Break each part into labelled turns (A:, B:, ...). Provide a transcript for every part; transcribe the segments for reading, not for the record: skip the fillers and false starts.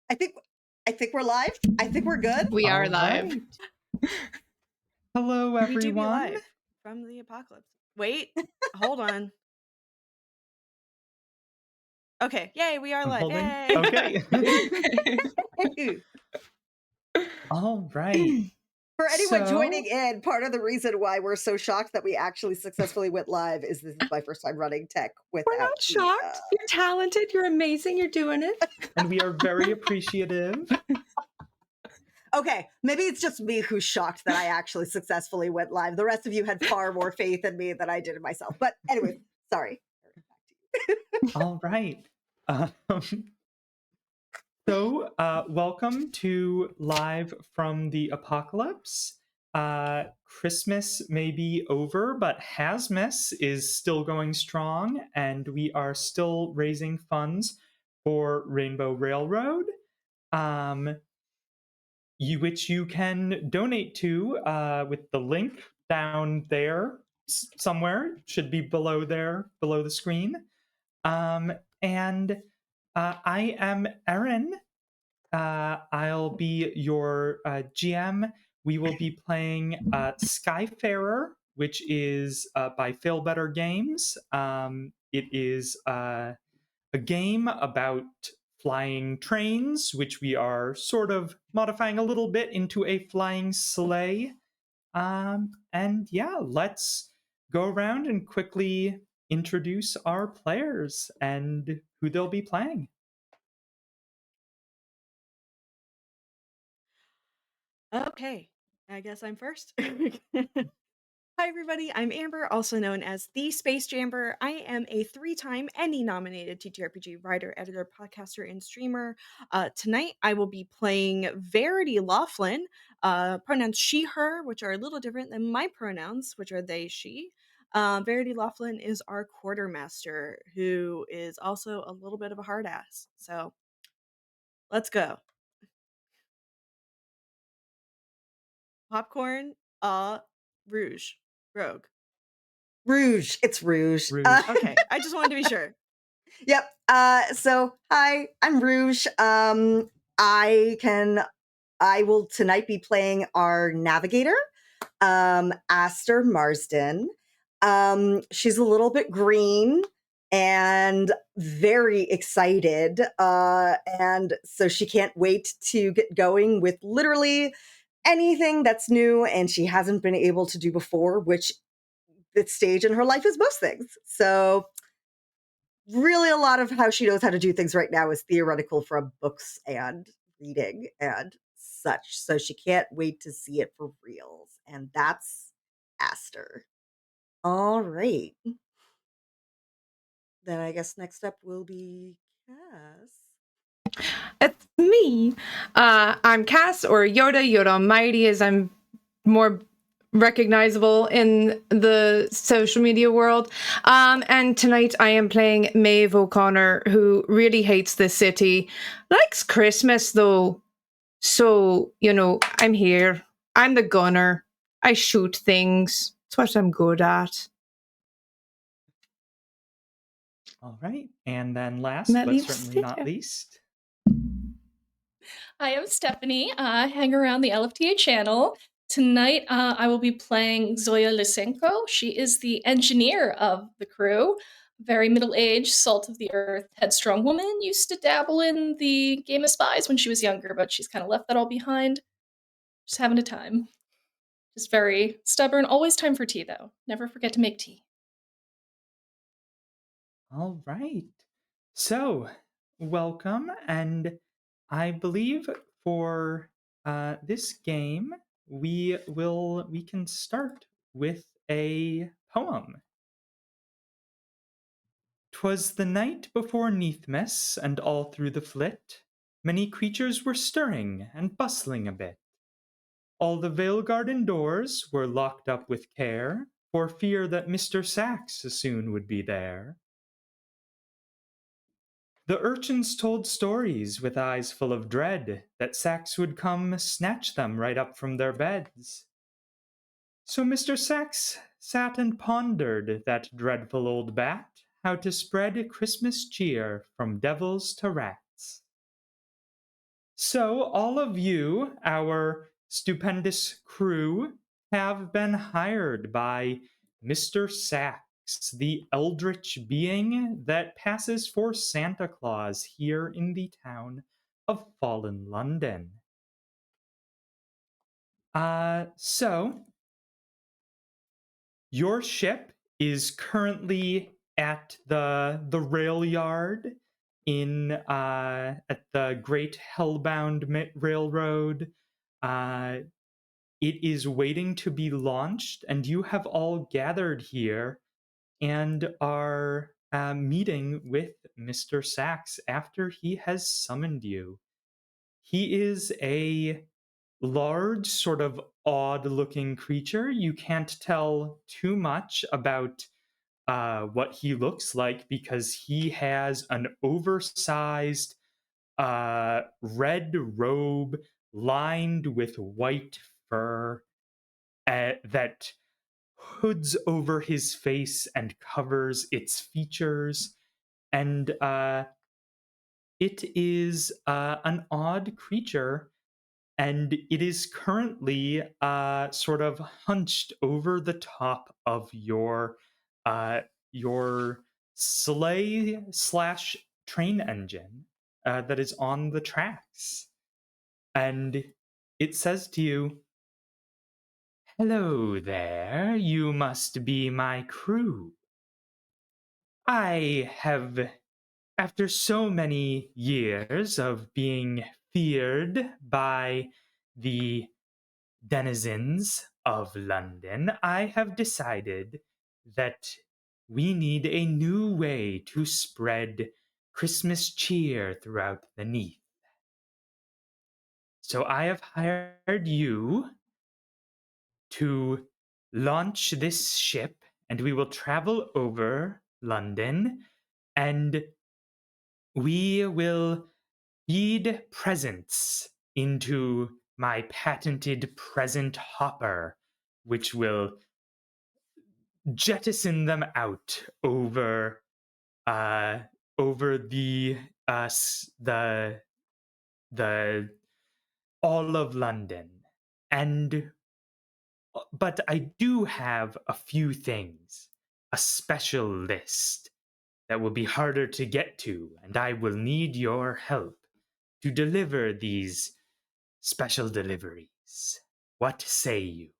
A: I think we're live. I think we're good.
B: We are
C: All
B: live.
C: right. Hello,
B: We do be
C: everyone.
B: live from the apocalypse. Wait, hold on. Okay, yay, we are
C: I'm
B: live.
C: holding.
B: Yay.
C: Okay. All right.
A: For anyone
C: So-
A: joining in, part of the reason why we're so shocked that we actually successfully went live is this is my first time running tech without.
D: We're not shocked. You're talented. You're amazing. You're doing it.
C: And we are very appreciative.
A: Okay, maybe it's just me who's shocked that I actually successfully went live. The rest of you had far more faith in me than I did in myself. But anyway, sorry.
C: All right. So, welcome to Live from the Apocalypse. Christmas may be over, but Haz-Mas is still going strong, and we are still raising funds for Rainbow Railroad, which you can donate to with the link down there somewhere. Should be below the screen. And I am Erin. I'll be your GM. We will be playing Skyfarer, which is by Fail Better Games. It is a game about flying trains, which we are sort of modifying a little bit into a flying sleigh. And yeah, let's go around and quickly introduce our players and who they'll be playing.
B: Okay, I guess I'm first. Hi, everybody. I'm Amber, also known as the Space Jamber. I am a 3-time Emmy-nominated TTRPG writer, editor, podcaster, and streamer. Tonight, I will be playing Verity Laughlin, pronouns she, her, which are a little different than my pronouns, which are they, she. Verity Laughlin is our quartermaster, who is also a little bit of a hard ass. So, let's go. Popcorn, Rouge. Rogue.
A: Rouge. It's Rouge.
C: Rouge.
B: Okay, I just wanted to be sure.
A: Yep. So hi, I'm Rouge. I will tonight be playing our navigator, Aster Marsden. She's a little bit green and very excited. And so she can't wait to get going with literally anything that's new and she hasn't been able to do before, which this stage in her life is most things. So really a lot of how she knows how to do things right now is theoretical from books and reading and such. So she can't wait to see it for reals. And that's Aster. All right. Then I guess next up will be Cass.
D: It's me. I'm Cass, or Yoda Almighty, as I'm more recognizable in the social media world. And tonight I am playing Maeve O'Connor, who really hates this city. Likes Christmas, though. So, I'm here. I'm the gunner. I shoot things. It's what I'm good at.
C: All right. And then last, but certainly not least.
E: Hi, I'm Stephanie. I hang around the LFTA channel. Tonight, I will be playing Zoya Lysenko. She is the engineer of the crew. Very middle-aged, salt of the earth, headstrong woman. Used to dabble in the game of spies when she was younger, but she's kind of left that all behind. Just having a time. Just very stubborn. Always time for tea, though. Never forget to make tea.
C: All right. So, welcome. And I believe for this game, we can start with a poem. 'Twas the night before Neathmare, and all through the flit, many creatures were stirring and bustling a bit. All the vale garden doors were locked up with care, for fear that Mr. Sachs soon would be there. The urchins told stories with eyes full of dread that Sachs would come snatch them right up from their beds. So Mr. Sachs sat and pondered, that dreadful old bat, how to spread Christmas cheer from devils to rats. So, all of you, our stupendous crew, have been hired by Mr. Sachs, the eldritch being that passes for Santa Claus here in the town of Fallen London. So, your ship is currently at the rail yard in at the Great Hellbound Railroad. Uh, it is waiting to be launched, and you have all gathered here and are meeting with Mr. Sachs after he has summoned you. He is a large, sort of odd looking creature. You can't tell too much about what he looks like because he has an oversized red robe lined with white fur that hoods over his face and covers its features. And it is an odd creature, and it is currently sort of hunched over the top of your sleigh slash train engine that is on the tracks. And it says to you, "Hello there, you must be my crew. I have, after so many years of being feared by the denizens of London, I have decided that we need a new way to spread Christmas cheer throughout the Neath. So I have hired you to launch this ship, and we will travel over London, and we will feed presents into my patented present hopper, which will jettison them out uh, over the all of London. And but I do have a few things, a special list that will be harder to get to, and I will need your help to deliver these special deliveries. What say you?"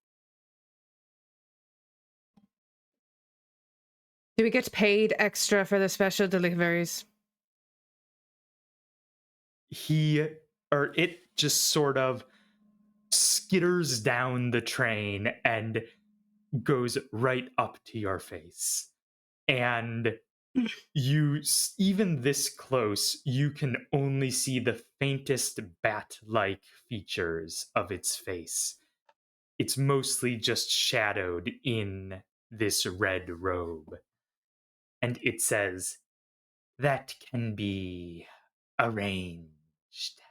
D: Do we get paid extra for the special deliveries?
C: It just sort of skitters down the train and goes right up to your face. And you, even this close, you can only see the faintest bat-like features of its face. It's mostly just shadowed in this red robe. And it says, "That can be arranged."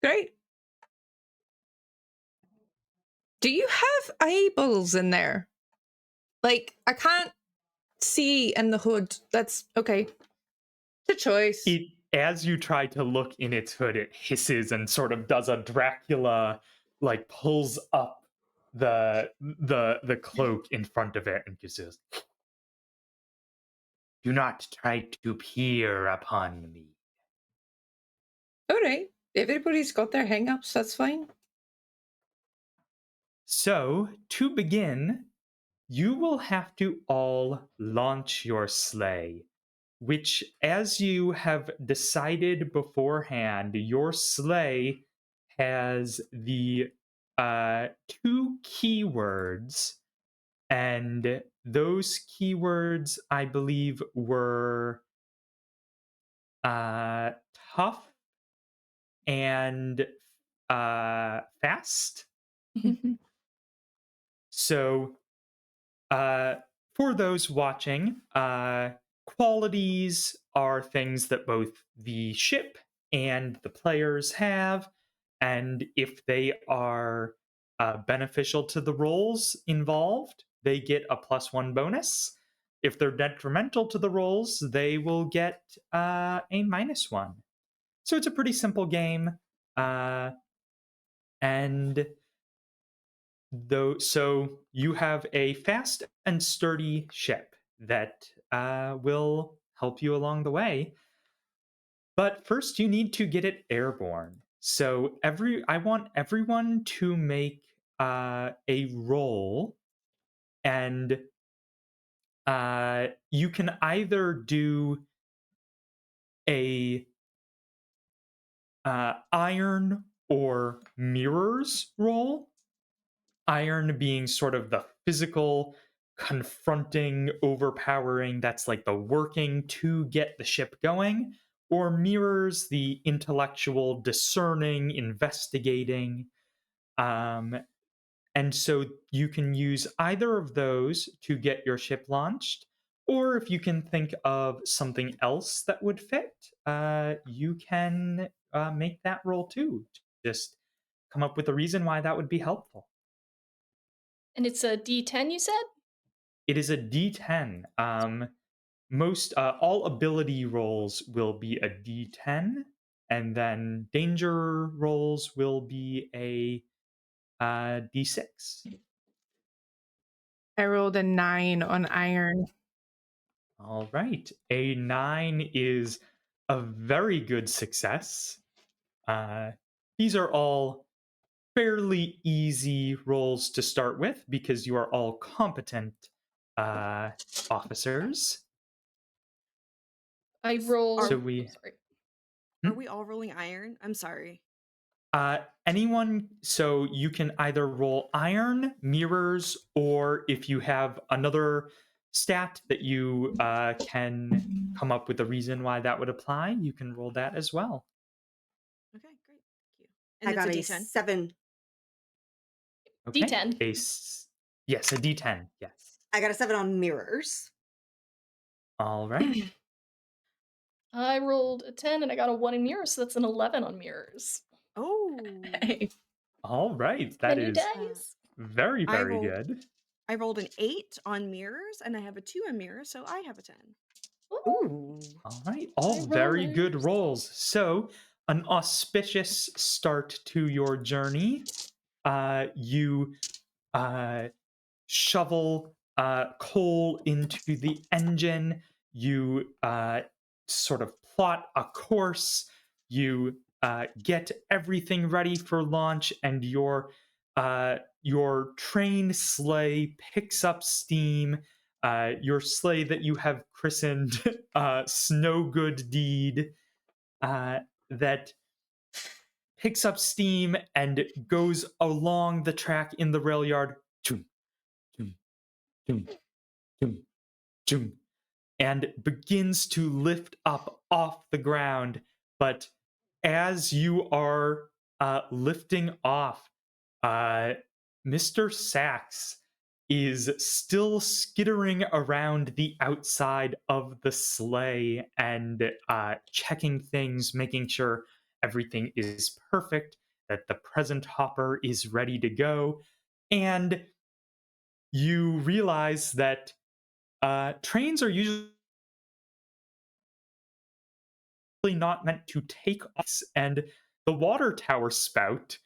D: Great. Do you have eyeballs in there? Like, I can't see in the hood. That's okay. It's a choice.
C: As you try to look in its hood, it hisses and sort of does a Dracula, like pulls up the cloak in front of it and just says, "Do not try to peer upon me."
D: All right. Everybody's got their hang-ups. That's fine.
C: So, to begin, you will have to all launch your sleigh, which, as you have decided beforehand, your sleigh has the two keywords, and those keywords, I believe, were tough and fast. So, for those watching, qualities are things that both the ship and the players have, and if they are beneficial to the roles involved, they get a +1 bonus. if they're detrimental to the rolls, they will get a -1. So it's a pretty simple game. And so you have a fast and sturdy ship that will help you along the way. But first, you need to get it airborne. So I want everyone to make a roll, and you can either do a iron or mirrors roll. Iron being sort of the physical, confronting, overpowering, that's like the working to get the ship going, or mirrors the intellectual, discerning, investigating. And so you can use either of those to get your ship launched, or if you can think of something else that would fit, you can make that roll too. Just come up with a reason why that would be helpful.
E: And it's a D10, you said?
C: It is a D10. Most all ability rolls will be a D10, and then danger rolls will be a D6.
D: I rolled a 9 on iron.
C: All right, a 9 is a very good success. These are all fairly easy rolls to start with because you are all competent officers.
E: I rolled.
C: So
E: Sorry.
B: Are we all rolling iron? I'm sorry.
C: Anyone, so you can either roll iron, mirrors, or if you have another stat that you can come up with a reason why that would apply, you can roll that as well.
B: Okay, great. Thank you. And
A: I
B: it's
A: got
B: a
A: a
B: D10.
A: 7.
C: Okay.
E: D10.
C: Yes, a D10. Yes.
A: I got a 7 on mirrors.
C: All right.
E: I rolled a 10 and I got a 1 in mirrors, so that's an 11 on mirrors.
B: Oh.
D: Hey.
C: All right. That
E: Many
C: is
E: days.
C: very,
B: I
C: very
B: rolled-
C: good.
B: I rolled an 8 on mirrors, and I have a 2 on mirrors, so I have a 10.
E: Ooh.
A: Ooh.
C: All right. All
E: High
C: very good
E: rollers.
C: rolls. So, an auspicious start to your journey. You shovel coal into the engine. You sort of plot a course. You get everything ready for launch, and your train sleigh picks up steam. Your sleigh that you have christened Snow Good Deed, that picks up steam and goes along the track in the rail yard. Choom, choom, choom, choom, choom, and begins to lift up off the ground. But as you are lifting off, Mr. Sachs is still skittering around the outside of the sleigh and checking things, making sure everything is perfect, that the present hopper is ready to go. And you realize that trains are usually not meant to take off, and the water tower spout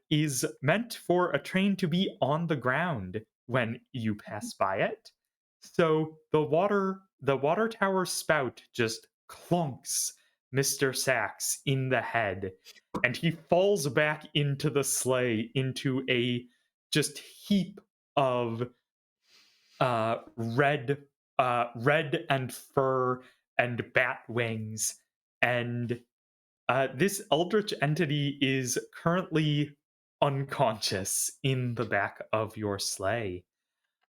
C: is meant for a train to be on the ground when you pass by it. So the water tower spout just clunks Mr. Sachs in the head, and he falls back into the sleigh into a just heap of red and fur and bat wings, and this eldritch entity is currently unconscious in the back of your sleigh.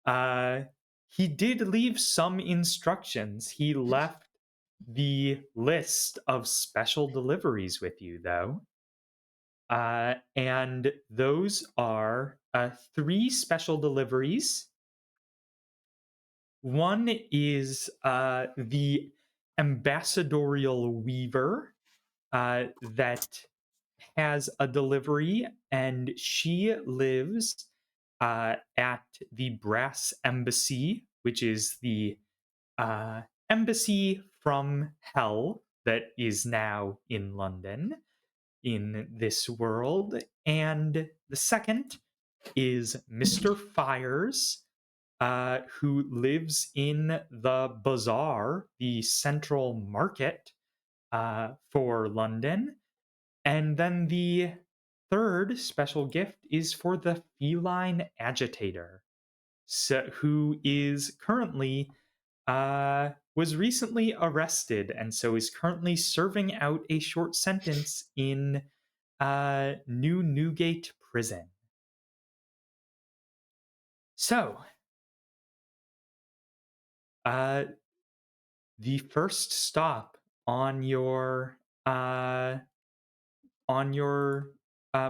C: He did leave some instructions. He left the list of special deliveries with you, though. And those are 3 special deliveries. One is the ambassadorial weaver that has a delivery, and she lives at the Brass Embassy which is the embassy from hell that is now in London in this world. And the second is Mr. Fires, who lives in the bazaar, the central market for London. And then the third special gift is for the feline agitator, who is currently was recently arrested and so is currently serving out a short sentence in New Newgate prison. So, the first stop on your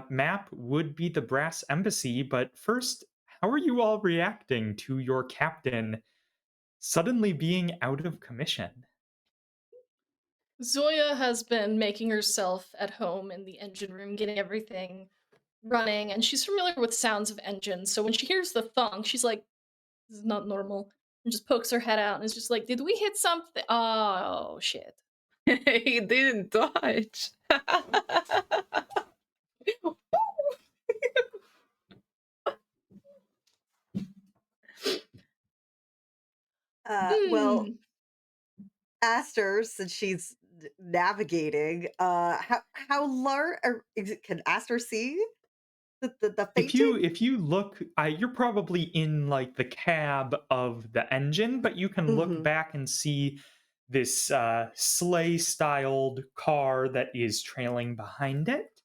C: map would be the Brass Embassy, but first, how are you all reacting to your captain suddenly being out of commission?
E: Zoya has been making herself at home in the engine room, getting everything running, and she's familiar with sounds of engines. So when she hears the thunk, she's like, "This is not normal," and just pokes her head out and is just like, "Did we hit something? Oh shit!"
D: He didn't dodge.
A: Well,
E: Hmm.
A: Aster, since she's navigating, how large can Aster see the fainting?
C: If you look, you're probably in like the cab of the engine, but you can look
A: Mhm.
C: back and see this sleigh-styled car that is trailing behind it,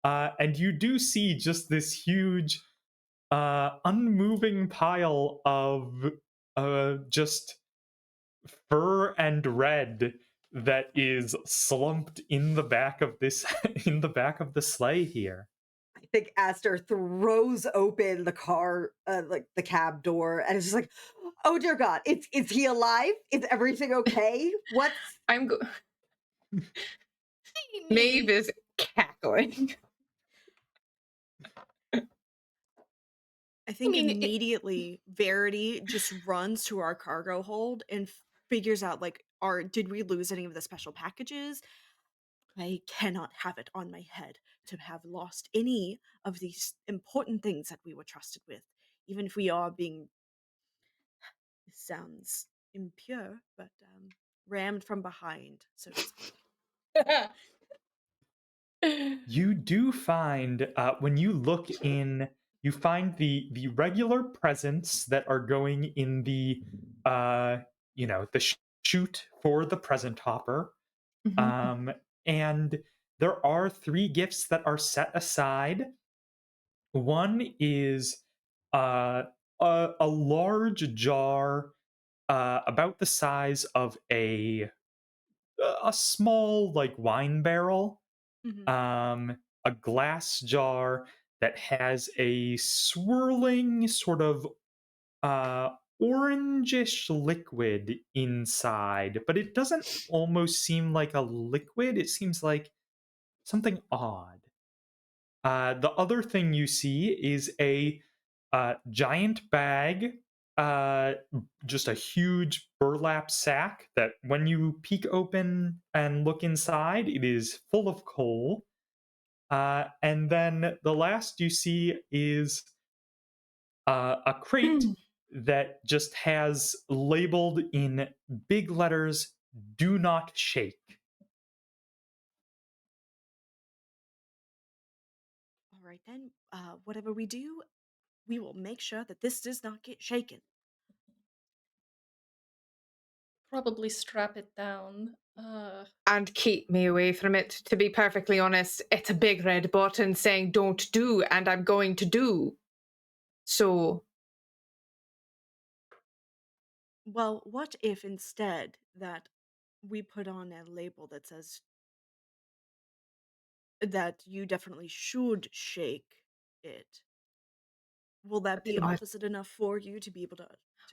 C: and you do see just this huge, unmoving pile of just fur and red that is slumped in the back of this in the back of the sleigh here.
A: I think Aster throws open the car, like the cab door, and it's just like, "Oh dear God, is he alive? Is everything okay? What's?"
D: I'm Maeve is cackling.
B: I think
E: mean,
B: immediately Verity just runs to our cargo hold and figures out like, did we lose any of the special packages? I cannot have it on my head to have lost any of these important things that we were trusted with, even if we are being, this sounds impure, but rammed from behind, so to speak.
C: You do find when you look in, you find the regular presents that are going in the uh, the chute for the present hopper,
D: Mhm.
C: and there are three gifts that are set aside. One is uh, a large jar about the size of a small like wine barrel,
B: Mhm.
C: a glass jar that has a swirling sort of uh, orangish liquid inside, but it doesn't almost seem like a liquid. It seems like something odd. The other thing you see is a giant bag, uh, just a huge burlap sack that when you peek open and look inside, it is full of coal. And then the last you see is a crate that just has labeled in big letters, "Do not shake."
B: All right then, whatever we do, we will make sure that this does not get shaken.
E: Probably strap it down.
D: And keep me away from it. To be perfectly honest, it's a big red button saying don't do, and I'm going to do. So,
B: Well, what if instead that we put on a label that says that you definitely should shake it? Will that be
D: what?
B: opposite enough for you to be able to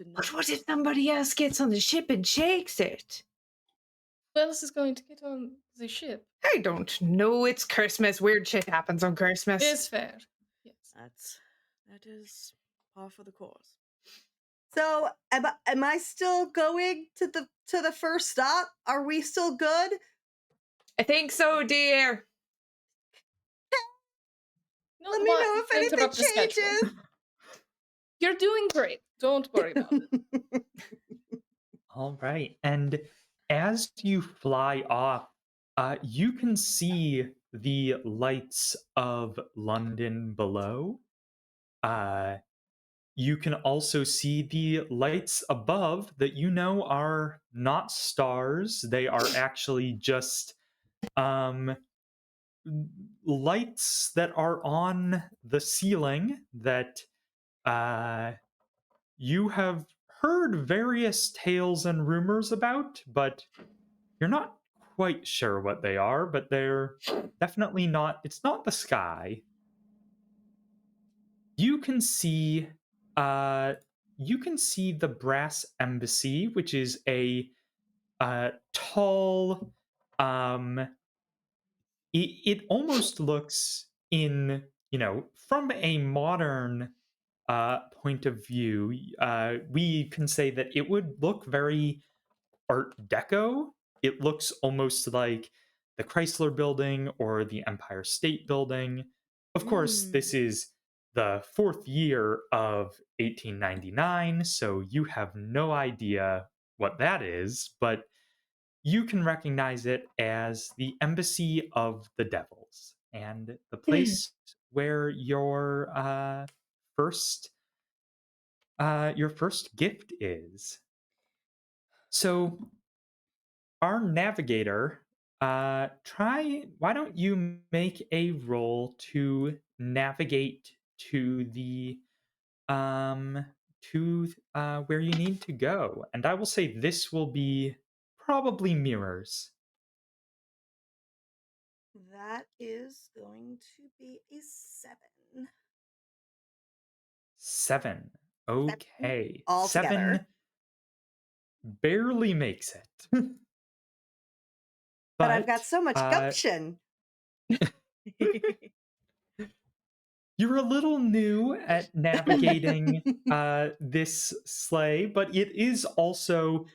B: know?
D: But what if somebody else gets on the ship and shakes it?
E: Who else is going to get on the ship?
D: I don't know. It's Christmas. Weird shit happens on Christmas.
E: It's fair. Yes.
B: That is par for the course.
A: So am I still going to the first stop? Are we still good?
D: I think so, dear.
E: Not
A: Let me
E: want
A: know
E: to
A: if anything
E: interrupt the schedule.
A: changes.
E: You're doing great. Don't worry about it.
C: All right. And as you fly off, you can see the lights of London below. You can also see the lights above that you know are not stars. They are actually just um, lights that are on the ceiling that you have heard various tales and rumors about, but you're not quite sure what they are, but they're definitely not, it's not the sky. You can see uh you can see the brass embassy, which is a tall um it almost looks in, from a modern point of view, we can say that it would look very Art Deco. It looks almost like the Chrysler Building or the Empire State Building. Of course, this is the fourth year of 1899, so you have no idea what that is, but you can recognize it as the Embassy of the Devils and the place where first your first gift is. So our navigator, why don't you make a roll to navigate to the where you need to go, and I will say this will be probably mirrors.
A: That is going to be a 7.
C: 7.
A: 7
C: Okay.
A: altogether.
C: 7 barely makes it.
A: But I've got
C: But
A: so much gumption.
C: you're a little new at navigating this sleigh, but it is also,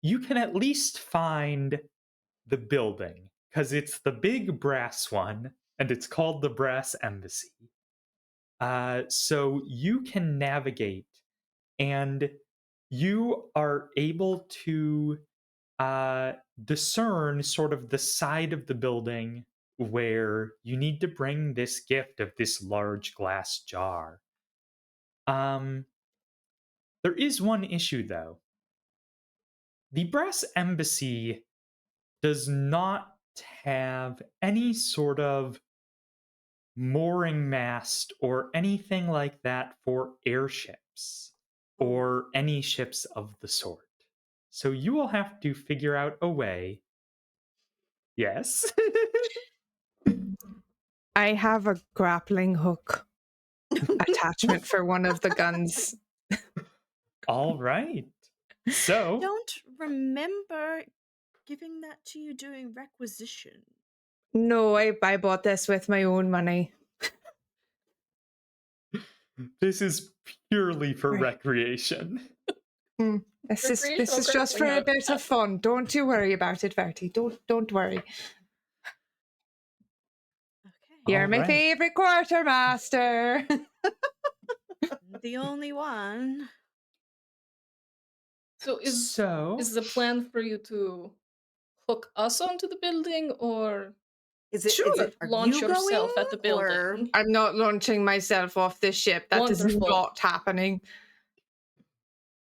C: you can at least find the building because it's the big brass one and it's called the Brass Embassy. So you can navigate and you are able to discern sort of the side of the building where you need to bring this gift of this large glass jar. There is one issue though. The Brass Embassy does not have any sort of mooring mast or anything like that for airships or any ships of the sort. So you will have to figure out a way. Yes.
D: I have a grappling hook attachment for one of the guns.
C: All right. So
B: Don't remember giving that to you during requisition.
D: No, I bought this with my own money.
C: this is purely for
D: Right.
C: recreation.
D: This is
E: Recreational
D: just for
E: grappling
D: a
E: hook.
D: bit of fun. Don't you worry about it, Verty. Don't worry.
B: Okay.
D: You're
C: All
D: my
C: right.
D: favorite quartermaster.
B: The only one.
E: So is
C: So
E: the plan for you to hook us onto the building or
A: Is it?
D: Sure.
A: Are
E: launch
A: you
E: yourself
A: going
E: at the
A: or
E: building?
D: I'm not launching myself off this ship. That is
E: Wonderful.
D: not happening.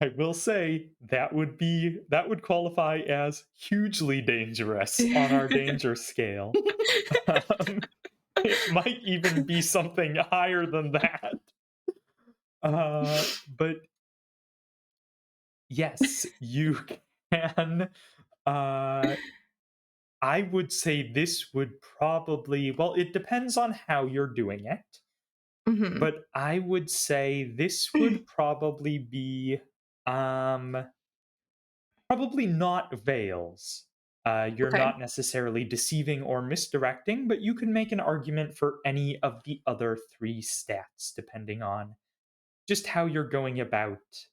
C: I will say that would qualify as hugely dangerous on our danger scale. It might even be something higher than that. But yes, you can. I would say this would probably, well, it depends on how you're doing it.
D: Mhm.
C: But I would say this would probably be probably not veils. You're
D: Okay.
C: not necessarily deceiving or misdirecting, but you can make an argument for any of the other 3 stats depending on just how you're going about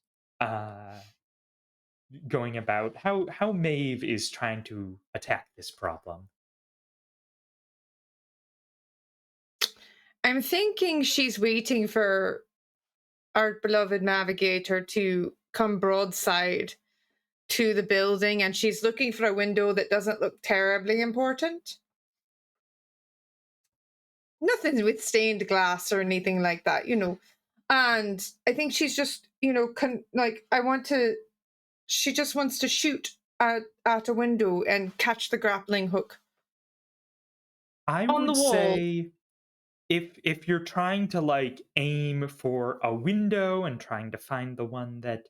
C: going about how Maeve is trying to attack this problem.
D: I'm thinking she's waiting for our beloved navigator to come broadside to the building, and she's looking for a window that doesn't look terribly important. Nothing with stained glass or anything like that, And I think she's just, she just wants to shoot at a window and catch the grappling hook
C: I
D: on the
C: would
D: wall.
C: say if you're trying to aim for a window and trying to find the one that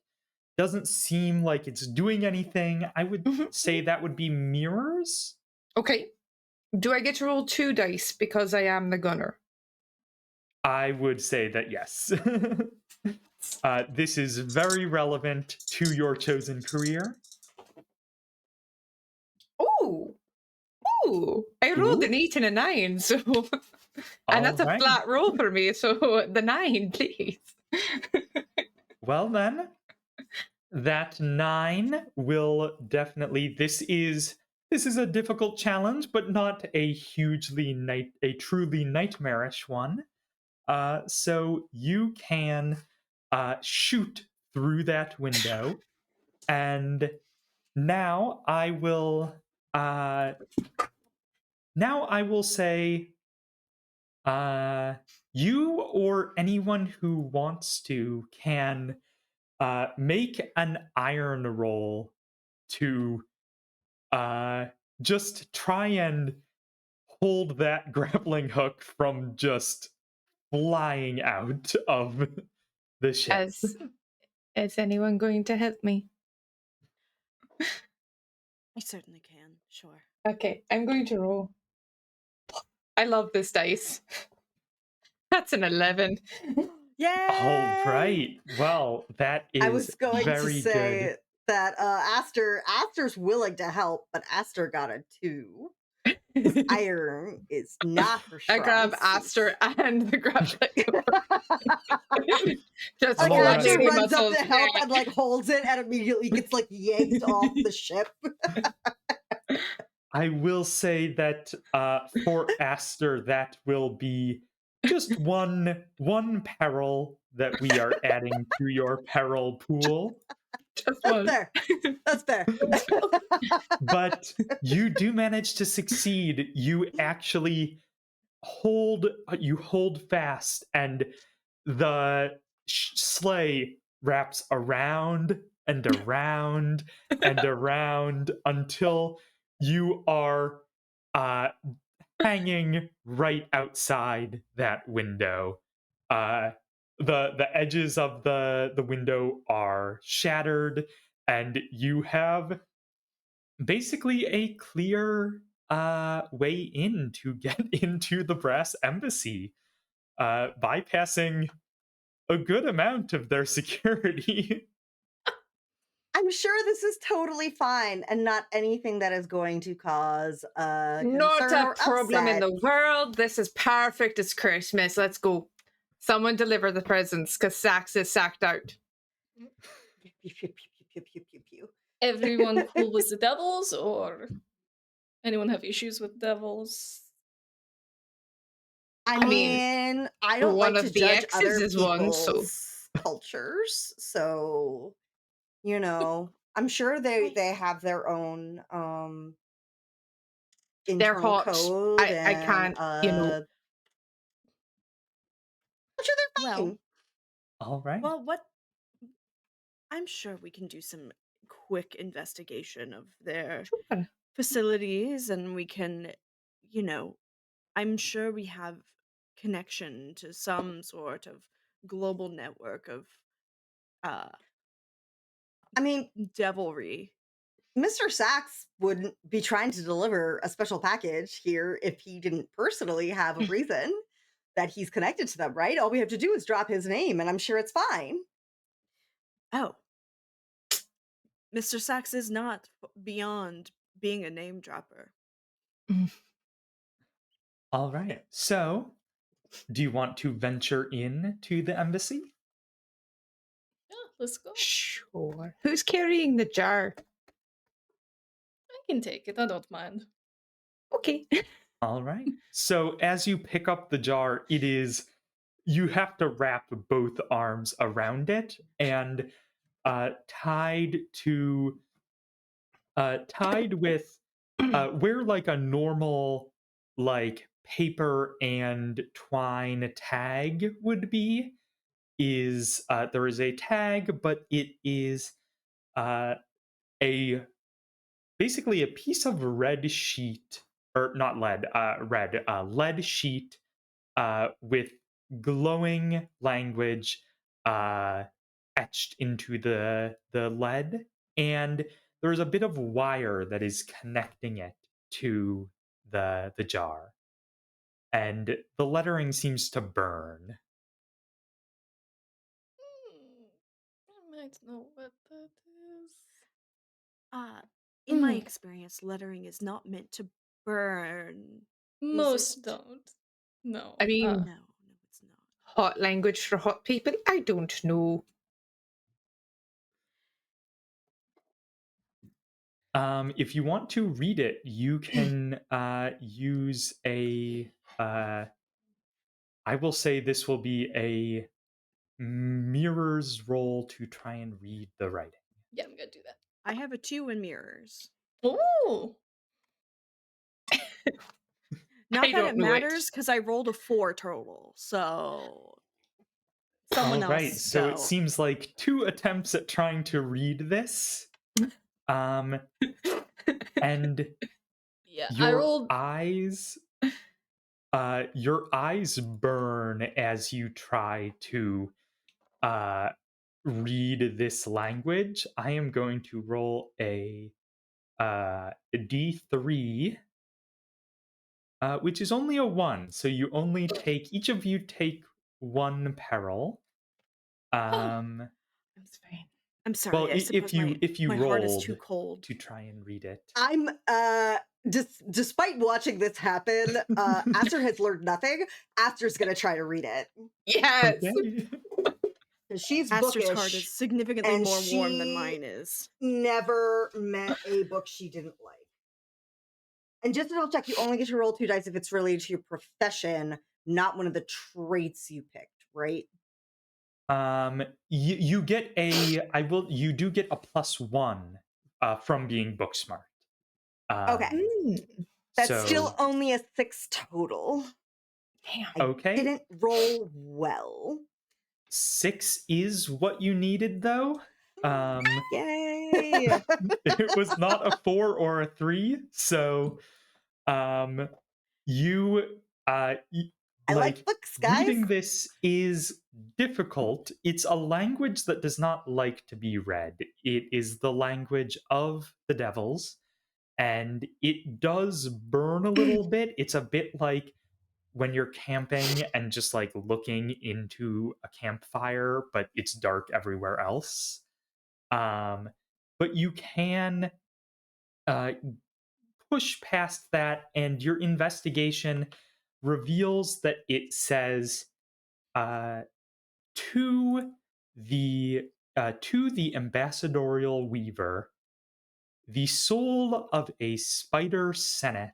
C: doesn't seem like it's doing anything, I would say that would be mirrors.
D: Okay. Do I get to roll 2 dice because I am the gunner?
C: I would say that yes. This is very relevant to your chosen career.
D: Ooh. I rolled an 8 and a 9, so and that's a
C: Alright.
D: flat roll for me, so the 9, please.
C: Well then, that 9 will definitely. This is a difficult challenge, but not a truly nightmarish one. So you can shoot through that window, and now I will say, you or anyone who wants to can make an iron roll to just try and hold that grappling hook from just flying out of the ship.
D: Is anyone going to help me?
B: I certainly can. Sure.
D: Okay, I'm going to roll. I love this dice. That's an 11.
B: Yay!
C: All right. Well, that is
A: I was going to
C: very
A: say
C: good.
A: that Aster's willing to help, but Aster got a 2. Iron is not her
D: I
A: strong
D: grab
A: suit.
D: Aster and the grappling hook. Just
A: Like
C: All right.
A: Aster
D: flexing
A: runs up
D: muscles.
A: to help and holds it and immediately gets yanked off the ship.
C: I will say that for Aster, that will be just one peril that we are adding to your peril pool.
D: Just
A: That's
D: one.
A: fair. That's fair.
C: But you do manage to succeed. You actually hold fast, and the sleigh wraps around and around and around until you are hanging right outside that window. The edges of the window are shattered, and you have basically a clear way in to get into the brass embassy, bypassing a good amount of their security.
A: I'm sure this is totally fine and not anything that is going to cause
D: Not
A: concern
D: a
A: or
D: problem in
A: upset.
D: the world. This is perfect. It's Christmas. Let's go. Someone deliver the presents because Sax is sacked out.
A: Pew, pew, pew, pew, pew, pew, pew.
E: Everyone cool with the devils, or anyone have issues with devils?
A: I
D: mean,
A: mean, I don't
D: one
A: like to
D: of the
A: judge
D: exes
A: other
D: is one, so
A: people's cultures, so I'm sure they have their own
D: they're
A: internal
D: hot.
A: code
D: I
A: and
D: can't,
A: I'm sure they're
B: Well,
A: fine.
C: All right.
B: well, what? I'm sure we can do some quick investigation of their
D: Sure.
B: facilities, and we can, I'm sure we have connection to some sort of global network of uh
A: I mean,
B: devilry.
A: Mr. Sachs wouldn't be trying to deliver a special package here if he didn't personally have a reason that he's connected to them, right? All we have to do is drop his name and I'm sure it's fine.
B: Oh, Mr. Sachs is not beyond being a name dropper.
C: All right. So, do you want to venture in to the embassy?
E: let's go.
D: Sure. Who's carrying the jar?
E: I can take it. I don't mind.
D: Okay.
C: All right. So as you pick up the jar, you have to wrap both arms around it, and tied with where like a normal like paper and twine tag would be is there is a tag, but it is uh, a basically a piece of red sheet, or not lead, lead sheet with glowing language uh, etched into the lead, and there's a bit of wire that is connecting it to the jar, and the lettering seems to burn.
E: I might know what that is.
B: In my
D: Mm.
B: experience, lettering is not meant to burn.
E: Most
B: it?
E: don't. No.
D: I mean,
B: No, it's not.
D: hot language for hot people? I don't know.
C: If you want to read it, you can use a. I will say this will be a mirror's roll to try and read the writing.
E: Yeah, I'm gonna do that.
B: I have a 2 in mirrors.
E: Ooh.
B: Not
D: I
B: that
D: don't
B: it
D: know
B: matters
D: it.
B: because I rolled a 4 total. So someone
C: All right,
B: else
C: so
B: go.
C: it seems like 2 attempts at trying to read this. And
E: Yeah, I rolled.
C: your eyes burn as you try to read this language. I am going to roll a d3, which is only a 1, so you only take, each of you take 1 peril.
E: Oh.
D: That's fine.
B: I'm sorry. I suppose
C: if you
B: my heart is
C: rolled
B: too cold.
C: to try and read it.
A: I'm despite watching this happen, Aster has learned nothing. Aster's gonna try to read it.
D: Yes.
C: Okay.
A: 'Cause she's
B: Aster's heart
A: bookish
B: is significantly
A: and
B: more warm than
A: she
B: mine is.
A: never met a book she didn't like. And just to double check, you only get to roll 2 dice if it's related to your profession, not one of the traits you picked, right?
C: You get you do get a +1 from being book smart.
A: Okay.
D: Mm.
A: That's
C: So
A: still only a 6 total.
D: Damn.
A: I
C: okay.
A: didn't roll well.
C: 6 is what you needed, though.
A: Yay!
C: It was not a 4 or a 3, so you
A: I like books, guys.
C: reading this is difficult. It's a language that does not like to be read. It is the language of the devils, and it does burn a little bit. It's a bit like when you're camping and just like looking into a campfire, but it's dark everywhere else. But you can uh, push past that, and your investigation reveals that it says uh, to the ambassadorial weaver, the soul of a spider senate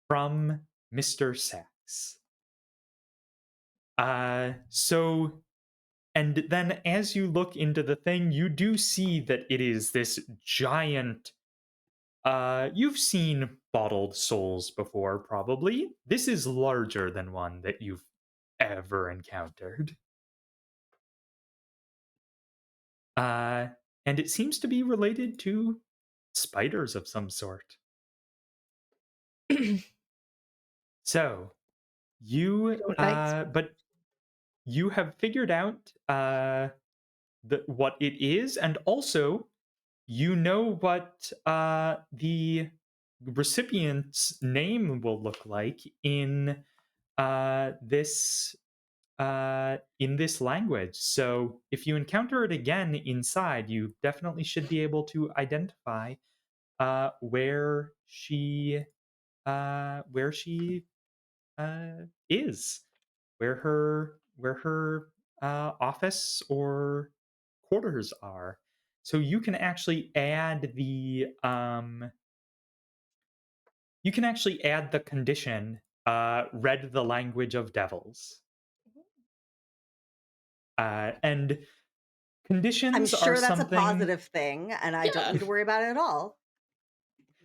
C: from Mr. Sachs. So, and then as you look into the thing, you do see that it is this giant. You've seen bottled souls before, probably. This is larger than one that you've ever encountered. And it seems to be related to spiders of some sort. So,
D: Don't like
C: but you have figured out what it is, and also you know what the recipient's name will look like this in this language. So if you encounter it again inside, you definitely should be able to identify where she is, where her office or quarters are. So you can actually add the condition, read the language of devils. And
A: I'm
C: conditions are
A: sure that's a
C: something.
A: positive thing, and I don't
E: Yeah.
A: need to worry about it at all.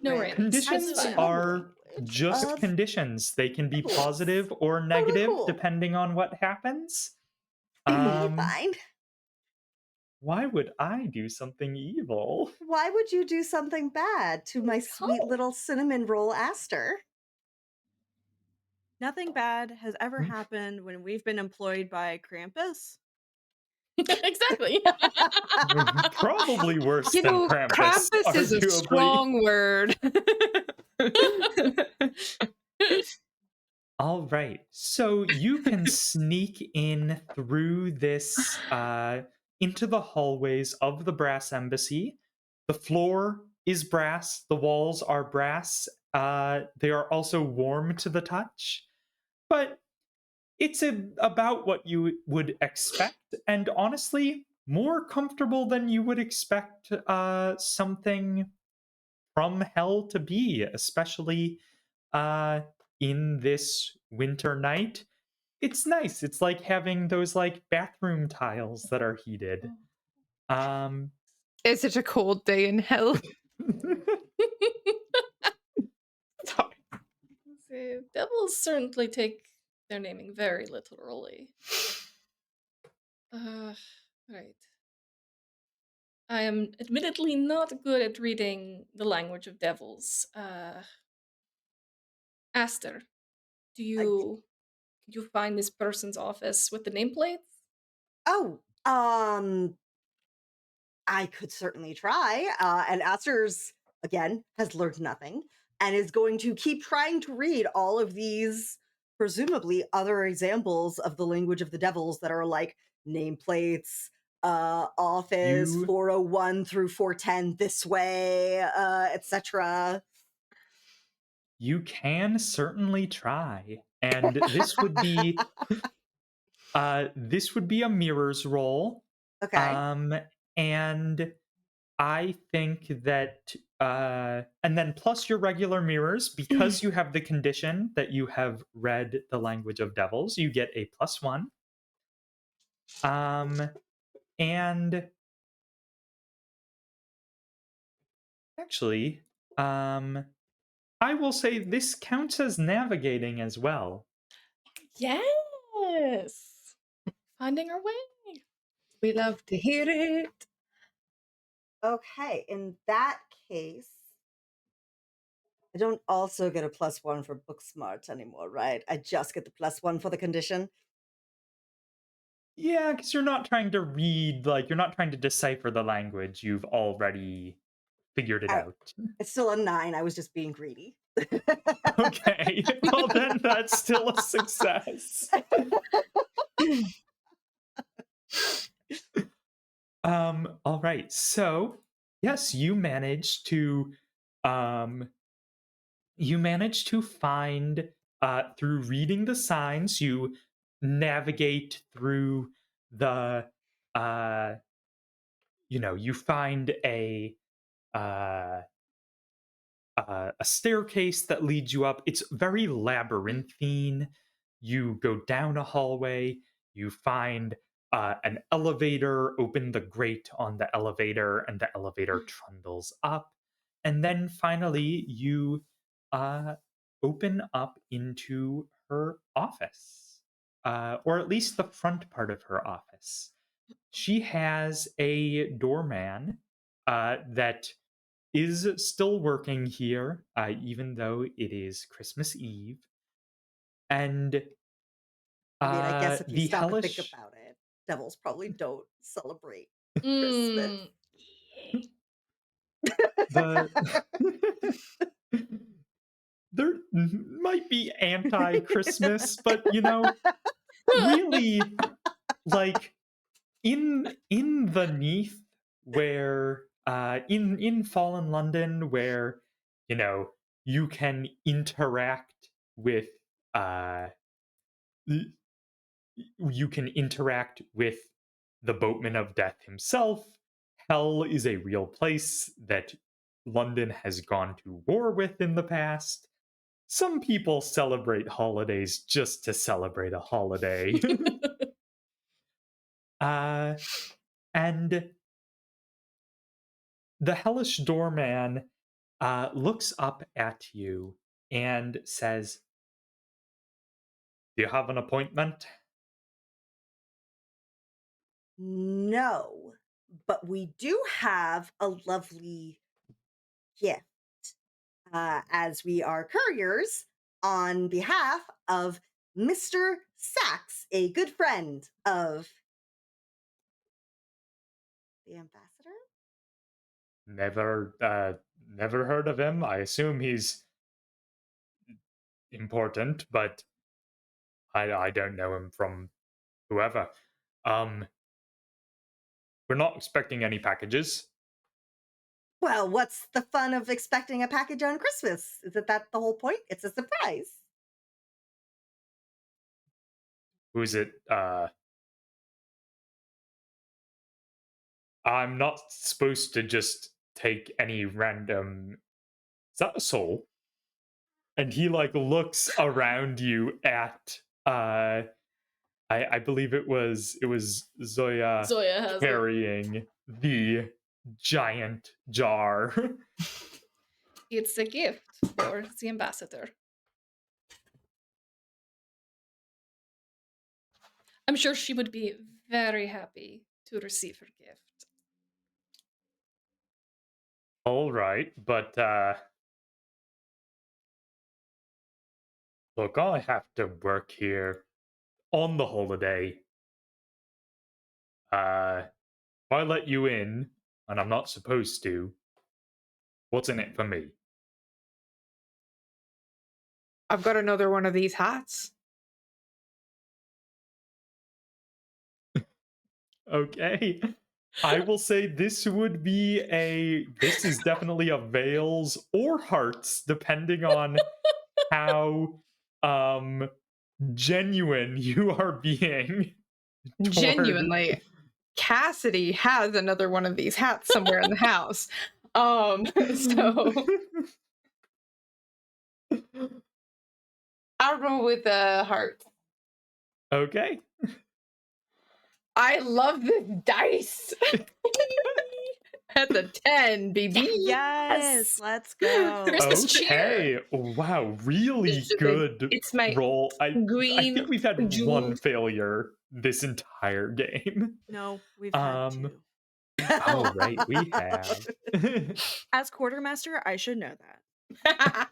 E: No
A: Read
E: worries. It's
C: Conditions
E: fine.
A: the
C: are
A: language
C: just
A: of
C: conditions. They can be
A: devils.
C: positive or
A: Totally
C: negative
A: cool.
C: depending on what happens.
A: Fine.
C: Why would I do something evil?
A: Why would you do something bad to my sweet
E: Help.
A: little cinnamon roll Aster?
B: Nothing bad has ever happened when we've been employed by Krampus.
E: Exactly.
C: Probably worse
D: You
C: than
D: know,
C: Krampus,
D: Krampus is a
C: arguably.
D: strong word.
C: All right. So you can sneak in through this into the hallways of the brass embassy. The floor is brass, the walls are brass. They are also warm to the touch. But it's about what you would expect, and honestly, more comfortable than you would expect something from hell to be, especially in this winter night. It's nice. It's like having those like bathroom tiles that are heated. Um,
D: It's such a cold day in hell.
C: sorry.
E: See, devils certainly take their naming very literally. Right. I am admittedly not good at reading the language of devils. Aster, could you find this person's office with the nameplates?
A: Oh, I could certainly try. And Aster's, again, has learned nothing and is going to keep trying to read all of these, presumably, other examples of the language of the devils that are like nameplates, office
C: You
A: 401 through 410 this way, etc.
C: you can certainly try, and this would be a mirrors roll.
A: Okay.
C: And I think that and then plus your regular mirrors, because you have the condition that you have read the language of devils, you get a +1. And actually, I will say this counts as navigating as well.
E: Yes! Finding our way.
D: We love to hear it.
A: Okay. In that case, I don't also get a +1 for book smart anymore, right? I just get the +1 for the condition.
C: Yeah, because you're not trying to read, like, you're not trying to decipher the language. You've already figured it
A: All right.
C: out.
A: It's still a 9. I was just being greedy.
C: Okay, well, then that's still a success. All right. So, yes, you manage to find through reading the signs, you navigate through the you find uh a staircase that leads you up. It's very labyrinthine. You go down a hallway, you find an elevator, open the grate on the elevator, and the elevator trundles up. And then finally, you open up into her office, or at least the front part of her office. She has a doorman that is still working here, even though it is Christmas Eve. And
A: I mean, I guess if you
C: the
A: stop and think
C: hellish.
A: about it, devils probably don't celebrate Christmas.
E: Mm.
C: The there might be anti-Christmas, but really, like in the Neath, where in Fallen London, where you can interact with uh you can interact with the boatman of death himself, hell is a real place that London has gone to war with in the past. Some people celebrate holidays just to celebrate a holiday. And the hellish doorman looks up at you and says, "Do you have an appointment?"
A: No, but we do have a lovely gift, as we are couriers on behalf of Mr. Sachs, a good friend of the ambassador.
C: Never heard of him. I assume he's important, but I don't know him from whoever. Um, we're not expecting any packages.
A: Well, what's the fun of expecting a package on Christmas? Isn't that the whole point? It's a surprise.
C: Who's it? I'm not supposed to just take any random. Is that a soul? And he like looks around you at I believe it was Zoya
E: Zoya has it.
C: carrying the giant jar.
E: It's a gift for the ambassador. I'm sure she would be very happy to receive her gift.
C: All right, but look, I have to work here on the holiday. If I let you in, and I'm not supposed to, what's in it for me?
D: I've got another one of these hats.
C: Okay. I will say this is definitely a Veils or Hearts, depending on how genuine you are being.
D: Genuinely, Cassidy has another one of these hats somewhere in the house. So I'll roll with the heart.
C: Okay.
D: I love this dice. That's a 10, baby.
B: Yes, let's go.
E: Christmas cheer.
C: Okay. Wow, really good
D: It's my
C: roll. I
D: green
C: think we've had
D: jewel.
C: one failure this entire game.
B: No, we've had two.
C: Oh, right, we have.
B: As quartermaster, I should know that.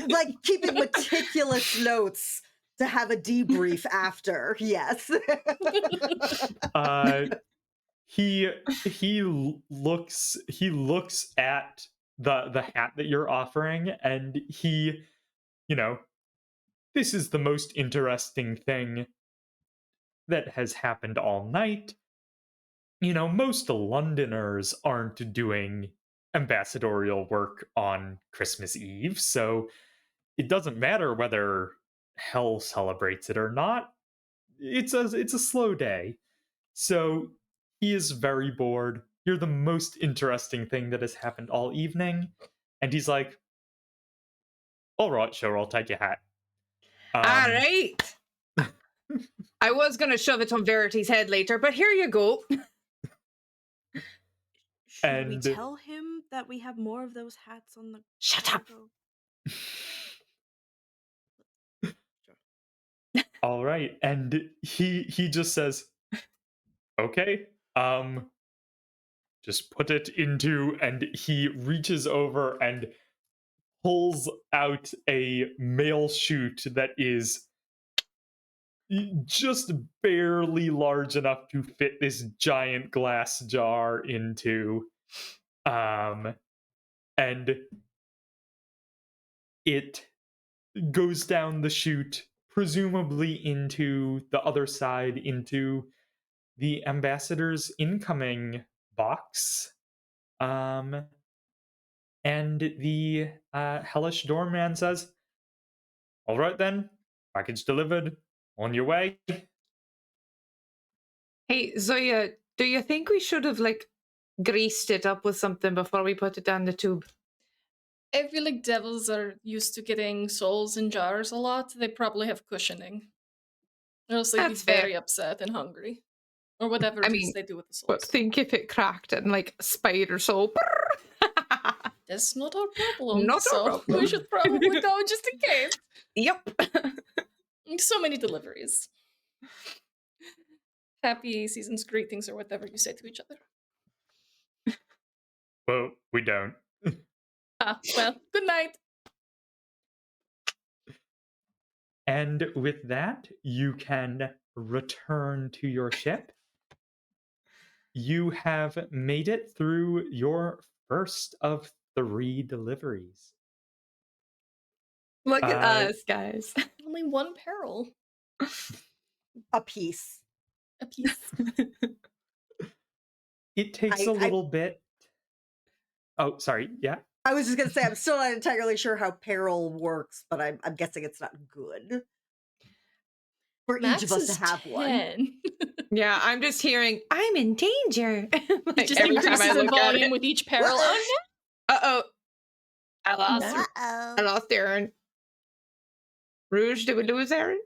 A: Like keeping meticulous notes to have a debrief after. Yes.
C: He looks at the hat that you're offering, and he, this is the most interesting thing that has happened all night. Most Londoners aren't doing ambassadorial work on Christmas Eve, so it doesn't matter whether hell celebrates it or not. It's a slow day. So he is very bored. You're the most interesting thing that has happened all evening. And he's like, all right, sure, I'll take your hat.
D: All right. I was going to shove it on Verity's head later, but here you go.
B: Should we
C: And-
B: tell him that we have more of those hats on the
D: Shut up.
B: cargo?
C: All right. And he just says, okay, just put it into, and he reaches over and pulls out a mail chute that is just barely large enough to fit this giant glass jar into. And it goes down the chute, presumably into the other side, into the ambassador's incoming box. And the hellish doorman says, all right then, package delivered, on your way.
D: Hey, Zoya, do you think we should have, like, greased it up with something before we put it down the tube?
E: I feel like devils are used to getting souls in jars a lot. They probably have cushioning. Or else they'd be
D: That's fair.
E: very upset and hungry. Or whatever
D: I
E: it is
D: mean,
E: they do with the
D: But
E: souls.
D: think if it cracked and, like, spider soul.
E: That's not our problem.
D: Not our
E: so
D: problem.
E: we should probably go just in case.
D: Yep.
E: So many deliveries. Happy season's greetings or whatever you say to each other.
C: Well, we don't.
E: Well, good night.
C: And with that, you can return to your ship. You have made it through your first of 3 deliveries.
D: Look at us, guys.
E: Only one peril
A: A piece.
E: a piece.
C: It takes
A: I-
C: a little bit. Oh, sorry. Yeah.
A: I was just gonna say I'm still not entirely sure how peril works, but I'm guessing it's not good for
E: Max
A: each of us
E: is
A: to have one.
E: 10.
D: Yeah, I'm just hearing, I'm in danger.
E: It
D: Like,
E: just
D: every time
E: increases
D: I
E: in
D: look at
E: volume
D: it.
E: with each peril. Oh
D: Uh-oh. I lost
E: No.
D: I lost Aaron. Rouge, did we lose Aaron?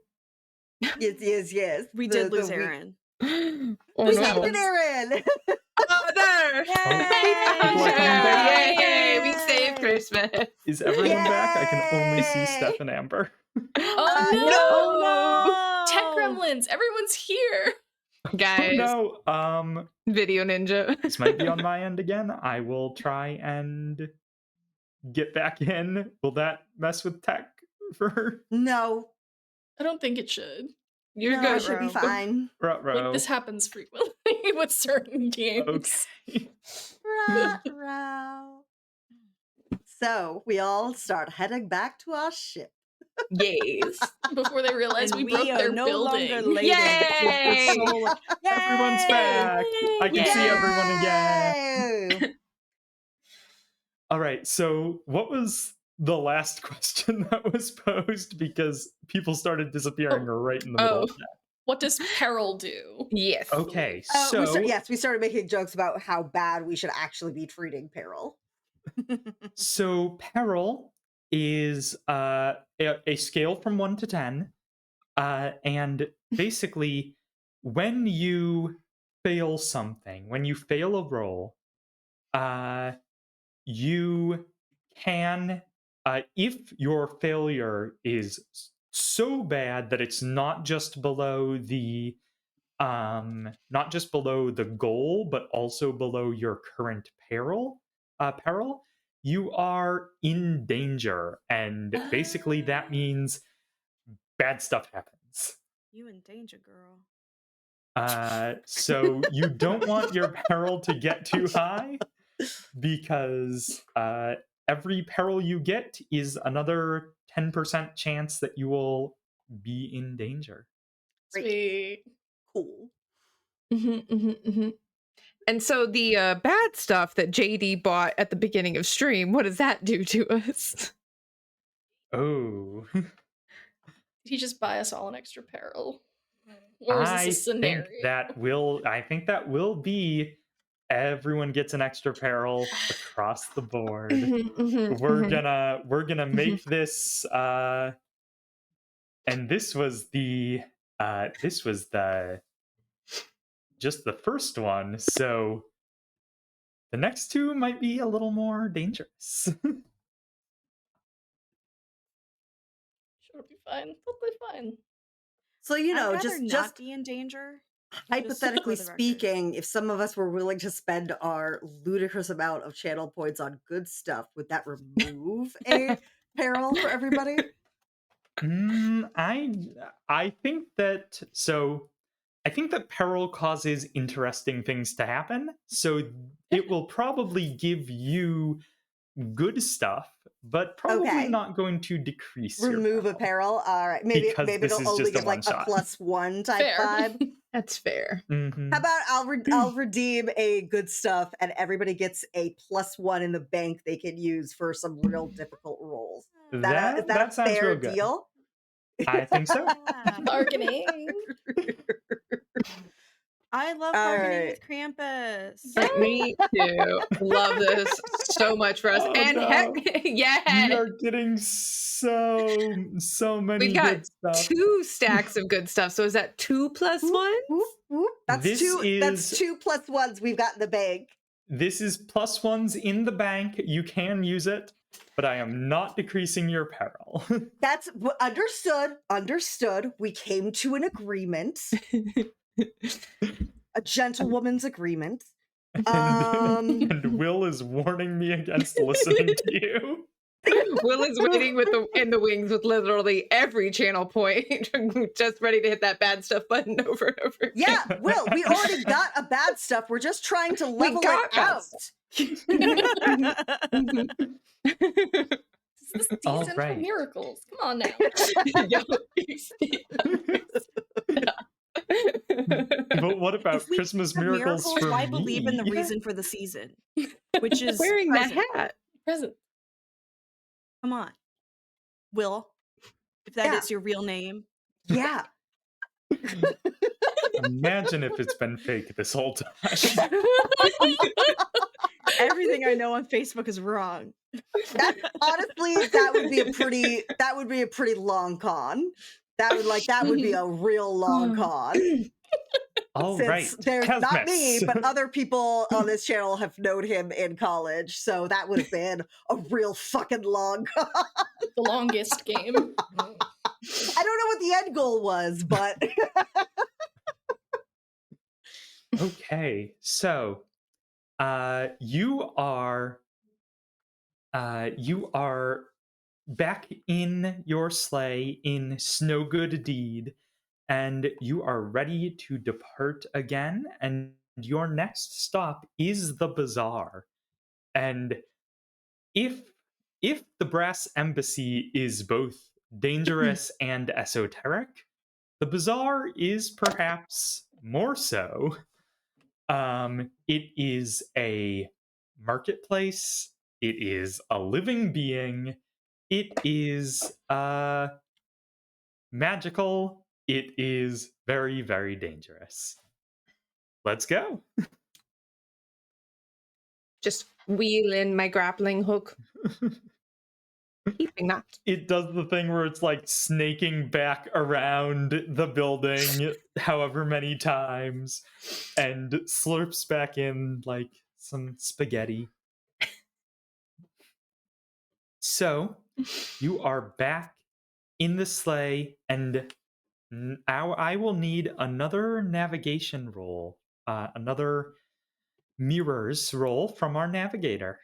A: Yes.
B: We did lose
A: we-
B: Aaron.
D: Oh,
A: We
D: no.
A: saved it, Aaron!
D: Oh, there!
E: Yay!
D: Yay! We saved Christmas.
C: Is everyone back? I can only see
A: Yay!
C: Steph and Amber.
E: Oh no!
B: Oh no!
E: Tech gremlins! Everyone's here!
D: Guys,
C: Oh no.
D: Video Ninja.
C: This might be on my end again. I will try and get back in. Will that mess with tech for
A: No,
E: I don't think it should.
D: You're
A: no, it
D: good,
A: should be
D: Ro.
A: fine.
C: Ruh-roh?
E: Like, this happens frequently with certain games.
C: Okay.
A: Ruh-roh. So we all start heading back to our ship.
D: Yes.
E: Before they realize
B: And
E: we broke
B: are
E: their
B: no
E: building.
B: longer laden with the
D: Yay!
B: soul of-
C: Everyone's back. I can see everyone again.
A: Yay!
C: All right. So, what was the last question that was posed? Because people started disappearing right in the middle of that.
E: What does peril do?
D: Yes.
C: Okay.
A: We
C: So,
A: we started making jokes about how bad we should actually be treating peril.
C: so peril is a scale from 1 to 10. And basically, when you fail something, when you fail a roll, you can, if your failure is so bad that it's not just below the goal, but also below your current peril, you are in danger, and basically that means bad stuff happens.
B: You in danger, girl.
C: So you don't want your peril to get too high, because every peril you get is another 10% chance that you will be in danger.
E: Sweet.
A: Cool.
D: And so the bad stuff that JD bought at the beginning of stream, what does that do to us?
C: Oh.
E: Did he just buy us all an extra peril? Or is this a scenario?
C: I think that will be everyone gets an extra peril across the board. We're gonna make this and this was the just the first one, so the next two might be a little more dangerous.
E: Sure, be fine. Totally fine.
A: So
B: I'd rather
A: just
B: not be in danger.
A: hypothetically
B: for the record.
A: speaking, if some of us were willing to spend our ludicrous amount of channel points on good stuff, would that remove a peril for everybody?
C: I think that peril causes interesting things to happen, so it will probably give you good stuff, but probably
A: Okay.
C: not going to decrease your
A: Remove a peril. All right, maybe
C: Because this
A: it'll
C: is
A: only
C: just a
A: give like a
C: one-shot.
A: +1 type
E: Fair.
A: vibe.
D: That's fair.
C: Mhm.
A: How about I'll redeem a good stuff, and everybody gets a +1 in the bank they can use for some real difficult rolls. Is that a
C: That sounds
A: fair
C: real good.
A: deal?
C: I think so.
E: Bargaining.
B: I love
A: All
B: bargaining
A: right.
B: with Krampus.
D: Me too. Love this so much for us.
C: Oh,
D: And heck,
C: no. We
D: yeah,
C: are getting so
D: we've
C: many
D: got
C: good stuff.
D: 2 stacks of good stuff. So is that 2 plus
A: Whoop,
D: 1?
A: whoop, whoop. That's
C: This
A: two. That's
C: is
A: 2 plus 1s we've got in the bank.
C: this is plus ones in the bank. You can use it, but I am not decreasing your peril.
A: That's understood. Understood. We came to an agreement, a gentlewoman's agreement.
C: And Will is warning me against listening to you.
D: Will is waiting in the wings with literally every channel point, just ready to hit that bad stuff button over and over again.
A: Yeah, Will, we already got a bad stuff. We're just trying to level
D: got
A: it
D: bad
A: out.
E: This is the
C: All
E: season for
C: right.
E: miracles. Come on now.
C: But what about
B: If we
C: Christmas
B: have
C: miracles for
B: why
C: me?
B: believe in the reason for the season, which is
D: Wearing that
B: present.
D: hat.
E: Present.
B: Come on, Will. If that is
A: Yeah.
B: your real name.
A: Yeah.
C: Imagine if it's been fake this whole time.
B: Everything I know on Facebook is wrong.
A: Honestly, that would be a pretty long con. That would be a real long con.
C: All
A: Since
C: right.
A: there's not me,
C: Haz-Mas.
A: but other people on this channel have known him in college, so that would have been a real fucking long con.
E: The longest game.
A: I don't know what the end goal was, but
C: Okay, so you are back in your sleigh in Snowgood Deed, and you are ready to depart again. And your next stop is the bazaar. And if the Brass Embassy is both dangerous and esoteric, the bazaar is perhaps more so. It is a marketplace. It is a living being. It is magical. It is very, very dangerous. Let's go.
D: Just wheel in my grappling hook. Keeping that.
C: It does the thing where it's like snaking back around the building however many times and slurps back in like some spaghetti. So you are back in the sleigh, and now I will need another navigation roll, another mirrors roll from our navigator.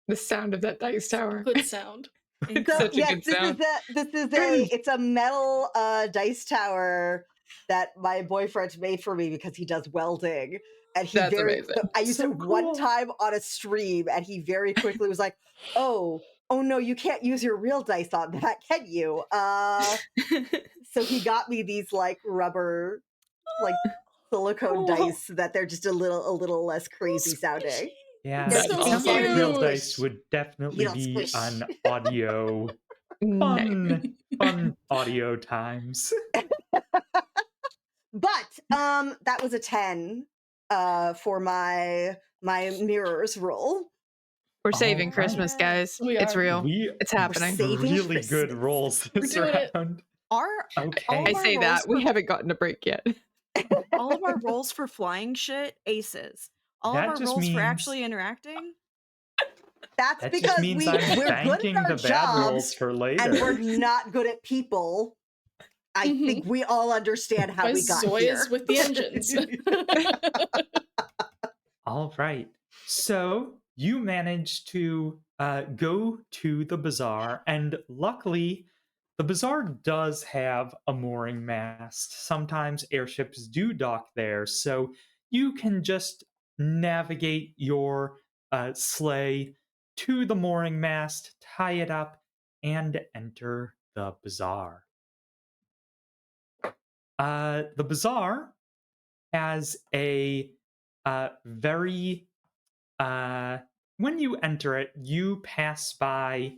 D: The sound of that dice tower.
E: Good sound.
D: Such a good sound.
A: it's a metal dice tower that my boyfriend made for me because he does welding. And he
D: That's amazing.
A: I used
C: So
A: it one
C: cool.
A: time on a stream, and he very quickly was like, oh no, you can't use your real dice on that, can you? So he got me these like rubber, like silicone dice that they're just a little less crazy sounding.
C: Yeah,
A: That's
C: it
A: so
C: sounds like real
E: cute.
C: dice would definitely
A: Little
C: be
A: squish.
C: on audio.
D: Nice.
C: Fun audio times.
A: But that was a 10 for my mirrors roll.
D: We're saving
C: Alright.
D: Christmas, guys.
E: We
D: It's
E: are.
D: real.
C: We
D: It's happening.
A: saving
C: really good
A: Christmas.
C: rolls this
E: doing it.
C: round.
B: All
C: Okay.
D: I
B: of our
D: say that.
B: rolls
D: We
B: for-
D: haven't gotten a break yet.
B: all of our rolls for flying shit, aces. All
C: That
B: of our
C: just
B: rolls for
C: means-
B: actually interacting.
A: That's
C: That
A: because
C: just means I'm
A: we're good
C: banking
A: at our
C: the bad rolls
A: jobs
C: for
A: and
C: later.
A: we're not good at people. I think we all understand how
E: Why
A: we got
E: Zoya's
A: here.
E: with the engines.
C: All right. So you managed to go to the bazaar, and luckily, the bazaar does have a mooring mast. Sometimes airships do dock there, so you can just navigate your sleigh to the mooring mast, tie it up, and enter the bazaar. The bazaar has a very when you enter it, you pass by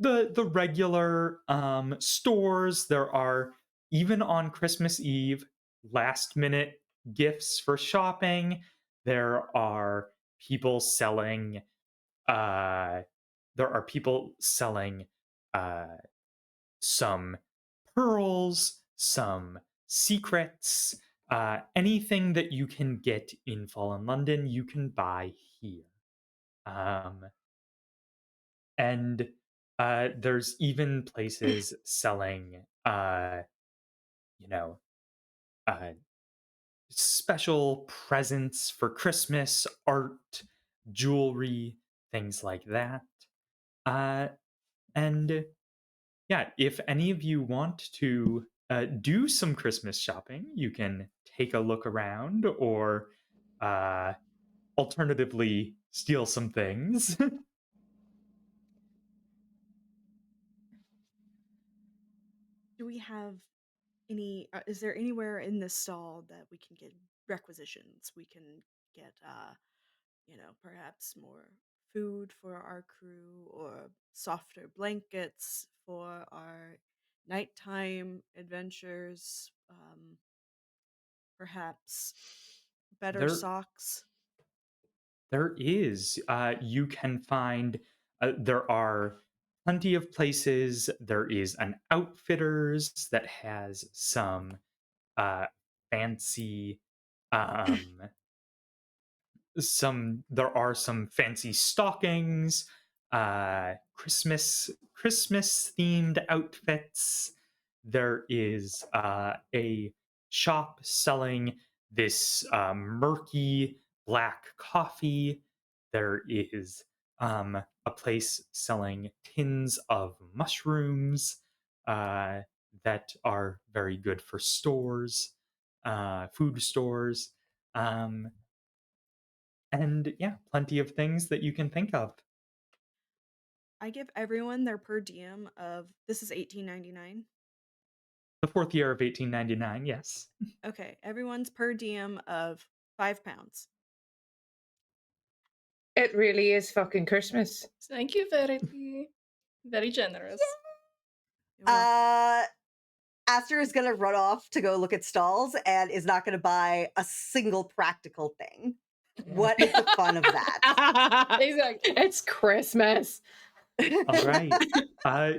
C: the regular stores. There are, even on Christmas Eve, last minute gifts for shopping. There are people selling uh uh some pearls, some secrets, anything that you can get in Fallen London, you can buy here. And there's even places selling, you know, uh, special presents for Christmas, art, jewelry, things like that. And yeah, if any of you want to do some Christmas shopping, you can take a look around, or alternatively steal some things.
B: Do we have any? Is there anywhere in this stall that we can get requisitions? We can get, perhaps more food for our crew, or softer blankets for our nighttime adventures. Perhaps better
C: there
B: socks.
C: There is. You can find, there are plenty of places. There is an Outfitters that has some fancy, um, there are some fancy stockings, Christmas themed outfits. There is a shop selling this murky black coffee. There is a place selling tins of mushrooms that are very good for stores, food stores. And yeah, plenty of things that you can think of.
B: I give everyone their per diem of, this is $18.99.
C: The fourth year of 1899, yes.
B: Okay, everyone's per diem of £5.
D: It really is fucking Christmas.
E: Thank you, Verity. Very generous.
B: You're welcome.
A: Aster is going to run off to go look at stalls and is not going to buy a single practical thing. What is the fun of that?
E: Exactly.
D: It's Christmas.
C: All right.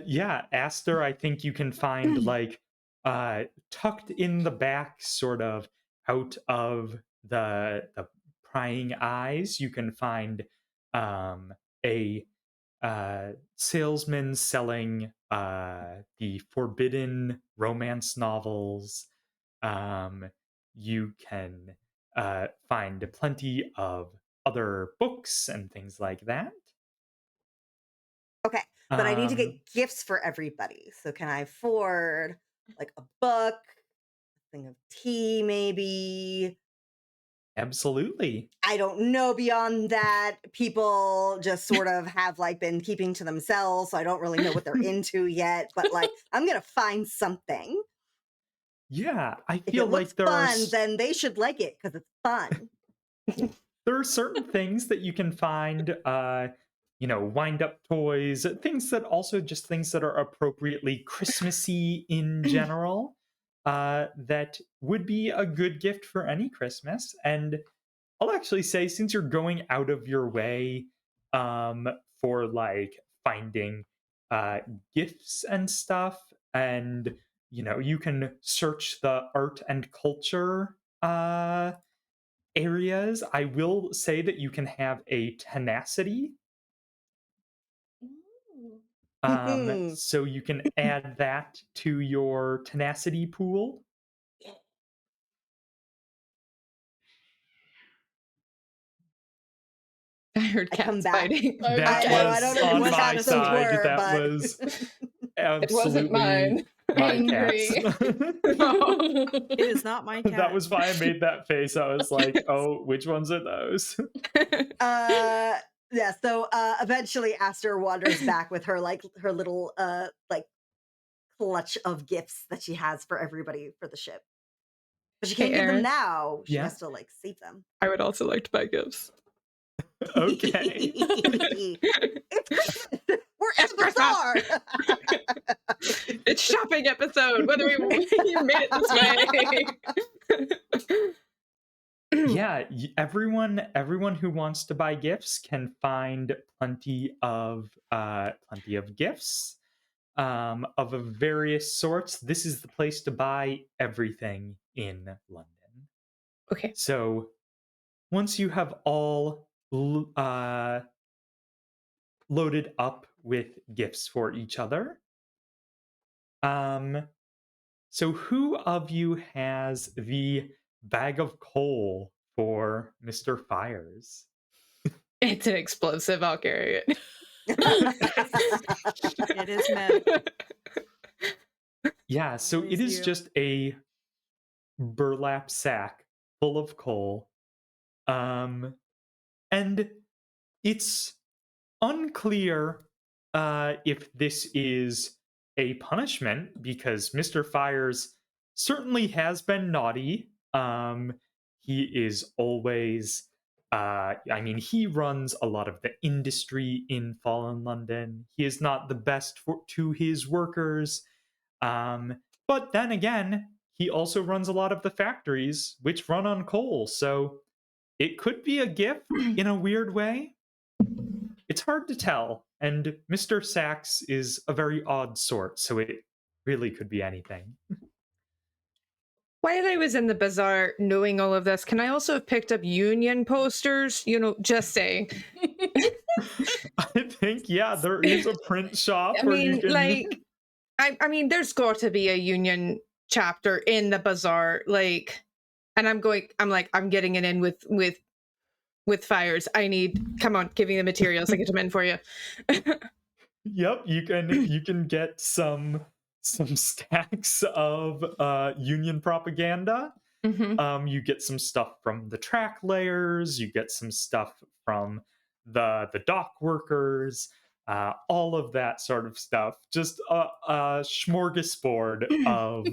C: Yeah, Aster, I think you can find, like, tucked in the back, sort of out of the prying eyes, you can find a salesman selling the forbidden romance novels. You can find plenty of other books and things like that.
A: Okay, but I need to
C: Um,
A: get gifts for everybody. So can I afford like a book, a thing of tea, maybe?
C: Absolutely.
A: I don't know beyond that. People just sort of have like been keeping to themselves, so I don't really know what they're into yet. But like, I'm gonna find something.
C: Yeah, I
A: If
C: feel
A: it looks
C: like
A: fun, then they should like it because it's fun.
C: there are certain things that you can find, wind up toys, things that also just things that are appropriately Christmassy in general, that would be a good gift for any Christmas. And I'll actually say, since you're going out of your way for like finding gifts and stuff, and you can search the art and culture areas, I will say that you can have a tenacity.
E: Ooh.
C: So you can add that to your tenacity pool.
D: I heard
A: I come
D: cats
A: back.
D: fighting.
E: I
C: That
A: I know, I don't
C: was
A: know
C: on
A: whose
C: my
A: cats those
C: side.
A: were,
C: That
A: but
C: was
D: It wasn't
C: absolutely
D: mine.
C: my cats.
D: Angry.
B: It is not my cat.
C: That was why I made that face. I was like, oh, which ones are those?
A: yeah, so eventually Aster wanders back with her little like clutch of gifts that she has for everybody for the ship. But she
D: Hey,
A: can't give them
D: Aaron.
A: now. She
C: Yeah.
A: has to like save them.
D: I would also like to buy gifts.
C: Okay.
A: It's Christmas. We're in
D: It's
A: the bazaar.
D: It's shopping episode, whether we made it this way.
C: Yeah, everyone who wants to buy gifts can find plenty of gifts of various sorts. This is the place to buy everything in London.
D: Okay.
C: So once you have all loaded up with gifts for each other, so who of you has the bag of coal for Mr. Fires?
D: It's an explosive. I'll carry it.
B: It is meant.
C: Yeah, so
B: Always
C: it is
B: you.
C: just a burlap sack full of coal. And it's unclear if this is a punishment because Mr. Fires certainly has been naughty. He is always, he runs a lot of the industry in Fallen London. He is not the best to his workers. But then again, he also runs a lot of the factories which run on coal. So it could be a gift in a weird way. It's hard to tell, and Mr. Sachs is a very odd sort, so it really could be anything.
D: While I was in the bazaar knowing all of this, can I also have picked up union posters? Just saying.
C: I think, yeah, there is a print shop
D: I
C: where you
D: mean,
C: can...
D: I mean, there's got to be a union chapter in the bazaar, and I'm getting it in with Fires. Come on, give me the materials. I get them in for you.
C: Yep, you can get some stacks of union propaganda.
D: Mm-hmm.
C: You get some stuff from the track layers, you get some stuff from the dock workers, all of that sort of stuff. Just a smorgasbord of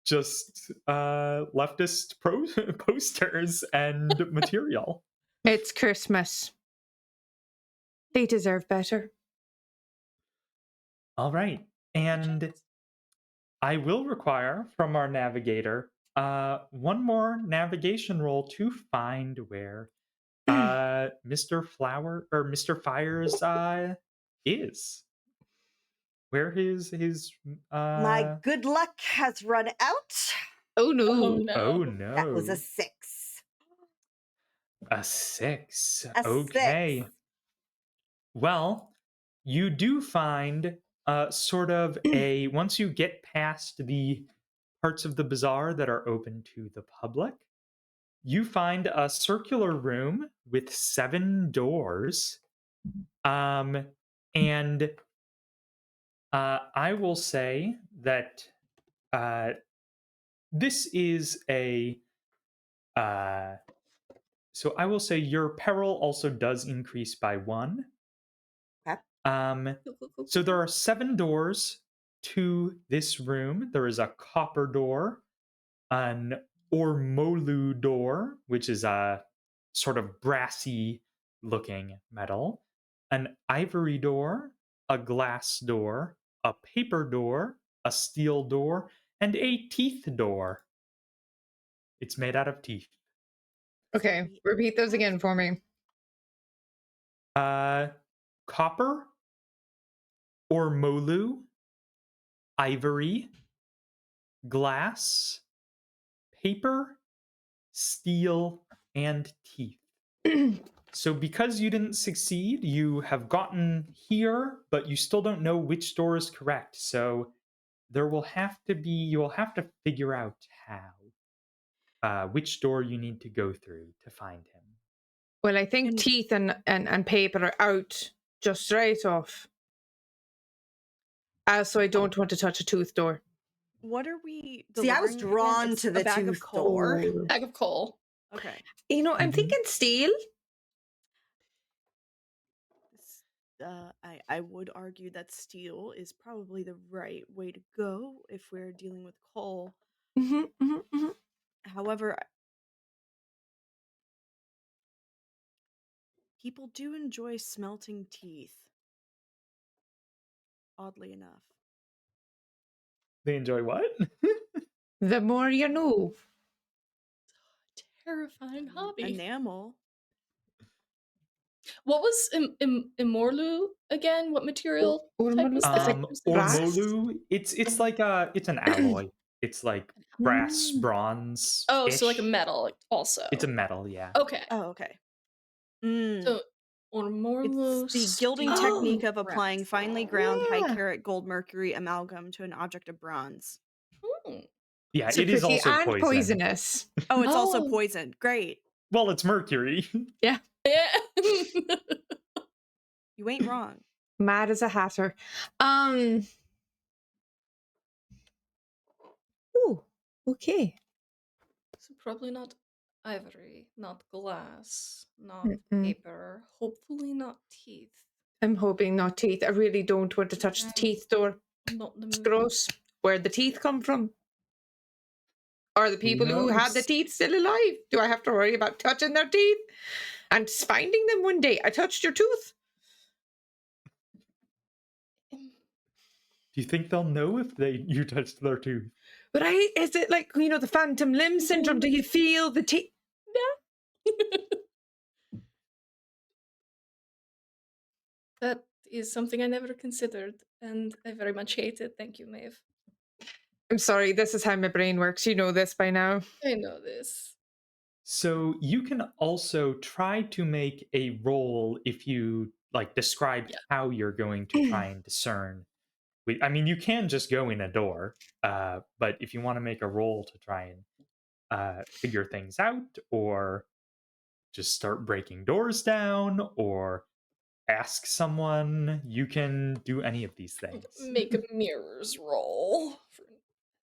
C: just leftist posters and material.
D: It's Christmas. They deserve better.
C: All right, and I will require from our navigator one more navigation roll to find where Mr. Fires is. Where his
A: My good luck has run out.
D: Oh no.
E: Oh no.
C: Oh no.
A: That was a 6.
C: A 6.
A: A
C: Okay.
A: 6.
C: Well, you do find sort of once you get past the parts of the bazaar that are open to the public, you find a circular room with 7 doors. And I will say that this is a so I will say your peril also does increase by 1.
A: Okay.
C: So there are 7 doors to this room. There is a copper door, an ormolu door, which is a sort of brassy looking metal, an ivory door, a glass door, a paper door, a steel door, and a teeth door. It's made out of teeth.
D: Okay, repeat those again for me.
C: Copper, ormolu, ivory, glass, paper, steel, and teeth. So because you didn't succeed, you have gotten here, but you still don't know which door is correct. So you will have to figure out how, which door you need to go through to find him.
D: Well, I think teeth and paper are out just right off. So I don't want to touch a tooth door.
B: What are we
A: See, I was
B: delivering
A: drawn
B: again? It's
A: to the
B: a bag of
A: tooth
B: coal.
A: door.
E: Bag of coal.
B: Okay.
D: I'm thinking steel.
B: I would argue that steel is probably the right way to go if we're dealing with coal. However, people do enjoy smelting teeth. oddly enough.
C: They enjoy what?
D: The more you know.
E: Terrifying hobby.
B: Enamel.
E: What was Immorlu again? What material type
D: Ormolu.
E: was
D: It's
E: that?
D: like
E: Was it
D: brass.
C: Ormolu, it's like it's an alloy. It's like brass,
D: Mm.
C: bronze.
E: Oh, so like a metal also.
C: It's a metal, yeah.
E: Okay.
B: Oh, okay. Mm.
E: So Ormolu.
B: It's the gilding
E: steel
B: technique of
E: brass.
B: applying finely ground high
D: Yeah.
B: carat gold mercury amalgam to an object of bronze.
E: Hmm.
C: Yeah,
D: So
C: it is
D: pretty
C: also
D: and
C: poison.
D: poisonous.
B: Oh, it's also
E: Oh.
B: poison. Great.
C: Well, it's mercury.
E: Yeah.
B: You ain't wrong.
D: Mad as a hatter. Ooh, okay.
E: So probably not ivory, not glass, not
D: Mm-mm.
E: paper. Hopefully not teeth.
D: I'm hoping not teeth. I really don't want to touch the teeth door.
E: Not the
D: It's
E: mood.
D: gross. Where'd the teeth come from? Are the people who had the
C: knows?
D: teeth still alive? Do I have to worry about touching their teeth and finding them one day? I touched your tooth.
C: Do you think they'll know if you touched their tooth?
D: But is it like, the phantom limb syndrome? Do you feel the teeth?
E: That is something I never considered, and I very much hate it. Thank you, Maeve.
D: I'm sorry, this is how my brain works. You know this by now.
E: I know this.
C: So you can also try to make a roll if you describe how you're going to try and discern. I mean, you can just go in a door, but if you want to make a roll to try and figure things out, or just start breaking doors down, or ask someone, you can do any of these things.
E: Make a mirrors roll for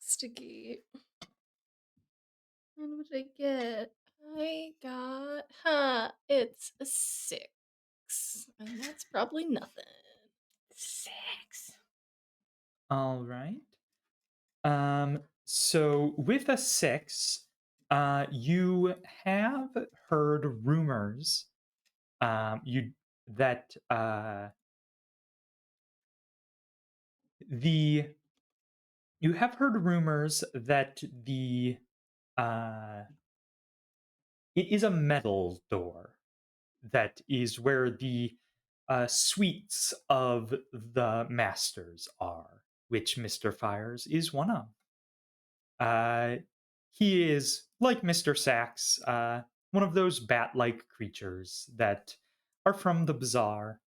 E: investigate. And what did I get? I got, it's a 6. And that's probably nothing.
D: 6.
C: All right. So with a 6, you have heard rumors you that you have heard rumors that it is a metal door that is where the suites of the masters are, which Mr. Fires is one of. He is, like Mr. Sachs, one of those bat-like creatures that are from the bazaar.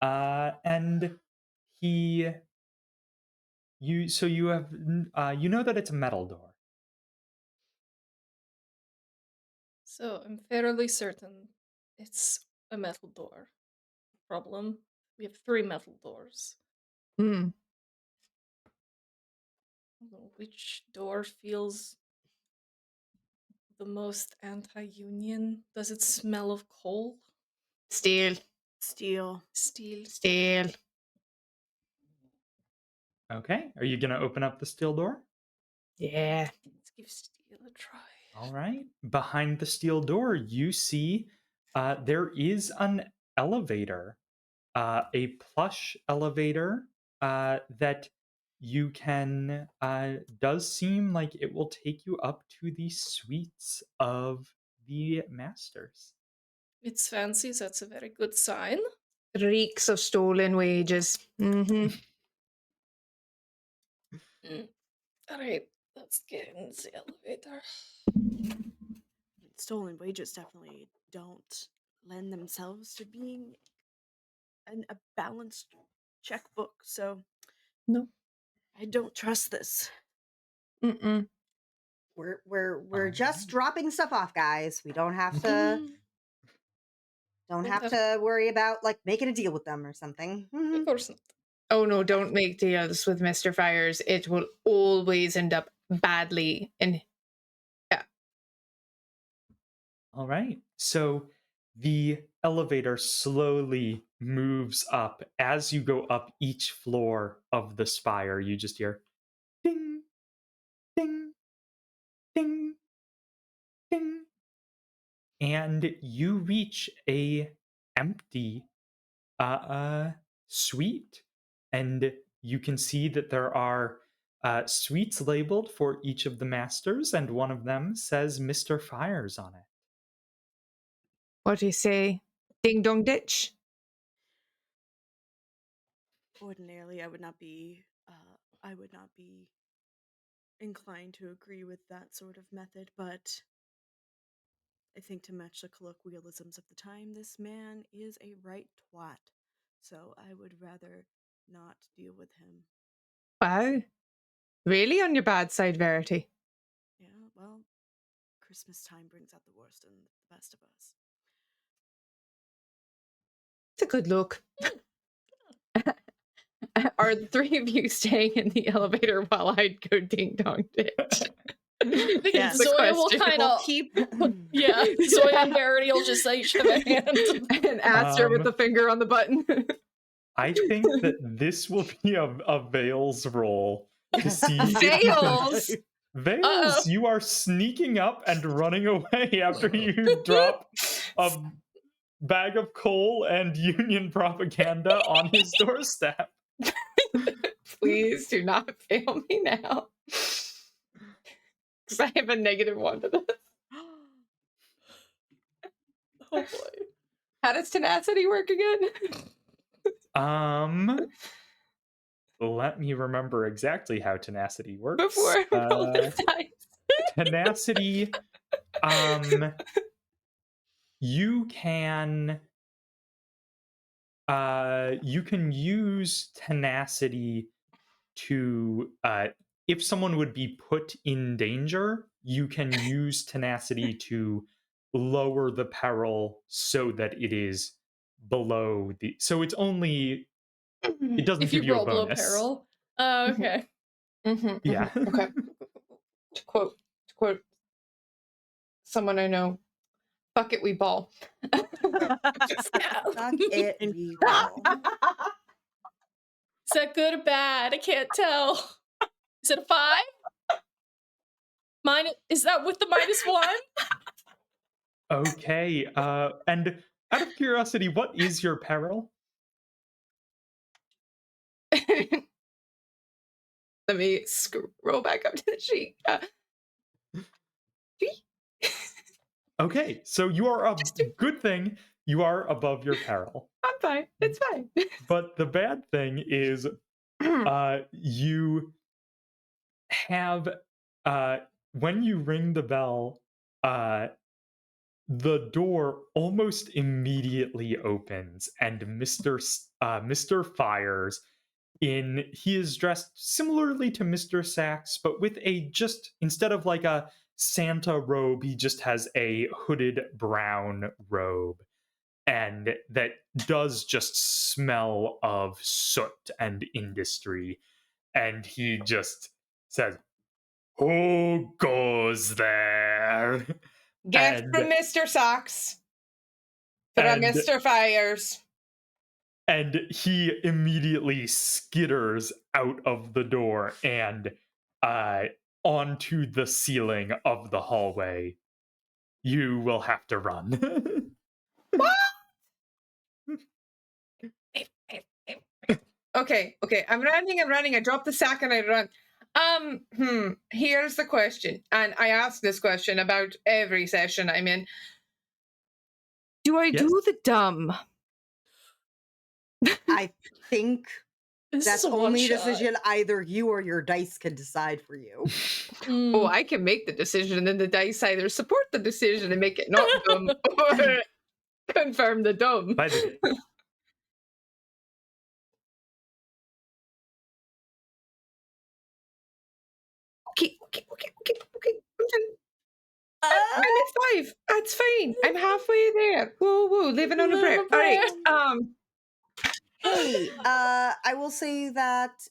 C: And he, you have, you know that it's a metal door.
E: So I'm fairly certain it's a metal door. Problem. We have 3 metal doors.
D: Hmm.
E: Which door feels the most anti-union? Does it smell of coal?
D: Steel.
B: Steel.
E: Steel?
D: Steel.
C: Okay, are you gonna open up the steel door?
D: Yeah.
E: Let's give steel a try.
C: All right. Behind the steel door, you see there is an elevator, a plush elevator that you can, does seem like it will take you up to the suites of the masters.
E: It's fancy, so that's a very good sign.
D: Reeks of stolen wages. Mm-hmm.
E: Alright, let's get in the elevator.
B: Stolen wages definitely don't lend themselves to being a balanced checkbook, so
D: No.
B: I don't trust this.
D: Mm-mm.
A: We're just dropping stuff off, guys. We don't have to worry about making a deal with them or something.
E: Of course not.
D: Oh no, don't make deals with Mr. Fires. It will always end up badly. And
C: All right. So the elevator slowly moves up. As you go up each floor of the spire, you just hear ding, ding, ding, ding. And you reach a empty suite. And you can see that there are sweets labeled for each of the masters, and one of them says Mr. Fires on it.
D: What do you say? Ding dong ditch?
B: Ordinarily, I would not be inclined to agree with that sort of method, but I think to match the colloquialisms of the time, this man is a right twat. So I would rather not deal with him.
D: Wow. Really on your bad side, Verity?
B: Yeah, well, Christmas time brings out the worst in the best of us.
D: It's a good look. Are the three of you staying in the elevator while I go ding dong ditch?
B: Yeah,
D: Is the
E: Zoya will
D: question.
E: kind
B: We'll
E: of
B: keep.
E: yeah. Zoya and Verity will just like shove a hand.
D: And Aster with the finger on the button.
C: I think that this will be a Vales roll to see if
D: Vales?
C: Vales,
E: Uh-oh.
C: you are sneaking up and running away after you drop a bag of coal and Union propaganda on his doorstep.
D: Please do not fail me now. Because I have a -1 to this.
E: Oh boy.
D: How does tenacity work again?
C: Let me remember exactly how tenacity works.
D: Before I roll the dice.
C: Tenacity, you can use tenacity to if someone would be put in danger, you can use tenacity to lower the peril so that it is below the, so it's only, it doesn't
E: If you
C: give you a
E: roll below
C: bonus.
E: peril. Oh, okay.
C: Yeah.
D: Okay. To quote someone I know, fuck it, we ball.
A: Fuck it, we ball.
E: Is that good or bad? I can't tell. Is it a 5? Is that with the -1?
C: Okay. And out of curiosity, what is your peril?
D: Let me scroll back up to the sheet.
C: Okay, so you are a good thing. You are above your peril.
D: I'm fine. It's fine.
C: But the bad thing is, you have when you ring the bell, the door almost immediately opens, and Mr. Fires, he is dressed similarly to Mr. Sachs, but with instead of like a Santa robe, he just has a hooded brown robe, and that does just smell of soot and industry. And he just says, "Who goes there?"
D: Get
C: And
D: from Mr. Socks from Mr. Fires.
C: And he immediately skitters out of the door and onto the ceiling of the hallway. You will have to run.
D: What? Okay. I'm running. I drop the sack and I run. Here's the question, and I ask this question about every session I'm in. Do I do the dumb?
A: I think
E: This
A: that's
E: is a
A: only a
E: one-shot.
A: decision either you or your dice can decide for you.
D: Oh, I can make the decision, and then the dice either support the decision and make it not dumb, or confirm the dumb.
C: By the way.
D: Okay. I'm at 5. That's fine. I'm halfway there. Woo, living on a prayer. All right.
A: Hey, I will say that,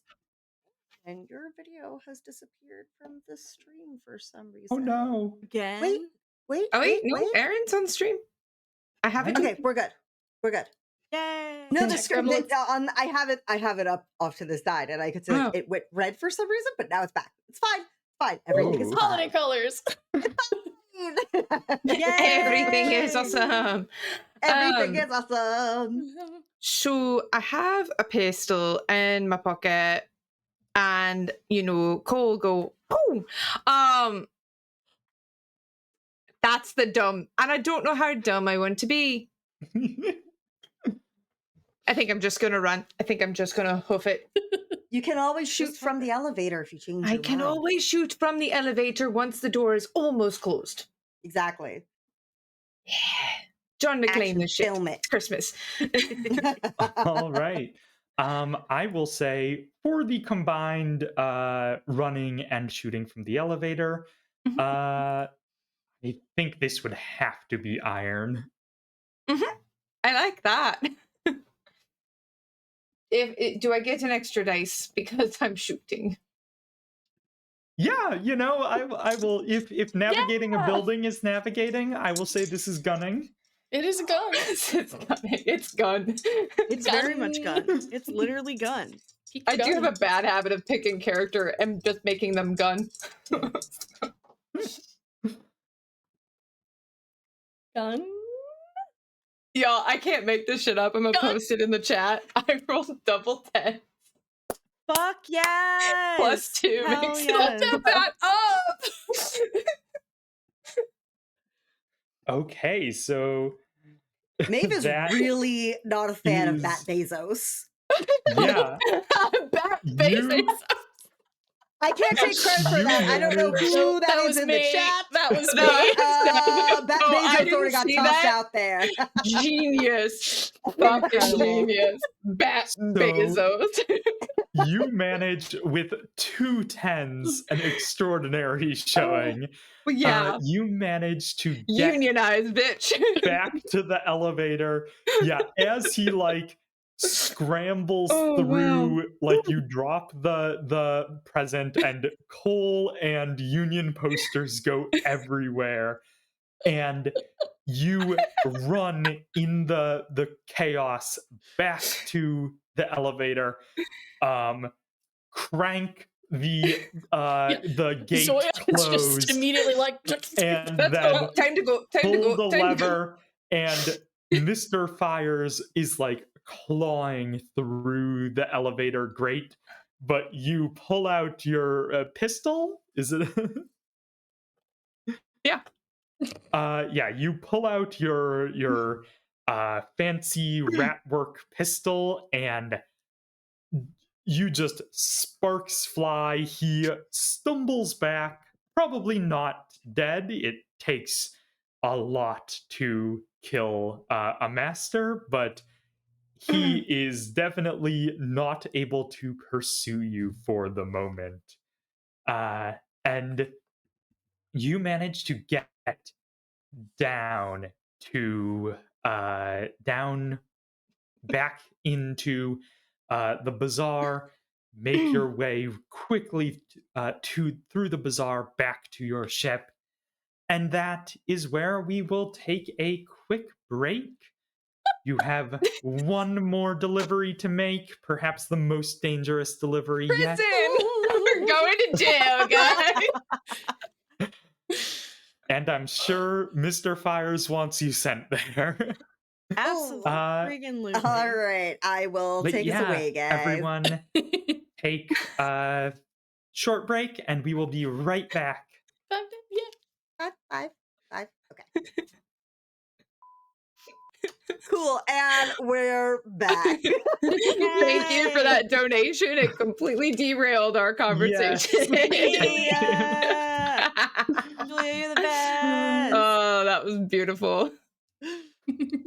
A: and your video has disappeared from the stream for some reason.
C: Oh no!
B: Again?
A: Wait.
D: No, Aaron's on stream. I have it.
A: Okay, we're good.
B: Yay!
A: No, the
E: Check
A: stream.
E: gremlins.
A: I have it up off to the side, and I could say it went red for some reason, but now it's back. It's fine. Everything is
E: Holiday
A: fine.
E: colors.
A: Yay!
D: Everything is awesome.
A: Everything is awesome.
D: So I have a pistol in my pocket, and Cole go, oh, that's the dumb, and I don't know how dumb I want to be. I think I'm just gonna run. I think I'm just gonna hoof it.
A: You can always shoot
B: Just
A: from
B: fire.
A: the elevator if you change
D: I
A: your
D: can
A: mind.
D: always shoot from the elevator once the door is almost closed.
A: Exactly.
D: John McClane
A: Action
D: this shit.
A: film it.
D: It's Christmas.
C: All right. I will say for the combined running and shooting from the elevator, I think this would have to be iron.
D: I like that. Do I get an extra dice because I'm shooting?
C: Yeah, I will. If navigating a building is navigating, I will say this is gunning.
E: It is a gun.
D: It's gun.
B: It's very much gun. It's literally gun.
E: Keep the
D: I do have
E: gun.
D: a bad habit of picking character and just making them gun.
E: Gun.
D: Y'all, I can't make this shit up. I'm gonna post it in the chat. I rolled double 10.
B: Fuck yes!
D: Plus 2
B: Hell
D: makes it
B: yes.
D: up. That up!
C: Okay, so
A: Maeve is
C: that
A: really not a fan of
C: is-
A: Bat Bezos.
C: yeah,
D: Bat
C: You-
D: basics.
A: I can't take credit for that. I don't know who that is
E: was
A: in
E: me.
A: the chat.
E: That was
D: No,
A: Bat
D: Oh, I
A: Bezos already
D: didn't
A: got
D: see
A: tossed
D: that.
A: out there.
D: Genius. Fucking
A: Incredible.
D: genius. Bat Bezos.
C: you managed with 2 10s, an extraordinary showing.
D: Yeah.
C: You managed to get
D: Unionized, bitch.
C: back to the elevator. Yeah, as he scrambles
D: Oh,
C: through,
D: wow.
C: you drop the present, and coal and union posters go everywhere, and you run in the chaos back to the elevator, crank the gate
E: Zoya is
C: closed,
E: just immediately like,
C: and
D: Let's
C: then
D: go. Time to go. Time to
C: pull
D: go.
C: the
D: Time to go.
C: lever, and Mr. Fires is clawing through the elevator grate, but you pull out your pistol. Is it?
D: Yeah.
C: Yeah, you pull out your fancy ratwork pistol, and you just sparks fly. He stumbles back, probably not dead. It takes a lot to kill a master, but he is definitely not able to pursue you for the moment. And you manage to get down to down back into the bazaar, make your way quickly through the bazaar back to your ship, and that is where we will take a quick break. You have one more delivery to make, perhaps the most dangerous delivery yet.
D: Prison. We're going to jail, guys.
C: And I'm sure Mr. Fires wants you sent there.
B: Absolutely. Friggin'
A: All right, I will
C: But
A: take us
C: yeah,
A: away, guys.
C: everyone, take a short break, and we will be right back.
E: Yeah.
A: Five. Okay. Cool, and we're back.
D: Thank you for that donation. It completely derailed our conversation.
B: Yeah. Julia, you're the best.
D: Oh, that was beautiful.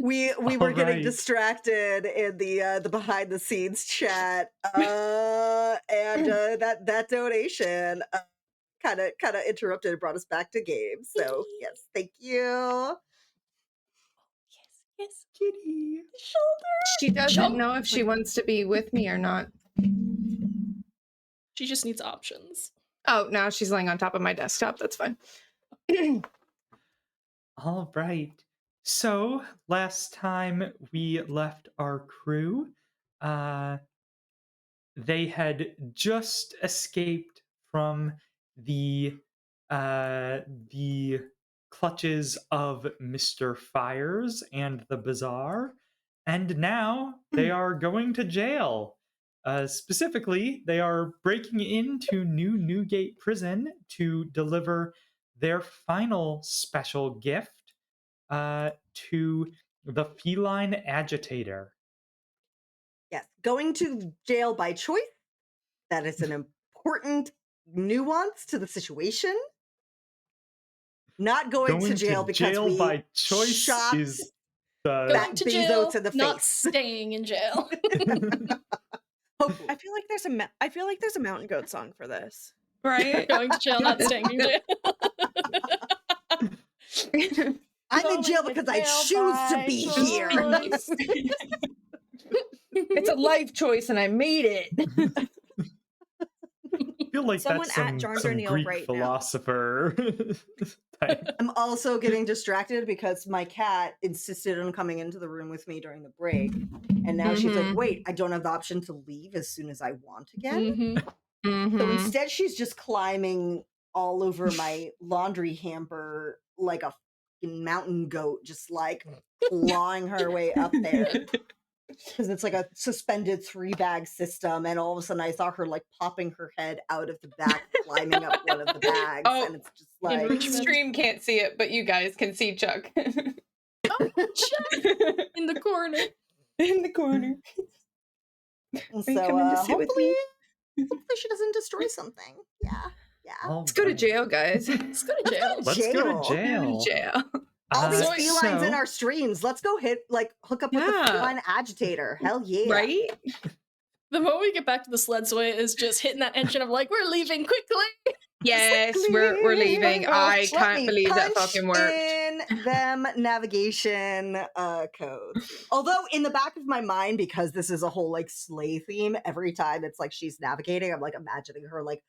A: We were
C: All
A: getting
C: right.
A: distracted in the behind the scenes chat, and that donation kind of interrupted and brought us back to game. So yes, thank you.
E: Yes.
C: Kitty.
D: She doesn't
E: Jump.
D: know if she wants to be with me or not.
E: She just needs options.
D: Oh, now she's laying on top of my desktop. That's fine.
C: All right. So last time we left our crew, they had just escaped from the clutches of Mr. Fires and the bazaar, And now they are going to jail. Specifically, they are breaking into New Newgate Prison to deliver their final special gift to the feline agitator.
A: Yes, going to jail by choice. That is an important nuance to the situation. Not going to jail because we
C: by choice
A: shot
C: is the
E: Going to
A: Bezos
E: jail,
A: to the
E: not
A: face.
E: staying in jail.
A: Hopefully.
B: I feel like there's a Mountain Goat song for this.
D: Right?
E: Going to jail, not staying in jail.
A: I'm in jail because I choose to be here.
D: It's a life choice and I made it.
C: I feel like
B: Someone
C: that's
B: at
C: some
B: Jar Jar Neal
C: Greek
B: right now.
C: philosopher type.
A: I'm also getting distracted because my cat insisted on coming into the room with me during the break. And now she's like, wait, I don't have the option to leave as soon as I want again. So instead, she's just climbing all over my laundry hamper like a fucking mountain goat, just like clawing her way up there. Because it's like a suspended 3-bag system, and all of a sudden I saw her like popping her head out of the back, climbing up one of the bags, and it's just like
D: The stream can't see it, but you guys can see Chuck.
E: Oh, Chuck in the corner.
D: In the corner.
A: And
D: Are you coming to sit with me?
A: hopefully she doesn't destroy something. Yeah.
D: Let's go to jail, guys.
E: Let's go to jail.
C: Let's go to jail.
A: All these
E: So-
A: felines in our streams. Let's go hook up with the feline agitator. Hell yeah.
D: Right?
E: The moment we get back to the sled, Zoya is just hitting that engine of like, we're leaving quickly.
D: Yes, we're leaving. I can't believe that fucking worked.
A: In them navigation codes. Although in the back of my mind, because this is a whole like sleigh theme, every time it's like she's navigating, I'm like imagining her like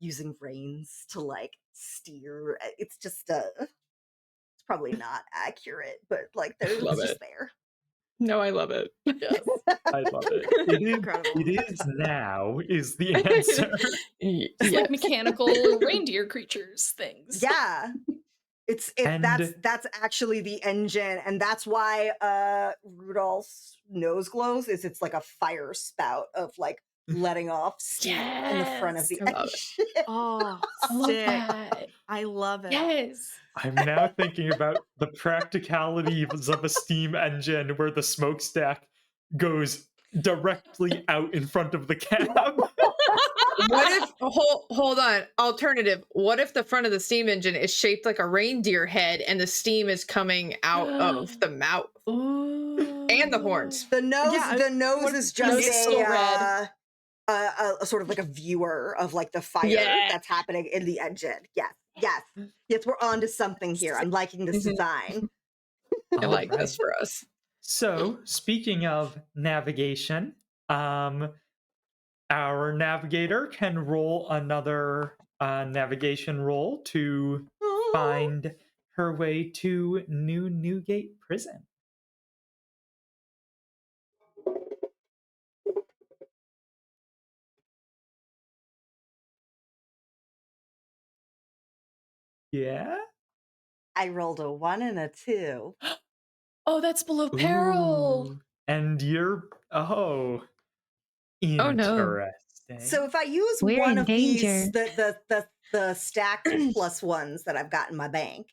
A: using reins to like steer. It's just it's probably not accurate, but like it's just there.
D: No, I love it.
E: Yes.
C: I love it. It is now is the answer.
E: It's like mechanical reindeer creatures things.
A: Yeah. That's actually the engine, and that's why Rudolph's nose glows. It's like a fire spout of like letting off steam in the front of the engine.
B: Oh,
E: I love
B: sick.
E: that.
B: I love it.
E: Yes.
C: I'm now thinking about the practicalities of a steam engine where the smokestack goes directly out in front of the cab.
D: What if hold on, alternative, what if the front of the steam engine is shaped like a reindeer head and the steam is coming out of the mouth and the horns?
A: The nose is just
E: red.
A: A sort of like a viewer of like the fire that's happening in the engine. Yes, we're on to something here. I'm liking this design.
D: I like this for us.
C: So, speaking of navigation, our navigator can roll another navigation roll to find her way to New Newgate Prison. Yeah?
A: I rolled a 1 and a 2.
E: Oh, that's below peril.
C: Ooh. And you're
D: no.
C: interesting.
A: So if I use
F: We're
A: one
F: in
A: of
F: danger.
A: these, the stacked plus ones that I've got in my bank,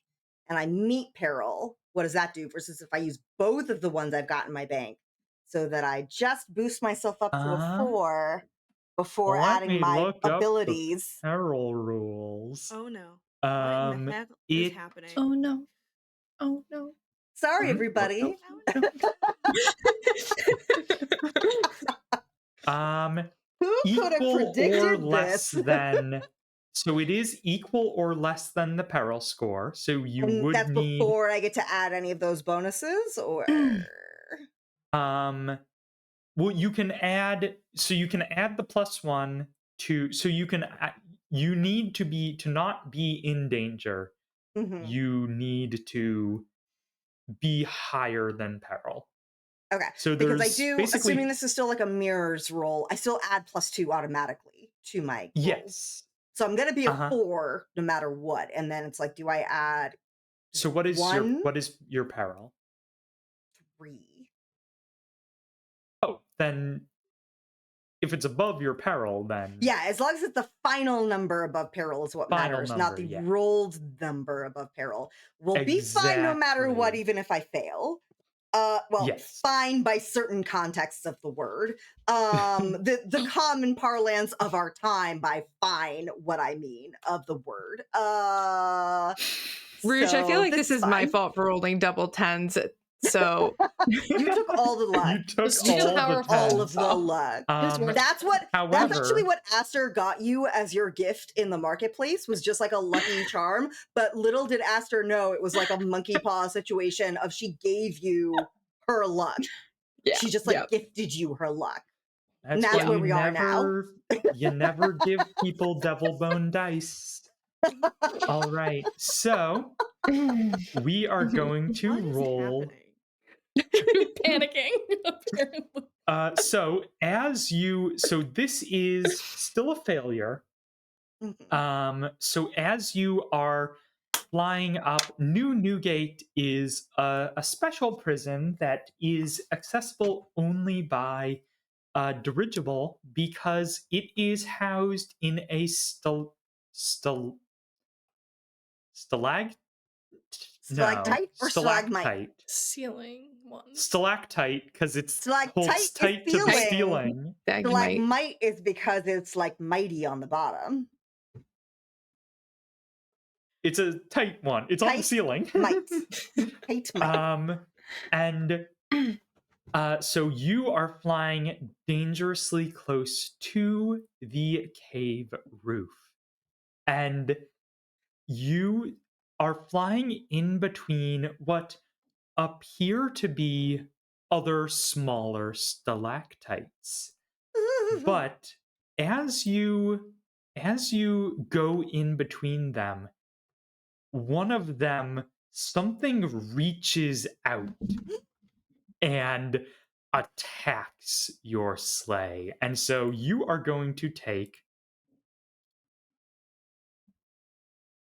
A: and I meet peril, what does that do? Versus if I use both of the ones I've got in my bank, so that I just boost myself up to a 4 before adding my abilities.
C: Peril rules.
B: Oh no. What in the heck is happening?
D: Oh no. Oh no.
A: Sorry, everybody. Who could have
C: Equal
A: predicted
C: or less
A: this?
C: than. So it is equal or less than the peril score. So you
A: And
C: would
A: that's
C: need.
A: before I get to add any of those bonuses, or
C: Well, you can add. So you can add the +1 to. So you can. You need to not be in danger.
A: Mhm.
C: You need to be higher than peril.
A: Okay.
C: So
A: Because
C: there's
A: I do,
C: basically,
A: assuming this is still like a mirrors roll, I still add +2 automatically to my rolls.
C: yes.
A: So I'm gonna be a 4 no matter what, and then it's like, do I add
C: So what is
A: one?
C: your peril?
A: 3?
C: Oh, then if it's above your peril, then
A: Yeah, as long as it's the final number above peril is what
C: Final
A: matters, not
C: number,
A: the
C: yeah.
A: rolled number above peril. We'll be fine no matter what,
C: Exactly.
A: even if I fail. Well,
C: Yes.
A: fine by certain contexts of the word. The common parlance of our time by fine, what I mean of the word.
D: Rouge, I feel
A: So
D: like this is my
A: fine.
D: fault for rolling double tens. So
A: You took all the luck.
C: You took
E: It's too
C: all the
E: powerful.
A: All of
C: tens.
A: the luck.
E: It's worth it.
A: That's
C: However,
A: actually what Aster got you as your gift in the marketplace, was just like a lucky charm. But little did Aster know it was like a monkey paw situation of she gave you her luck.
D: yeah,
A: She just like gifted you her luck. And
C: that's
A: that's
C: why
A: where we are now.
C: you never give people devil bone dice. All right, so we are going to
B: What is
C: roll.
B: happening?
E: Panicking, apparently.
C: So this is still a failure. So as you are flying up, New Newgate is a special prison that is accessible only by dirigible because it is housed in a
A: Stalactite or stalagmite?
E: Ceiling one.
C: Stalactite, because it's
A: Stalactite
C: holds
A: is
C: tight to the
A: ceiling.
C: ceiling.
A: Stalagmite is because it's like mighty on the bottom.
C: It's a tight one. It's on the
A: Tight
C: ceiling.
A: Mite. Tight mite.
C: And so you are flying dangerously close to the cave roof. And you are flying in between what appear to be other smaller stalactites. But as you go in between them, one of them, something reaches out and attacks your sleigh. And so you are going to take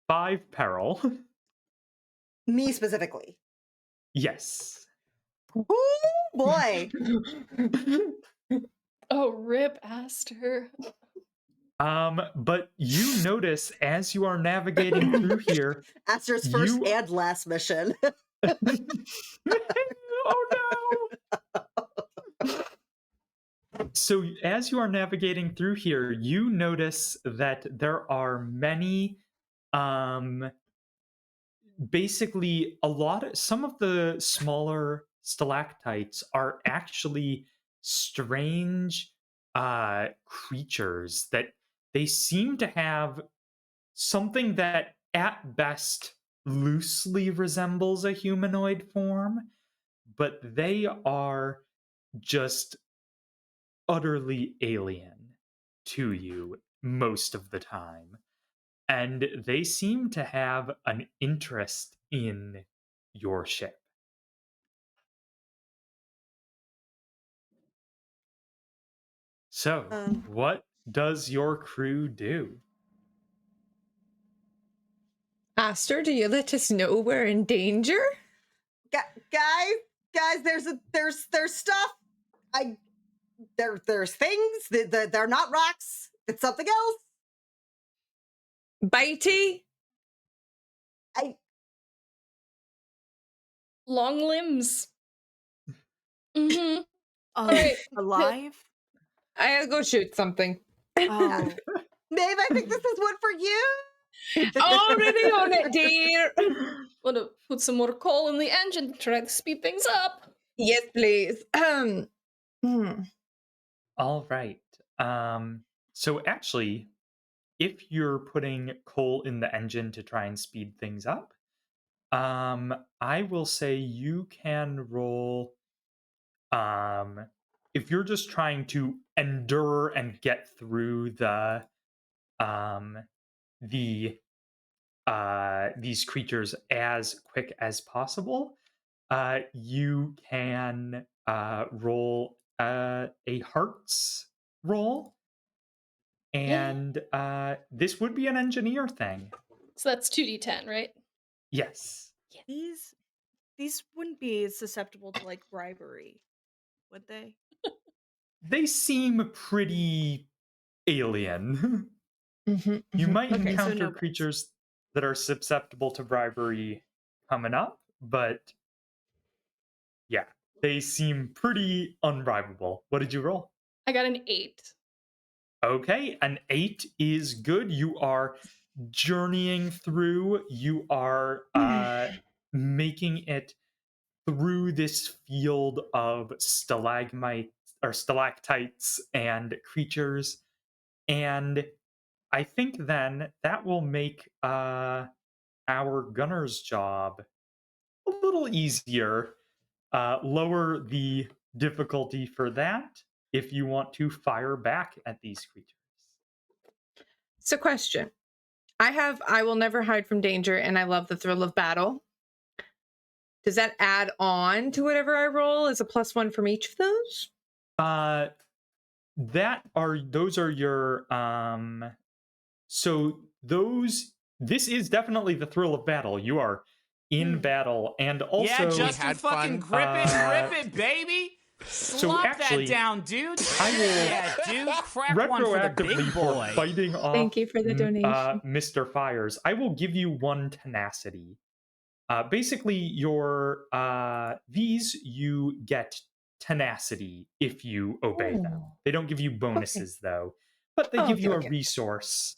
C: 5 peril.
A: Me specifically.
C: Yes.
A: Oh boy.
E: Oh, rip Aster.
C: But you notice as you are navigating through here,
A: Aster's first and last mission.
C: oh no! So as you are navigating through here, you notice that there are many, basically some of the smaller stalactites are actually strange creatures that they seem to have something that at best loosely resembles a humanoid form, but they are just utterly alien to you most of the time. And they seem to have an interest in your ship. So, what does your crew do?
D: Aster, do you let us know we're in danger?
A: Guys, there's stuff. There's things that they're not rocks. It's something else.
D: Bitey?
E: Long limbs. Mm-hmm.
B: Right. Alive?
D: I gotta go shoot something.
B: Oh.
A: Babe, I think this is one for you.
D: Already on it, dear.
E: Want to put some more coal in the engine to try to speed things up?
D: Yes, please.
C: All right. So actually, if you're putting coal in the engine to try and speed things up, I will say you can roll. If you're just trying to endure and get through these creatures as quick as possible, you can roll a hearts roll, and this would be an engineer thing.
E: So that's 2d10, right?
C: Yes.
B: These wouldn't be susceptible to like bribery, would they?
C: they seem pretty alien.
D: Mhm,
C: You
D: mhm.
C: might
B: Okay, so
C: encounter
B: no bites.
C: creatures that are susceptible to bribery coming up, but yeah, they seem pretty unbribable. What did you roll?
E: I got an 8.
C: Okay, an 8 is good. You are journeying through, you are making it through this field of stalactites and creatures, and I think then that will make our gunner's job a little easier. Lower the difficulty for that if you want to fire back at these creatures.
D: So, question. I will never hide from danger, and I love the thrill of battle. Does that add on to whatever I roll as a +1 from each of those?
C: Those are your so those this is definitely the thrill of battle. You are in battle, and also
F: Yeah, Justin, fucking grip it, baby.
C: so
F: Slop
C: actually,
F: that down, dude.
C: I will
F: Yeah, dude, crack one for the
C: retroactively
F: big
C: for
F: boy.
C: fighting off
D: Thank you for the donation.
C: Mr. Fires. I will give you 1 tenacity. Basically, your these you get tenacity if you obey them.
D: Oh.
C: They don't give you bonuses though, but they give you a resource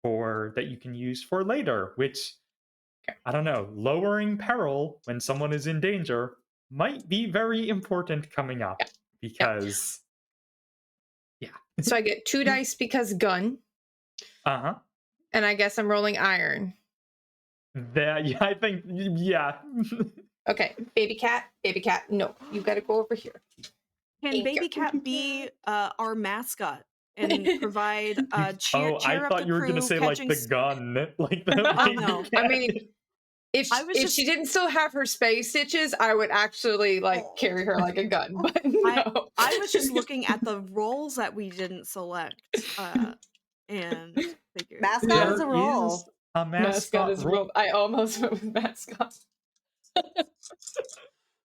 C: for that you can use for later. Which I don't know, lowering peril when someone is in danger might be very important coming up because
D: So I get 2 dice because gun,
C: uh-huh.
D: and I guess I'm rolling iron.
C: That yeah, I think yeah.
D: Okay, baby cat, no, you gotta go over here.
B: Can
D: Thank
B: Baby
D: you.
B: Cat be our mascot and provide cheer
C: Oh, I
B: up
C: thought
B: the
C: you were gonna
B: crew
C: say like
B: catching
C: the gun, like the
B: Oh,
C: baby
B: no.
C: cat.
D: I mean, if
B: I was
D: she didn't still have her space stitches, I would actually like carry her like a gun. But no.
B: I was just looking at the roles that we didn't select, and figured
A: Mascot
C: There
A: is a
C: is
A: roll.
C: a
D: Mascot is
C: role.
D: real. I almost went with mascot.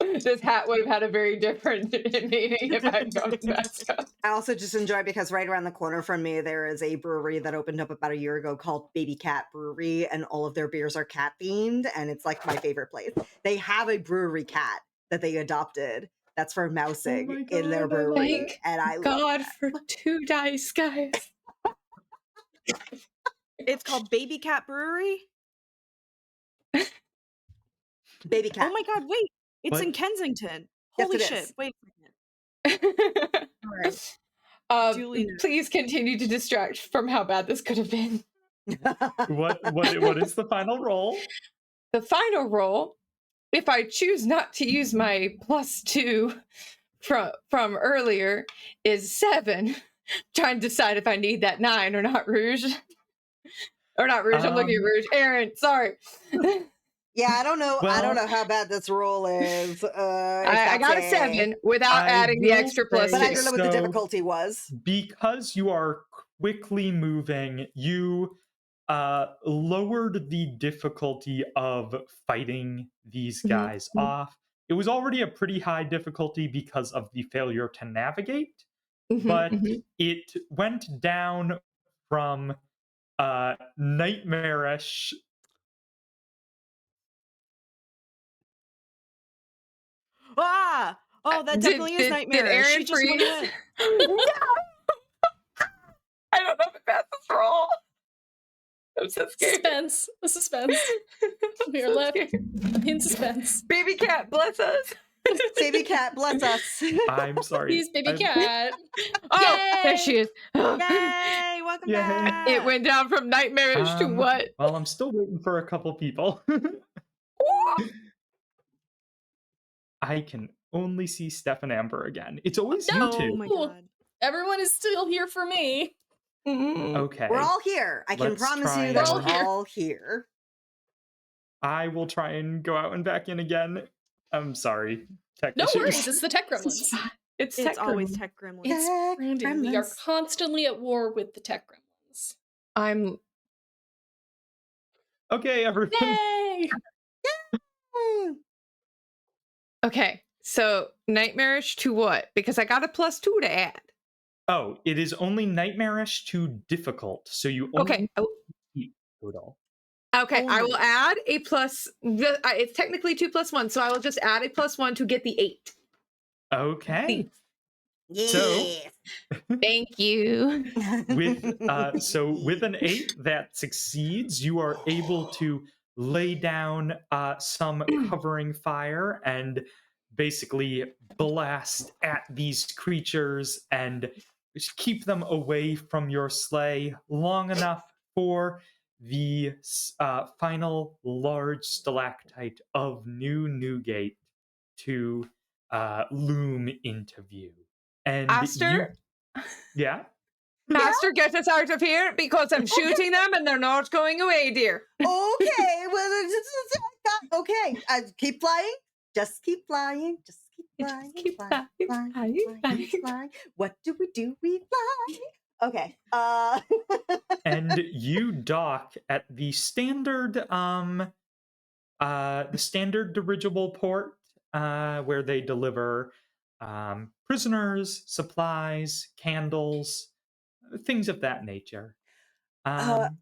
D: This hat would have had a very different meaning if I'd gone with mascot.
A: I also just enjoy because right around the corner from me there is a brewery that opened up about a year ago called Baby Cat Brewery, and all of their beers are cat themed, and it's like my favorite place. They have a brewery cat that they adopted that's for mousing in their
C: God, I love
A: brewery,
D: Thank
A: and I love
D: God
A: that.
D: for 2 dice, guys.
B: it's called Baby Cat Brewery.
A: Baby Cat.
B: Oh my God! Wait, it's
C: What?
B: in Kensington.
A: Yes,
B: Holy
A: it
B: shit!
A: is.
B: Wait a second. All right. Duly noted.
D: Please continue to distract from how bad this could have been.
C: What is the final roll?
D: The final roll, if I choose not to use my +2 from earlier, is 7. Trying to decide if I need that 9 or not, Rouge. Or not Rouge, I'm looking at Rouge. Aaron, sorry.
A: Yeah, I don't know. I don't
C: Well,
A: know how bad this roll is.
D: I got a 7 without
C: I
D: adding the
C: will
D: extra
C: say-
A: but I
D: +2.
A: don't know what the
C: So-
A: difficulty was.
C: Because you are quickly moving, you lowered the difficulty of fighting these guys off. It was already a pretty high difficulty because of the failure to navigate, but it went down from nightmarish.
B: Ah! Oh, that definitely is nightmare.
D: Did Aaron
B: She just went
D: freeze?
B: ahead.
D: No! I don't know if it passed this roll. I'm so scared.
E: The suspense. We are left in suspense.
D: Baby cat, bless us.
A: Baby Cat, bless us.
C: I'm sorry.
E: He's baby cat.
D: Oh,
E: Yay!
D: there she is.
B: Yay! Welcome
C: Yay.
B: back.
D: It went down from nightmarish to what?
C: Well, I'm still waiting for a couple people. I can only see Steph and Amber again. It's always you
E: No!
C: two.
B: Oh my God.
E: Everyone is still here for me.
C: Okay.
A: We're all here. I can
C: Let's
A: promise
C: try
A: you that
C: and-
A: we're all here.
C: I will try and go out and back in again. I'm sorry. Tech
E: No
C: issues.
E: worries, it's the tech gremlins.
D: It's
B: always
D: gremlin.
B: tech gremlins.
E: It's
A: Tech
E: Brandon. We are
A: gremlins.
E: constantly at war with the tech gremlins.
D: I'm
C: Okay, everyone.
E: Yay!
D: okay. So nightmarish to what? Because I got a +2 to add.
C: Oh, it is only nightmarish to difficult, so you
D: Okay.
C: only keep total.
D: Okay, I will
A: Only.
D: add a plus. It's technically 2 + 1, so I will just add a +1 to get the 8.
C: Okay.
A: Yes.
C: So
D: Thank you.
C: with with an 8 that succeeds, you are able to lay down some covering fire and basically blast at these creatures and keep them away from your sleigh long enough for the final large stalactite of New Newgate to loom into view. And you,
D: Aster,
C: yeah.
A: Yeah.
D: Aster, get us out of here because I'm shooting them and they're not going away, dear.
A: Okay. Well, okay. Keep flying. Just keep flying. Just keep flying.
D: Just keep
A: flying,
D: flying,
A: flying,
D: flying,
A: flying,
D: flying.
A: flying. What do? We fly. Okay.
C: And you dock at the standard dirigible port where they deliver prisoners, supplies, candles, things of that nature.
A: uh,
C: Um,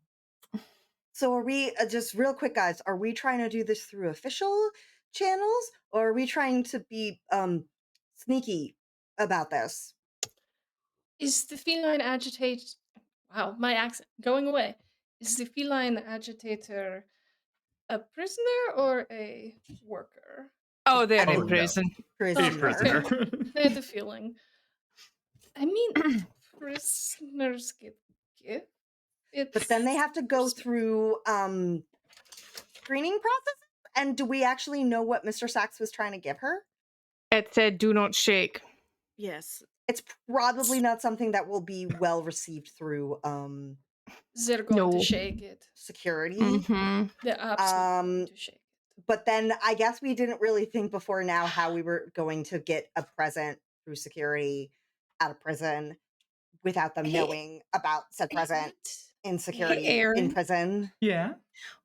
A: so are we just real quick, guys? Are we trying to do this through official channels, or are we trying to be sneaky about this?
E: Is the feline agitator? Wow, my accent going away. Is the feline agitator a prisoner or a worker?
D: Oh, they're
A: I
D: in
C: oh
A: mean,
C: no,
D: prison.
C: a
E: Okay,
A: prisoner.
C: prisoner.
E: I had the feeling. I mean, prisoners get gifts.
A: But then they have to go
E: Prisoner.
A: through screening processes. And do we actually know what Mr. Sachs was trying to give her?
D: It said, "Do not shake."
B: Yes.
A: It's probably not something that will be well received through
E: They're going to
D: No.
E: shake it.
A: security.
D: Mm-hmm.
E: They're absolutely going to shake it.
A: But then I guess we didn't really think before now how we were going to get a present through security out of prison without them knowing about said present in security in
D: Aaron.
A: prison.
C: Yeah.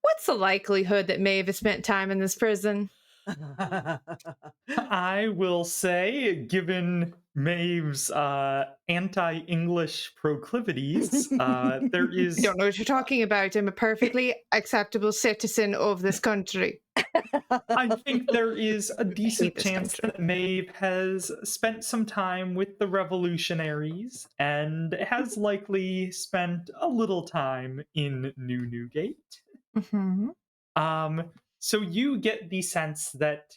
D: What's the likelihood that Maeve has spent time in this prison?
C: I will say, given Maeve's anti-English proclivities, there
D: You
C: is
D: don't know what you're talking about. I'm a perfectly acceptable citizen of this country.
C: I think there is a decent
D: this
C: chance
D: country.
C: that Maeve has spent some time with the revolutionaries and has likely spent a little time in New Newgate.
D: Mm-hmm.
C: So you get the sense that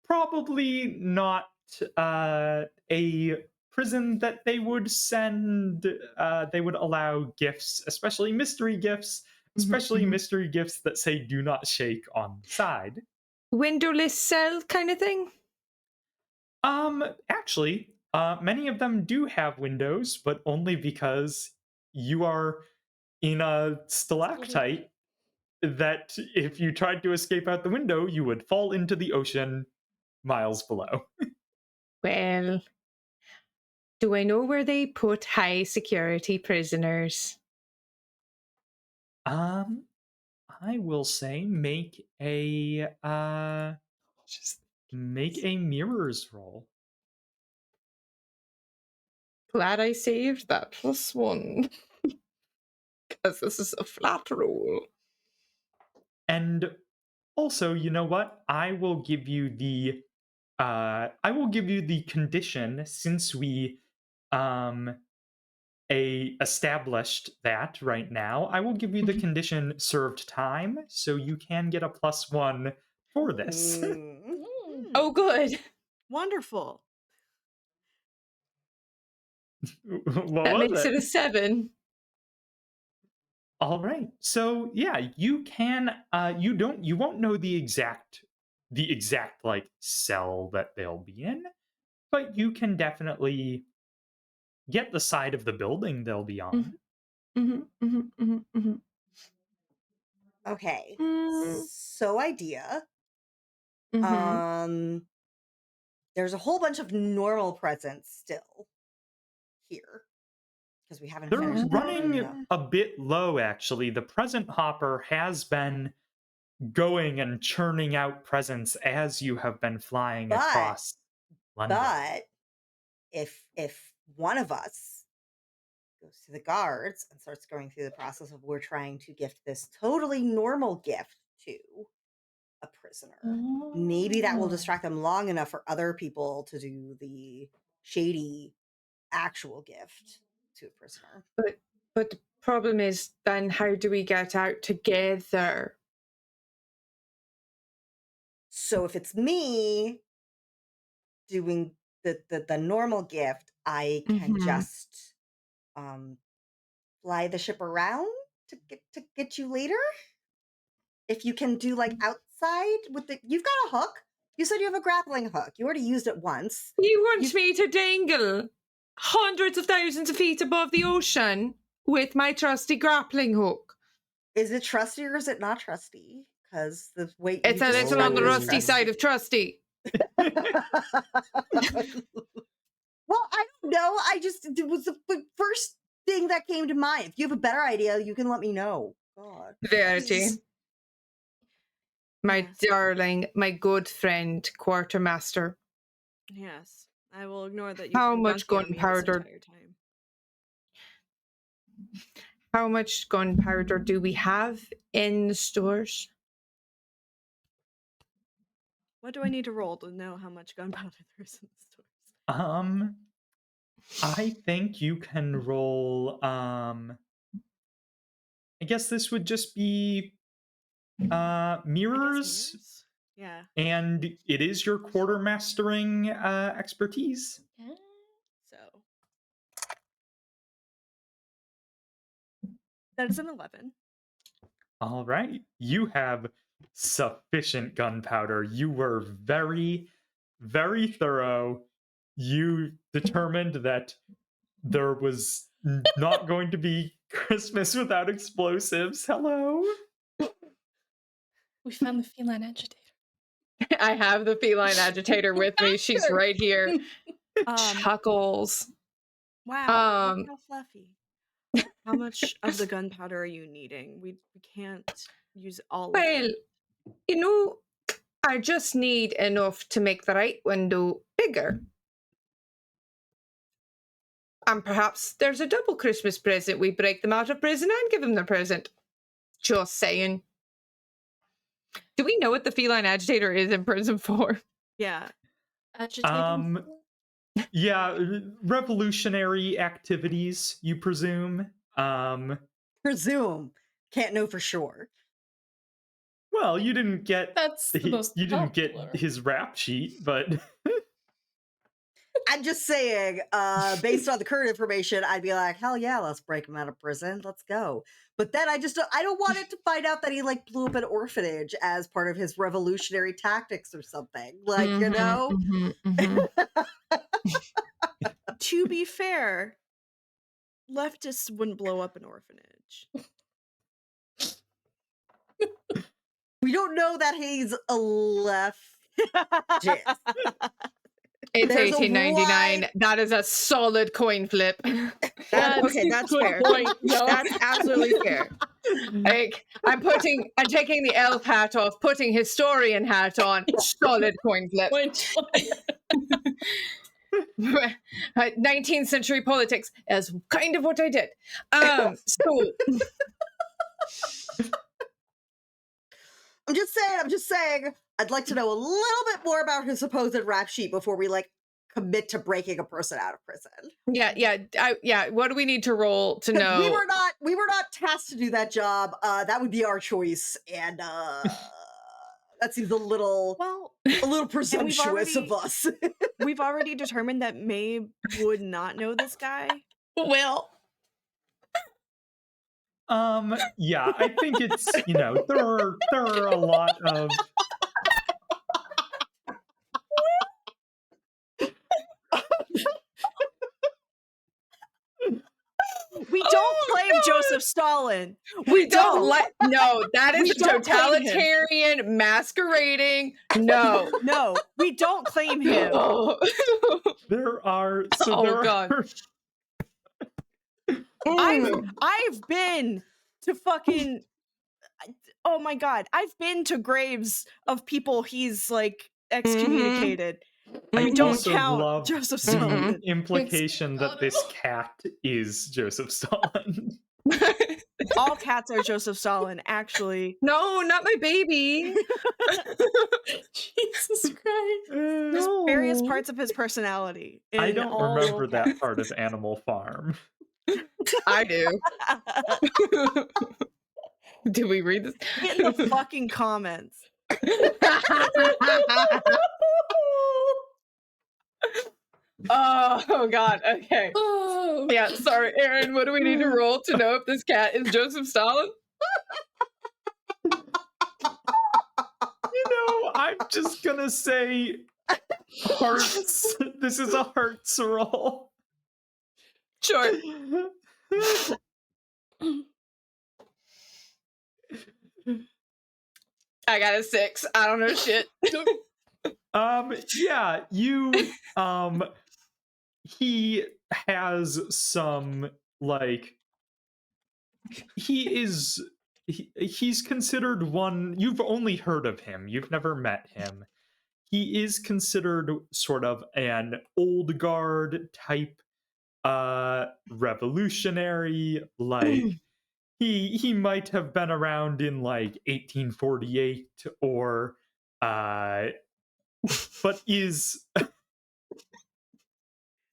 C: probably not a prison that they would send, they would allow gifts, especially mystery gifts, especially
D: Mm-hmm.
C: mystery gifts that say do not shake on the side.
D: Windowless cell kind of thing?
C: Actually, many of them do have windows, but only because you are in a stalactite that if you tried to escape out the window, you would fall into the ocean miles below.
D: Well, do I know where they put high security prisoners?
C: I will say make a mirrors roll.
D: Glad I saved that +1. Because this is a flat roll.
C: And also, you know what? I will give you the condition, since we established that right now. I will give you the condition served time, so you can get a +1 for this.
D: Oh, good.
B: Wonderful.
C: What
D: That
C: was
D: makes it a 7.
C: All right. So yeah, you can you won't know the exact like cell that they'll be in, but you can definitely get the side of the building they'll be on.
D: Mm-hmm, mm-hmm, mm-hmm, mm-hmm.
A: Okay.
D: Mm.
A: So idea.
D: Mm-hmm.
A: There's a whole bunch of normal presents still here because we haven't
C: They're
A: finished
C: running
A: packing up.
C: a bit low actually. The present hopper has been going and churning out presents as you have been flying across London.
A: But if one of us goes to the guards and starts going through the process of we're trying to gift this totally normal gift to a prisoner, maybe that will distract them long enough for other people to do the shady actual gift to a prisoner.
D: But the problem is, then how do we get out together?
A: So if it's me doing the normal gift, I can just fly the ship around to get you later. If you can do like outside with you've got a hook. You said you have a grappling hook. You already used it once.
D: You want me to dangle hundreds of thousands of feet above the ocean with my trusty grappling hook?
A: Is it trusty or is it not trusty? Because the weight
D: It's a little on the rusty side of trusty.
A: Well, I don't know. It was the first thing that came to mind. If you have a better idea, you can let me know. God.
D: Verity. My
B: Yes.
D: darling, my good friend, quartermaster.
B: Yes, I will ignore that.
D: How
B: You've
D: much
B: been bounty on me this
D: gunpowder?
B: entire time.
D: How much gunpowder do we have in the stores?
B: What do I need to roll to know how much gunpowder there is in the stores?
C: I think you can roll. I guess this would just be mirrors,
B: Mirrors? Yeah.
C: and it is your quartermastering expertise.
B: So that is an 11.
C: All right, you have sufficient gunpowder. You were very, very thorough. You determined that there was not going to be Christmas without explosives. Hello.
E: We found the feline agitator.
D: I have the feline agitator with me. She's right here. Chuckles.
B: Wow, look how fluffy. How much of the gunpowder are you needing? We can't use all of
D: Well,
B: it.
D: you know, I just need enough to make the right window bigger. And perhaps there's a double Christmas present. We break them out of prison and give them their present. Just saying. Do we know what the feline agitator is in prison for?
B: Yeah.
E: Agitator.
C: Yeah, revolutionary activities, you presume.
A: Presume. Can't know for sure.
C: Well, you didn't get
E: That's the most
C: you didn't
E: popular.
C: get his rap sheet, but
A: I'm just saying, based on the current information, I'd be like, hell yeah, let's break him out of prison. Let's go. But then I don't want it to find out that he like blew up an orphanage as part of his revolutionary tactics or something. Like, you know?
B: To be fair, leftists wouldn't blow up an orphanage.
A: We don't know that he's a leftist.
D: It's
A: There's a
D: 1899.
A: wide-
D: That is a solid coin flip.
A: That's fair. That's absolutely fair.
D: Like, I'm taking the elf hat off, putting historian hat on. Solid coin flip. 19th century politics is kind of what I did. So
A: I'm just saying, I'd like to know a little bit more about his supposed rap sheet before we like commit to breaking a person out of prison.
D: yeah. What do we need to roll to know?
A: We were not tasked to do that job. That would be our choice, and that seems a little presumptuous of us.
B: We've already determined that May would not know this guy.
D: Well,
C: yeah, I think it's, you know, there are a lot of
B: We don't claim Joseph Stalin.
D: we don't no, that is
B: We
D: a
B: don't claim him.
D: totalitarian masquerading. No.
B: No, we don't claim him.
C: there are
D: God.
B: I've been to fucking Oh my god, I've been to graves of people he's like excommunicated.
C: I
B: We don't
C: also
B: count
C: love
B: Joseph
C: the
B: Stalin.
C: implication that this cat is Joseph Stalin.
B: All cats are Joseph Stalin, actually.
D: No, not my baby.
E: Jesus Christ.
B: There's various parts of his personality.
C: I
B: In
C: don't
B: all
C: remember
B: cats.
C: that part of Animal Farm.
D: I do. Did we read this?
B: In the fucking comments.
D: Oh God. Okay.
E: Oh,
D: Yeah. Sorry, Aaron. What do we need to roll to know if this cat is Joseph Stalin?
C: I'm just gonna say hearts. This is a hearts roll.
D: Sure. I got a 6. I don't know shit.
C: Yeah, he has some, like, he's considered one, you've only heard of him, you've never met him. He is considered sort of an old guard type revolutionary, like he might have been around in like 1848 or but is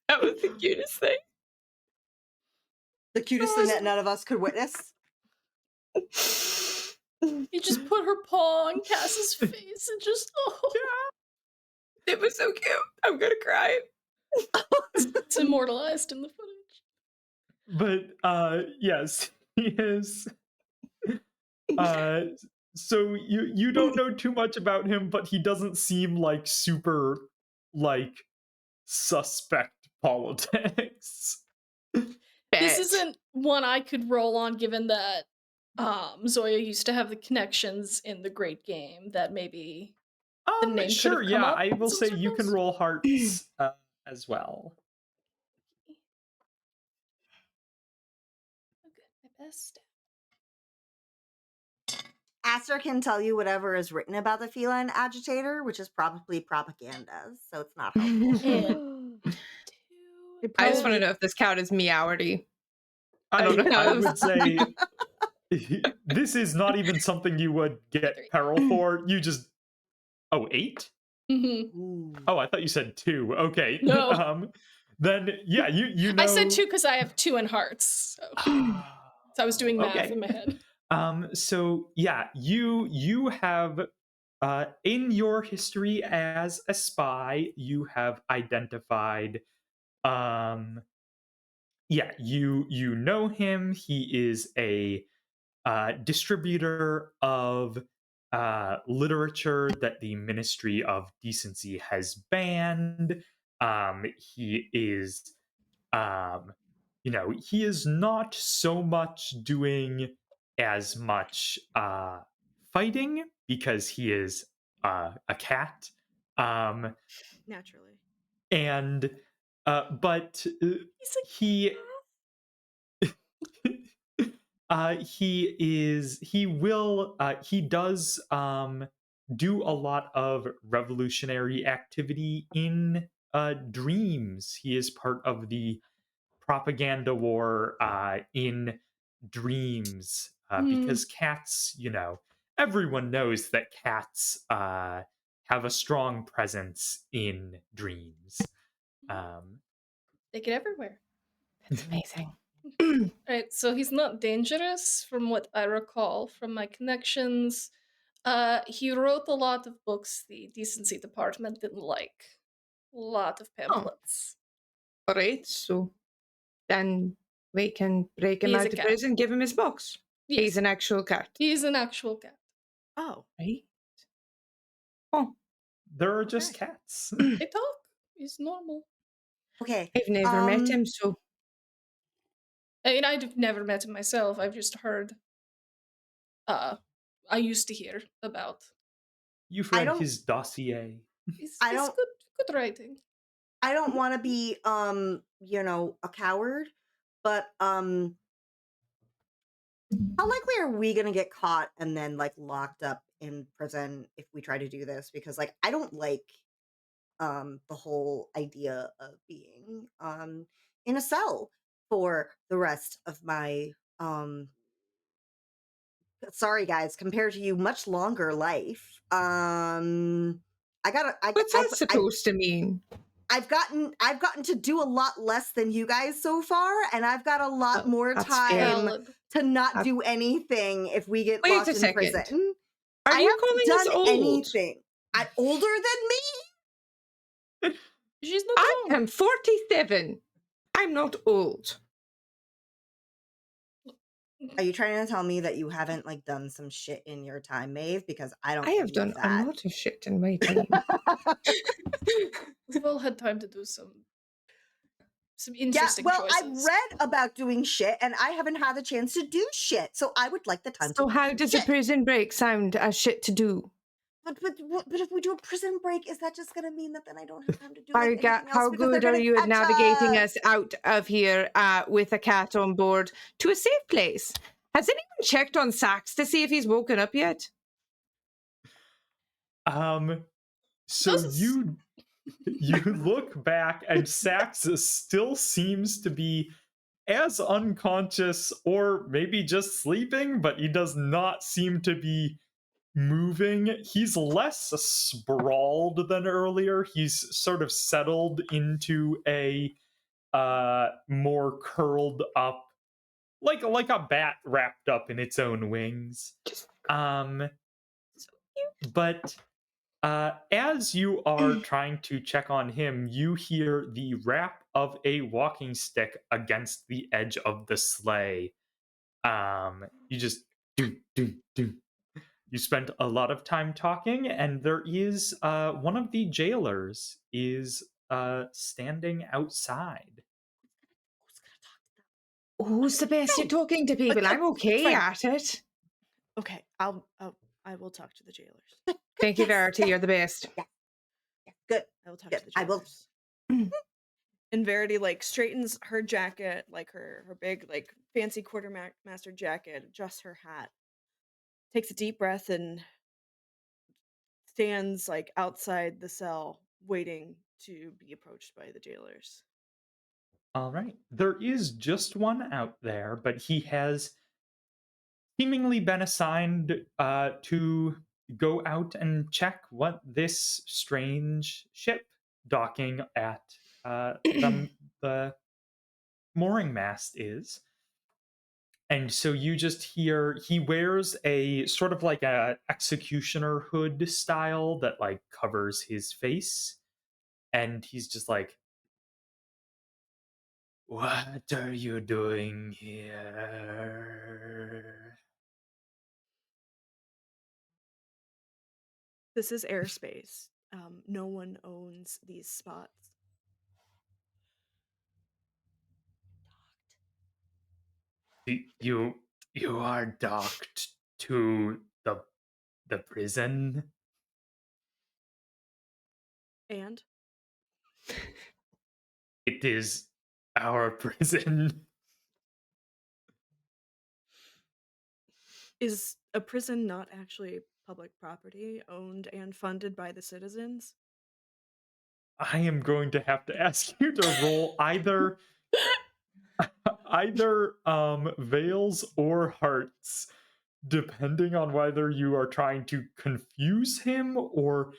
D: That was the cutest thing.
A: The cutest thing that none of us could witness.
E: you just put her paw on Cass's face and just
D: It was so cute. I'm gonna cry.
E: it's immortalized in the footage.
C: but yes, he is so you don't know too much about him, but he doesn't seem like super like suspect politics.
E: This isn't one I could roll on, given that Zoya used to have the connections in the Great Game that maybe the name
C: Sure,
E: could have come
C: yeah,
E: up
C: I
E: in
C: will
E: some
C: say you can
E: circles.
C: roll hearts as well.
E: Okay, my best.
A: Aster can tell you whatever is written about the feline agitator, which is probably propaganda, so it's not helpful.
E: And
D: I just want to know if this cat is meowardy.
C: I don't know. I
D: knows?
C: would say this is not even something you would get peril for. You just 8?
E: Mm-hmm.
C: Oh, I thought you said 2. Okay.
E: No.
C: Then yeah, you know.
E: I said 2 because I have 2 in hearts. So I was doing math in my head.
C: So yeah, you have in your history as a spy, you have identified you know him. He is a distributor of literature that the Ministry of Decency has banned. He is he is not so much doing as much fighting because he is a cat.
B: Naturally.
C: And but he he does do a lot of revolutionary activity in dreams. He is part of the propaganda war in dreams because cats, everyone knows that cats have a strong presence in dreams.
E: They get everywhere.
D: That's amazing.
E: Right, so he's not dangerous from what I recall from my connections. He wrote a lot of books the decency department didn't like. A lot of pamphlets.
D: All right, so then we can break him
E: He's
D: out
E: a
D: of
E: cat.
D: prison, give him his box.
E: Yes.
D: He's an actual cat.
E: He's an actual cat.
B: Oh.
D: Right? Oh.
C: There are just cats.
E: They talk. He's normal.
A: Okay.
D: I've never met him, so
E: I mean, I've never met him myself. I've just heard. I used to hear about.
C: You've read his dossier.
E: It's good writing.
A: I don't want to be a coward, but How likely are we gonna get caught and then like locked up in prison if we try to do this? Because like I don't like the whole idea of being in a cell for the rest of my sorry guys, compared to you, much longer life.
D: What's that supposed to mean?
A: I've gotten to do a lot less than you guys so far, and I've got a lot
D: Oh,
A: more
D: that's fair.
A: time
E: Valid.
A: to not
D: That-
A: do anything if we get
D: Wait
A: locked
D: a
A: in
D: second.
A: prison.
D: Are
A: I
D: you
A: haven't
D: calling us
A: done
D: old?
A: anything. Older than me?
E: She's not
D: I
E: wrong.
D: am 47. I'm not old.
A: Are you trying to tell me that you haven't like done some shit in your time, Maeve? Because I don't
D: I have
A: believe
D: done a
A: that.
D: lot of shit in my time.
E: We've all had time to do some
A: Yeah,
E: interesting
A: well,
E: choices.
A: I've read about doing shit and I haven't had the chance to do shit. So I would like the time
D: So
A: to
D: how
A: do
D: does a
A: shit.
D: prison break sound as shit to do?
A: But if we do a prison break, is that just gonna mean that then I don't have time to do like anything else?
D: How
A: Because they're
D: good are
A: gonna
D: you at
A: catch
D: navigating
A: us.
D: us out of here with a cat on board to a safe place? Has anyone checked on Sax to see if he's woken up yet?
C: So
E: Doesn't
C: you look back, and Sax still seems to be as unconscious or maybe just sleeping, but he does not seem to be moving. He's less sprawled than earlier. He's sort of settled into a more curled up, like a bat wrapped up in its own wings. But as you are trying to check on him, you hear the rap of a walking stick against the edge of the sleigh. You just do do do. You spent a lot of time talking, and there is one of the jailers is standing outside.
D: Who's the best at talking to people? I'm okay
B: fine.
D: at it.
B: Okay, I will talk to the jailers.
D: Thank you,
A: Yes,
D: Verity.
A: yes.
D: You're the best.
A: Yeah, good.
B: I will talk
A: Good.
B: to the
A: I will.
B: jailers. And Verity like straightens her jacket, like her big like fancy quartermaster jacket, adjusts her hat, takes a deep breath, and stands like outside the cell, waiting to be approached by the jailers.
C: All right. There is just one out there, but he has seemingly been assigned to go out and check what this strange ship docking at the mooring mast is. And so you just hear he wears a sort of like a executioner hood style that like covers his face, and he's just like, "What are you doing here?"
B: This is airspace. No one owns these spots.
C: You are docked to the prison.
B: And
C: It is our prison.
B: is a prison not actually public property owned and funded by the citizens?
C: I am going to have to ask you to roll either veils or hearts, depending on whether you are trying to confuse him or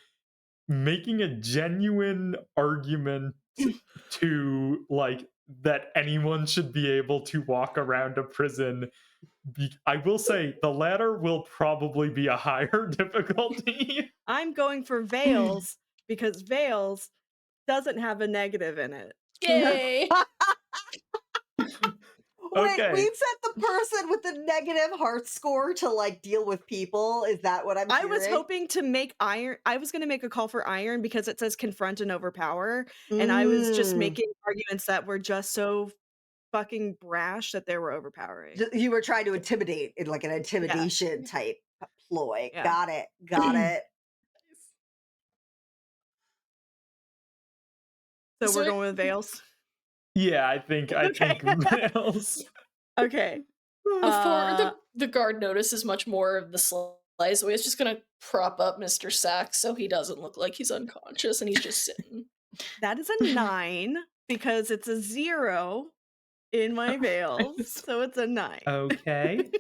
C: making a genuine argument to like that anyone should be able to walk around a prison. I will say the latter will probably be a higher difficulty.
B: I'm going for veils because veils doesn't have a negative in it.
E: Yay!
A: Wait,
C: Okay.
A: we sent the person with the negative heart score to like deal with people. Is that what I'm
B: I
A: hearing?
B: was hoping to make iron. I was going to make a call for iron because it says confront and overpower. And I was just making arguments that were just so fucking brash that they were overpowering.
A: You were trying to intimidate in like an intimidation type ploy.
B: Yeah.
A: Got it. Got it.
B: So
E: Is
B: we're
E: there-
B: going with veils.
C: Yeah, I think
B: Okay.
C: veils.
B: Okay.
E: Before the guard notices much more of the slice, so he's just gonna prop up Mr. Sachs so he doesn't look like he's unconscious and he's just sitting.
B: That is a 9 because it's a 0 in my veils, so it's a 9.
C: Okay.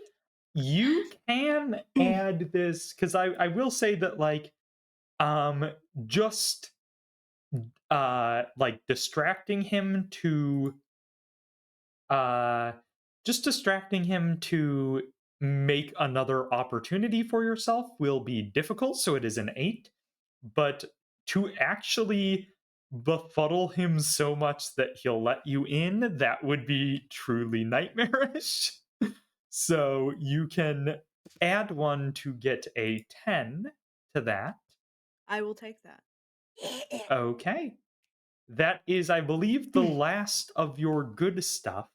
C: You can add this, because I will say that, like, just like distracting him to uh just distracting him to make another opportunity for yourself will be difficult, so it is an 8. But to actually befuddle him so much that he'll let you in, that would be truly nightmarish. So you can add 1 to get a 10 to that.
B: I will take that.
C: Okay. That is, I believe, the last of your good stuff.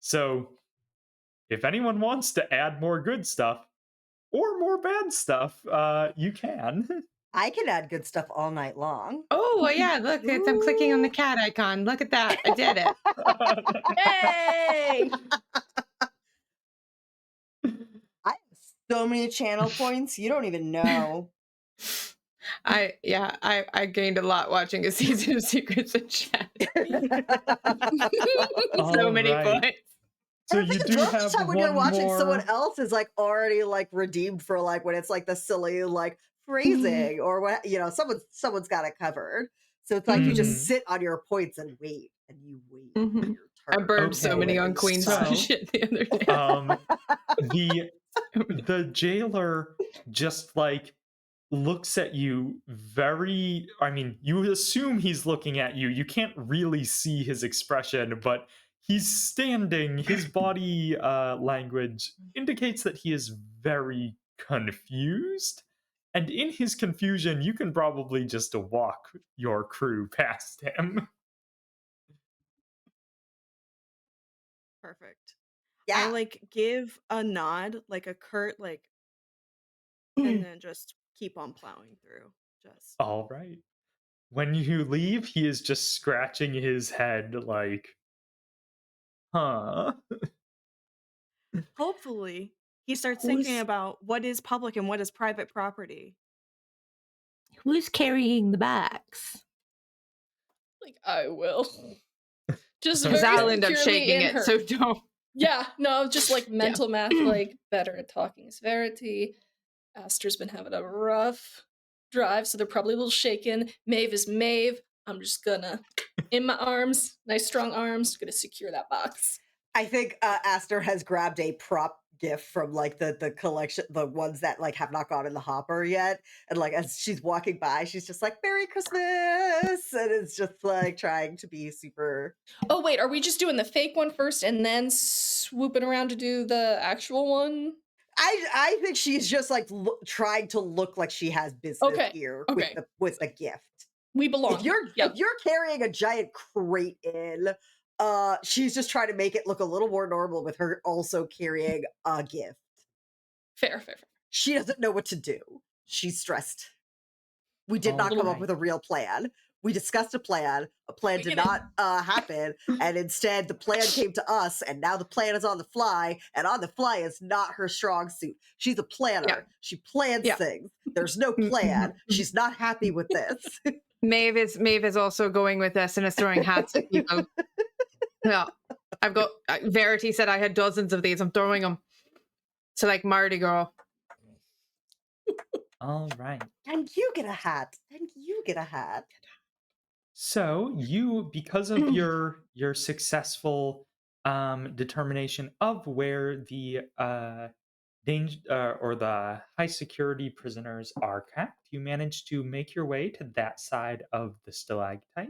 C: So if anyone wants to add more good stuff or more bad stuff, you can.
A: I can add good stuff all night long.
D: Oh, well, yeah, look, I'm clicking on the cat icon. Look at that. I did it.
E: Hey!
A: I have so many channel points, you don't even know.
D: I gained a lot watching a season of Secrets and Shadows. So many
C: Alright.
D: points.
C: So
A: And I
C: you
A: think
C: do
A: most of
C: have
A: the time when you're
C: one
A: watching someone
C: more.
A: else is like already like redeemed for like when it's like the silly like phrasing or what, you know, someone's got it covered. So it's like you just
C: Mhm.
A: sit on your points and wait and you wait for
D: Mhm.
A: your
D: I
A: turn.
D: burned so
C: Okay,
D: many on
A: When
D: Queen's
C: so,
D: shit the other day.
C: the
D: So many.
C: the jailer just like looks at you very, I mean, you assume he's looking at you. You can't really see his expression, but he's standing. His body language indicates that he is very confused. And in his confusion, you can probably just walk your crew past him.
B: Perfect. I
A: Yeah.
B: like give a nod, like a curt like, and then just keep on plowing through. Just
C: All right. When you leave, he is just scratching his head like, huh?
B: hopefully he starts thinking
D: Who's
B: about what is public and what is private property.
D: carrying the bags?
E: Like, I will. Just
D: Because
E: very
D: I'll end up
E: securely
D: shaking
E: in
D: it,
E: her.
D: so don't.
E: Yeah, no, just like mental math, like better at talking is Verity. Aster's been having a rough drive, so they're probably a little shaken. Maeve is Maeve. I'm just gonna, in my arms, nice strong arms, gonna secure that box.
A: I think Aster has grabbed a prop gift from like the collection, the ones that like have not gone in the hopper yet. And like as she's walking by, she's just like, Merry Christmas. And it's just like trying to be super.
E: Oh wait, are we just doing the fake one first and then swooping around to do the actual one?
A: I think she's just like trying to look like she has business here
E: Okay.
A: with the gift.
E: We belong.
A: If you're carrying a giant crate in, she's just trying to make it look a little more normal with her also carrying a gift.
E: Fair.
A: She doesn't know what to do. She's stressed. We did not come up with a real plan. We discussed a plan. A plan did not happen. And instead, the plan came to us. And now the plan is on the fly. And on the fly is not her strong suit. She's a planner.
D: Yeah.
A: She plans
D: Yeah.
A: things. There's no plan. She's not happy with this.
D: Maeve is also going with us and is throwing hats at people. Yeah, I've got Verity said I had dozens of these. I'm throwing them. So like Mardi Gras.
C: All right.
A: And you get a hat. And you get a hat.
C: So you, because of your successful determination of where the danger or the high security prisoners are kept, you manage to make your way to that side of the stalactite.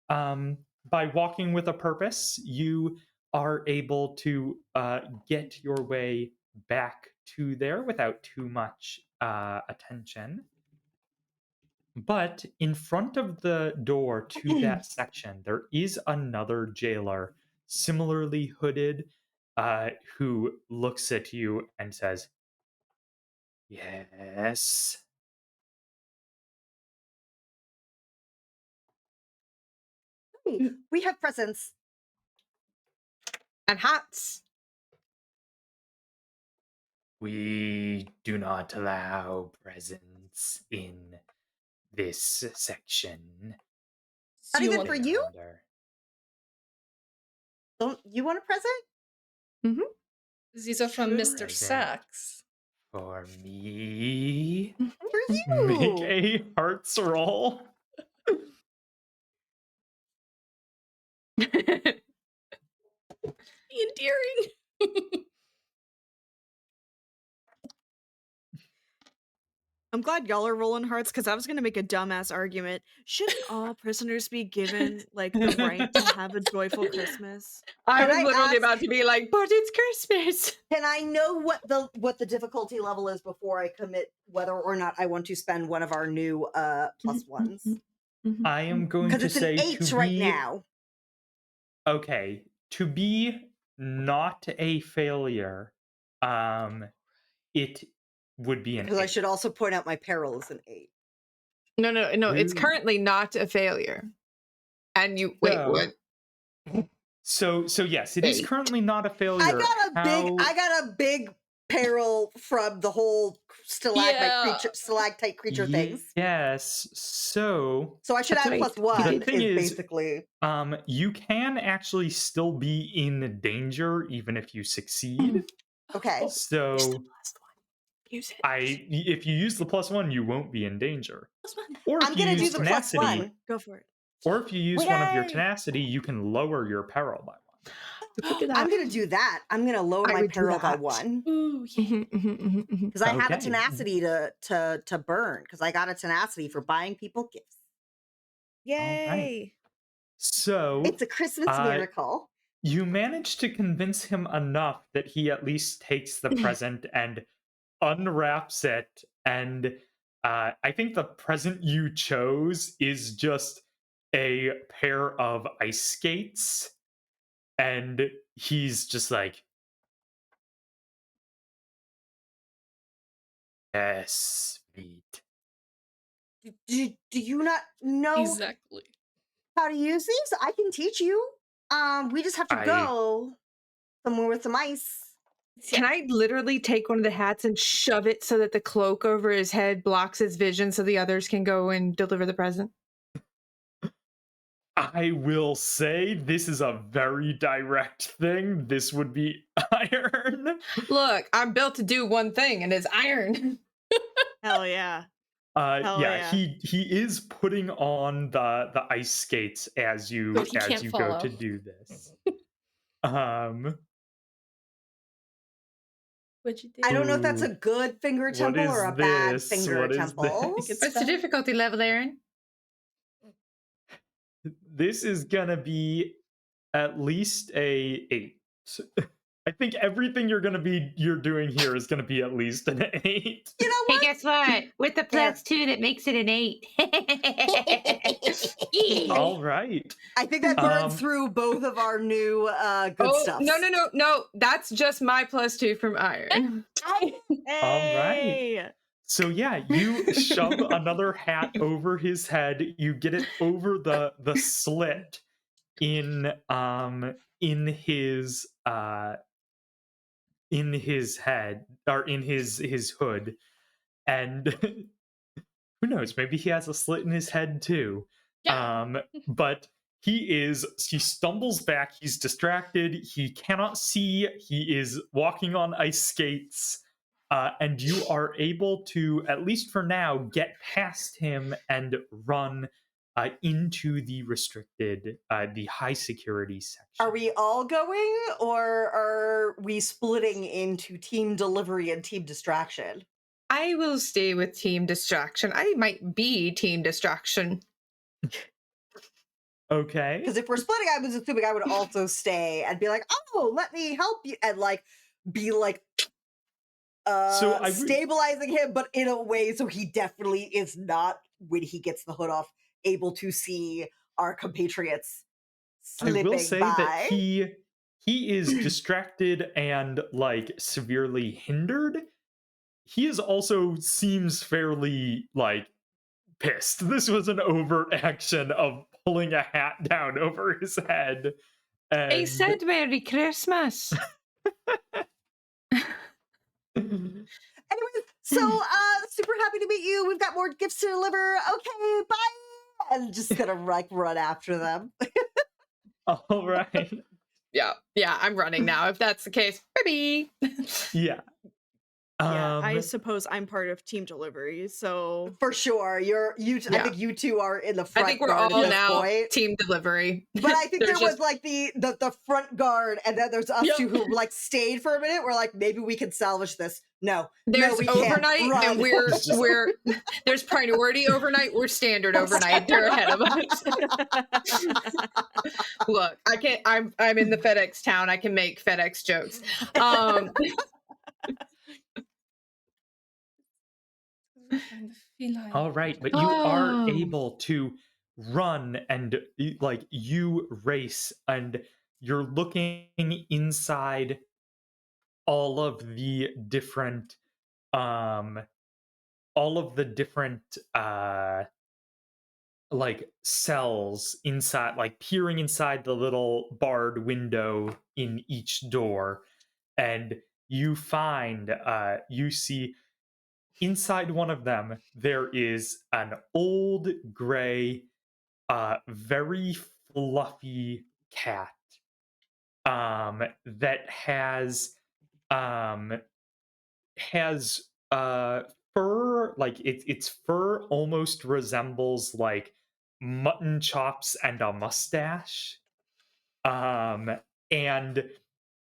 C: By walking with a purpose, you are able to get your way back to there without too much attention. But in front of the door to that section, there is another jailer, similarly hooded, who looks at you and says, "Yes."
A: Hey, we have presents.
D: and hats.
C: We do not allow presents in this section.
A: Not
E: You
A: even
E: want-
A: for you?
C: Under.
A: Don't you want a present?
E: These are from
B: Should
E: Mr.
C: Present.
E: Sachs.
C: For me.
A: For you.
C: Make a hearts roll.
E: Endearing.
B: I'm glad y'all are rolling hearts because I was gonna make a dumbass argument. Shouldn't all prisoners be given like the right to have a joyful Christmas?
D: I
A: Can
D: was
A: I
D: literally
A: ask-
D: about to be like, but it's Christmas.
A: Can I know what the difficulty level is before I commit whether or not I want to spend one of our new plus ones?
C: I am going
A: Because
C: to
A: it's an
C: say
A: 8
C: to
A: right
C: be
A: now.
C: okay. To be not a failure, it would be an
A: Because I
C: 8.
A: should also point out my peril is an 8.
D: No, it's
C: Ooh.
D: currently not a failure. And you wait,
C: So-
D: what?
C: So yes, it is
D: Wait.
C: currently not a failure.
A: I got a big peril from the whole stalactite creature things.
C: Yes. So
A: So I should add
D: Wait,
A: plus
D: you
A: 1
C: The thing is-
A: basically.
C: you can actually still be in danger even if you succeed.
A: Okay.
C: So
D: Use the plus one. Use it.
C: if you use the plus 1, you won't be in danger. Or
A: I'm
C: if you
A: gonna do
C: use
A: the plus
C: tenacity,
A: 1.
B: Go for it.
C: or if you use one of your
B: Yay!
C: tenacity, you can lower your peril by 1.
D: You could do that.
A: I'm gonna do that. I'm gonna lower
D: I
A: my
D: would do
A: peril by
D: that.
A: 1.
E: Ooh, yeah.
A: Because I have a
C: Okay.
A: tenacity to burn. Because I got a tenacity for buying people gifts.
B: Yay!
C: So
A: It's a Christmas miracle.
C: you manage to convince him enough that he at least takes the present and unwraps it. And I think the present you chose is just a pair of ice skates. And he's just like, yes, sweet.
A: Do you not know
E: Exactly.
A: how to use these? I can teach you. We just have to go somewhere with some ice.
D: Can I literally take one of the hats and shove it so that the cloak over his head blocks his vision so the others can go and deliver the present?
C: I will say this is a very direct thing. This would be iron.
D: Look, I'm built to do one thing, and it's iron.
B: Hell yeah. Hell yeah.
C: He is putting on the ice skates as you
E: But he can't
C: go
E: follow.
C: to do this. Um
E: What'd you do?
A: I don't know if that's a good finger
C: What
A: temple or
C: is
A: a bad
C: this?
A: finger
C: What is
A: temple.
C: this?
E: It's
D: What's the
E: fine.
D: difficulty level, Aaron?
C: This is gonna be at least a 8. I think everything you're doing here is gonna be at least an 8.
A: You know
G: Hey,
A: what?
G: guess what? With the
A: There.
G: plus 2, that makes it an 8.
C: All right.
A: I think that burns
C: Um,
A: through both of our new good stuff.
D: No. That's just my +2 from iron.
B: Hey!
C: So yeah, you shove another hat over his head. You get it over the slit in his head, or in his hood, and who knows, maybe he has a slit in his head too.
E: Yeah.
C: But he stumbles back, he's distracted, he cannot see, he is walking on ice skates, and you are able to, at least for now, get past him and run into the restricted, the high security section.
A: Are we all going, or are we splitting into team delivery and team distraction?
D: I will stay with team distraction. I might be team distraction.
C: Okay.
A: Because if we're splitting, I was assuming I would also stay and be like, "Oh, let me help you," and like be like stabilizing him, but in a way so he definitely is not, when he gets the hood off, able to see our compatriots slipping
C: I will say
A: by.
C: that he is distracted and like severely hindered. He is also seems fairly like pissed. This was an overt action of pulling a hat down over his head.
D: I said Merry Christmas.
A: Anyways, so super happy to meet you. We've got more gifts to deliver. Okay, bye. And just gonna like run after them.
C: All right.
D: Yeah, I'm running now. If that's the case, maybe.
C: Yeah.
B: Yeah, I suppose I'm part of team delivery, so
A: For sure, I think you two are in the front.
D: I think we're
A: guard
D: all
A: at this
D: now
A: point.
D: team delivery.
A: But I think there
D: There's
A: was
D: just-
A: like the front guard, and then there's us
E: Yep.
A: two who like stayed for a minute. We're like, maybe we can salvage this. No,
D: There's
A: we
D: overnight,
A: can't. Run.
D: and we're there's priority overnight. We're standard overnight. They're ahead of us. Look, I can't. I'm in the FedEx town. I can make FedEx jokes.
E: Find the feline.
C: All right, but you are able to run and like you race and you're looking inside all of the different like cells inside, like peering inside the little barred window in each door, and you find you see inside one of them there is an old gray very fluffy cat that has fur, like its fur almost resembles like mutton chops and a mustache, and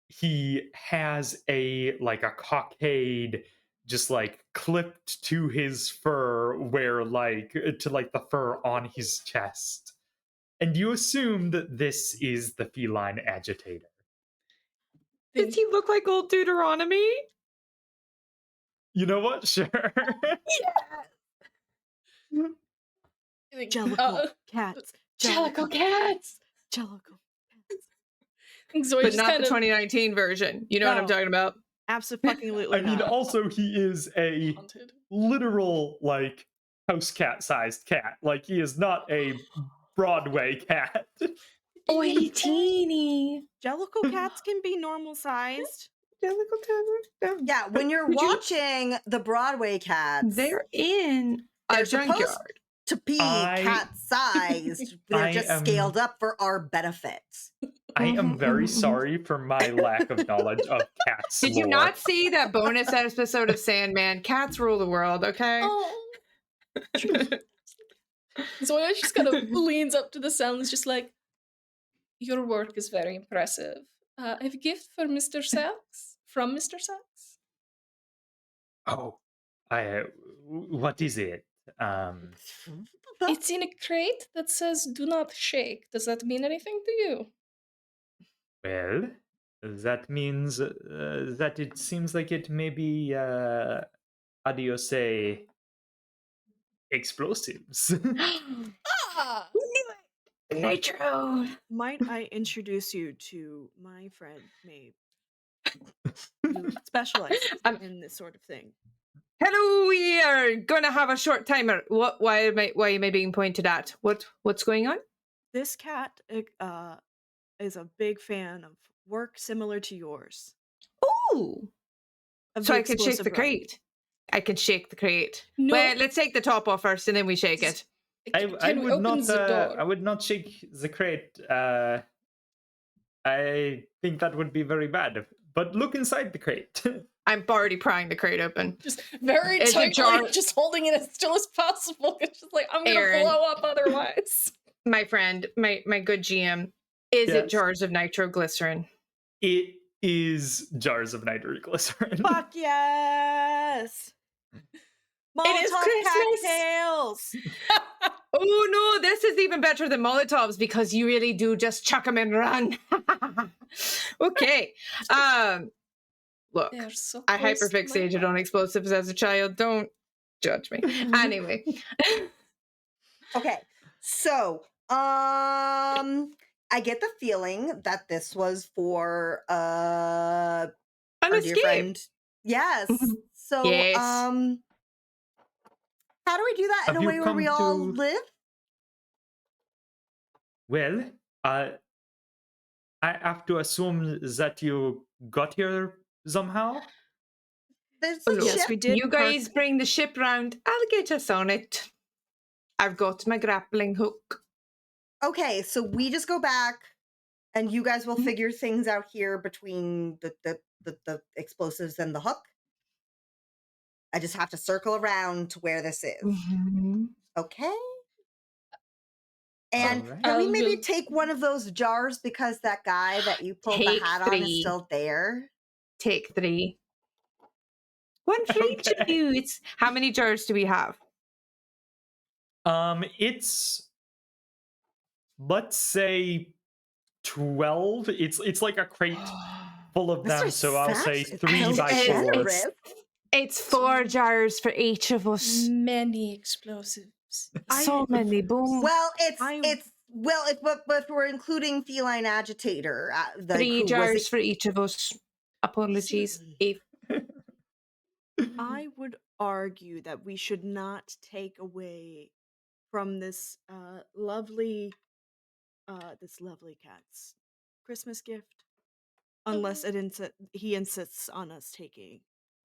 C: he has a cockade just like clipped to his fur, where like to like the fur on his chest, and you assume that this is the feline agitator.
D: Does he look like old Deuteronomy?
C: You know what? Sure.
B: Jellicle cats.
D: Jellicle cats.
B: Jellicle.
E: Zoe
D: But
E: just
D: not
E: kind
D: the
E: of
D: 2019 version. You know what I'm
B: No.
D: talking about?
B: Absolutely.
C: I mean,
B: not.
C: also he is a
E: haunted.
C: literal like house cat sized cat. Like he is not a Broadway cat.
D: Oi, teeny.
B: Jellicle cats can be normal sized.
D: Jellicle cats.
A: Yeah, when you're
D: Would you-
A: watching the Broadway cats,
D: They're in
A: They're
D: a
A: supposed
D: junkyard.
A: to be
C: I-
A: cat sized. They're
C: I
A: just
C: am-
A: scaled up for our benefit.
C: I am very
D: Mhm.
C: sorry for my lack of knowledge of cats.
D: Did you not see that bonus episode of Sandman? Cats rule the world, okay?
E: Oh. Zoya just kind of leans up to the sound and is just like, your work is very impressive. I have a gift for Mr. Sachs. From Mr. Sachs.
C: Oh, what is it?
E: It's in a crate that says "Do not shake." Does that mean anything to you?
C: Well, that means that it seems like it may be, how do you say, explosives.
E: Ah!
D: Nitro.
B: Might I introduce you to my friend Maeve, who specializes in this sort of thing?
D: Hello, we are going to have a short timer. What? Why am I being pointed at? What's going on?
B: This cat is a big fan of work similar to yours.
D: Ooh.
B: of
D: So
B: the
D: I can shake
B: explosive
D: the
B: variety.
D: crate. I can shake the crate.
E: No.
D: Well, let's take the top off first, and then we shake it.
C: I
E: Can we
C: would
E: open
C: not.
E: the door?
C: I would not shake the crate. I think that would be very bad. But look inside the crate.
D: I'm already prying the crate open.
E: Just very
D: Is it
E: tightly,
D: jar-
E: just holding it as still as possible. It's just like, I'm going to
D: Aaron.
E: blow up otherwise.
D: My friend, my good GM, is it
C: Yes.
D: jars of nitroglycerin?
C: It is jars of nitroglycerin.
B: Fuck yes!
D: It is
B: Molotov
D: Christmas!
B: cocktails!
D: Oh no, this is even better than Molotovs because you really do just chuck them and run. Okay. Look,
E: They are so
D: I
E: close to my
D: hyperfixated
E: heart.
D: on explosives as a child. Don't judge me. Anyway.
A: Okay, so I get the feeling that this was for
D: An
A: our dear
D: escape.
A: friend. Yes. So
D: Yes.
A: how do we do that in
C: Have
A: a
C: you
A: way where we
C: come
A: all
C: to-
A: live?
C: Well, I have to assume that you got here somehow?
A: There's
D: Oh,
A: a
D: no.
B: Yes,
A: ship.
B: we did.
D: You guys bring the ship round. I'll get us on it. I've got my grappling hook.
A: Okay, so we just go back, and you guys will
D: Mhm.
A: figure things out here between the explosives and the hook. I just have to circle around to where this is.
D: Mhm.
A: Okay. And
C: Alright.
A: can we
E: I'll
A: maybe
E: go-
A: take one of those jars because that guy that you pulled the
D: Take
A: hat on is
D: 3.
A: still there?
D: Take 3. One for each of
C: Okay.
D: you. It's how many jars do we have?
C: It's, let's say 12. It's like a crate full of them,
A: Mr.
C: so I'll say
A: Sash is
C: 3
A: so
C: by 4.
A: generous.
D: It's 4 jars for each of us.
E: Many explosives.
D: So many. Boom.
A: Well,
B: I-
A: but if we're including feline agitator,
D: 3
A: who
D: jars
A: was
D: for each of us. Apologies.
A: Silly.
D: If
B: I would argue that we should not take away from this lovely cat's Christmas gift unless he insists on us taking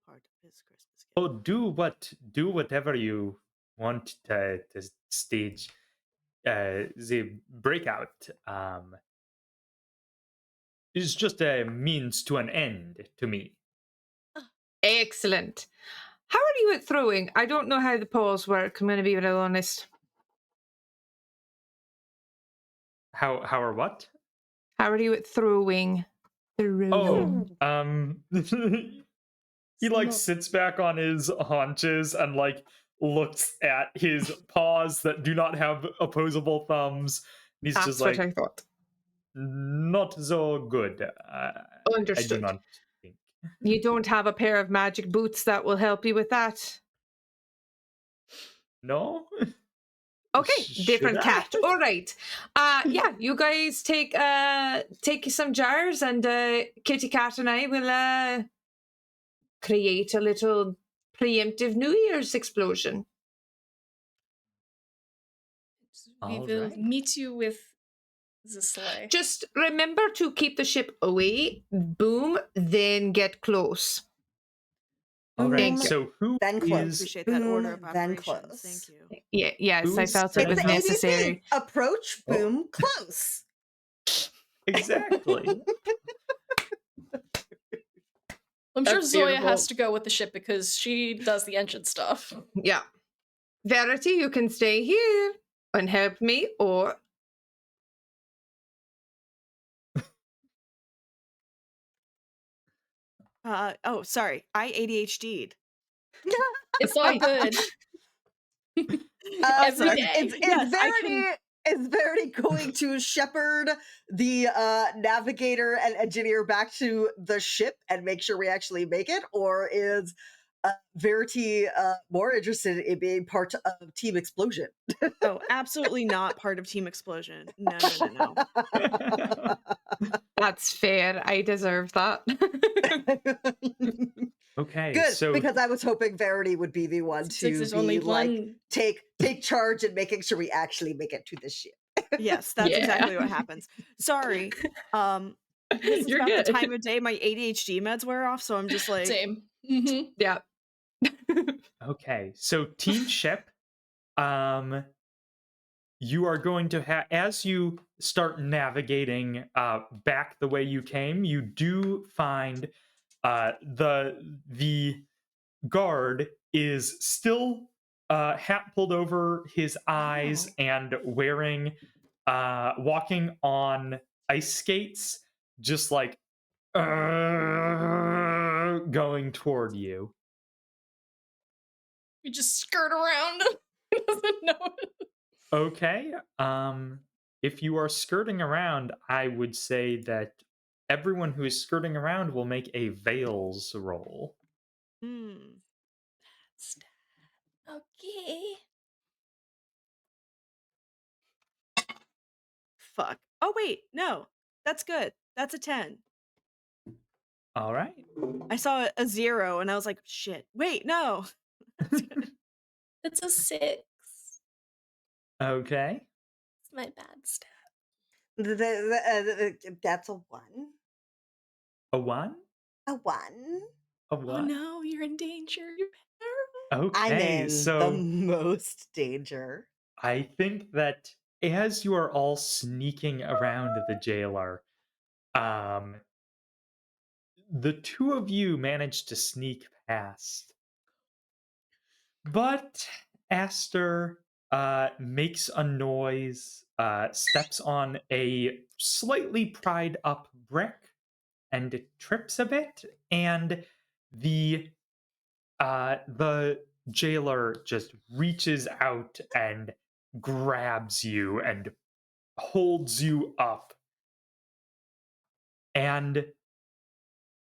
B: part of his Christmas gift.
C: Oh, do whatever you want to stage the breakout. Is just a means to an end to me.
D: excellent. How are you at throwing? I don't know how the paws work. I'm going to be real honest.
C: How or what?
D: How are you at throwing?
C: Oh, he like
E: Not-
C: sits back on his haunches and like looks at his paws that do not have opposable thumbs. And he's
D: That's
C: just
D: what
C: like,
D: I thought.
C: not so good. I do
D: Understood.
C: not think.
D: You don't have a pair of magic boots that will help you with that.
C: No?
D: Okay,
C: Should
D: different
C: I?
D: cat. All right. Yeah, you guys take some jars, and Kitty Cat and I will create a little preemptive New Year's explosion.
E: We
C: All
E: will
C: right.
E: meet you with the sleigh.
D: Just remember to keep the ship away. Boom, then get close.
C: All right.
A: Boom,
C: So who
A: then close.
C: is
B: Appreciate that order of
A: Boom, then
B: operations.
A: close.
B: Thank you.
D: Yeah, yes, I
C: Who's
D: felt it
A: It's
D: was
A: the
D: necessary.
A: ABC. Approach,
C: Oh.
A: boom, close.
C: exactly?
E: I'm sure
D: That's
E: Zoya
D: beautiful.
E: has to go with the ship because she does the engine stuff.
D: Yeah. Verity, you can stay here and help me, or
B: Oh, sorry. I ADHD'd.
E: It's all good. Every
A: Sorry,
E: day.
A: It's
B: Yes, I
A: Verity. Is Verity going to shepherd the navigator and engineer back to the ship and make sure we actually make it, or is Verity more interested in being part of Team Explosion?
B: Oh, absolutely not part of Team Explosion. No, no, no, no.
D: that's fair. I deserve that.
C: Okay.
A: Good,
C: So
A: because I was hoping Verity would be the one
E: Since
A: to
E: there's
A: be
E: only
A: like
E: one.
A: take charge and making sure we actually make it to the ship.
B: Yes, that's
D: Yeah.
B: exactly what happens. Sorry. This is
D: You're
B: about
D: good.
B: the time of day my ADHD meds wear off, so I'm just like
E: Same. Hmm.
D: Yeah.
C: okay. So team ship, you are going to have, as you start navigating back the way you came, you do find the guard is still hat pulled over his eyes and wearing walking on ice skates, just like going toward you.
E: We just skirt around. He doesn't know it.
C: Okay. If you are skirting around, I would say that everyone who is skirting around will make a Veils roll.
E: Okay.
B: fuck. Oh wait, no. That's good. That's a 10.
C: All right.
B: I saw a 0 and I was like, shit. Wait, no. That's good.
E: It's a 6.
C: Okay.
E: It's my bad stat.
A: That's a 1.
C: A 1?
A: A 1.
C: A
E: Oh
C: 1?
E: no, you're in danger. You're
A: I'm
C: Okay,
A: in the
C: so
A: most danger.
C: I think that as you are all sneaking around the jailer, um, the two of you manage to sneak past. But Aster makes a noise, steps on a slightly pried up brick, and it trips a bit, and the jailer just reaches out and grabs you and holds you up. And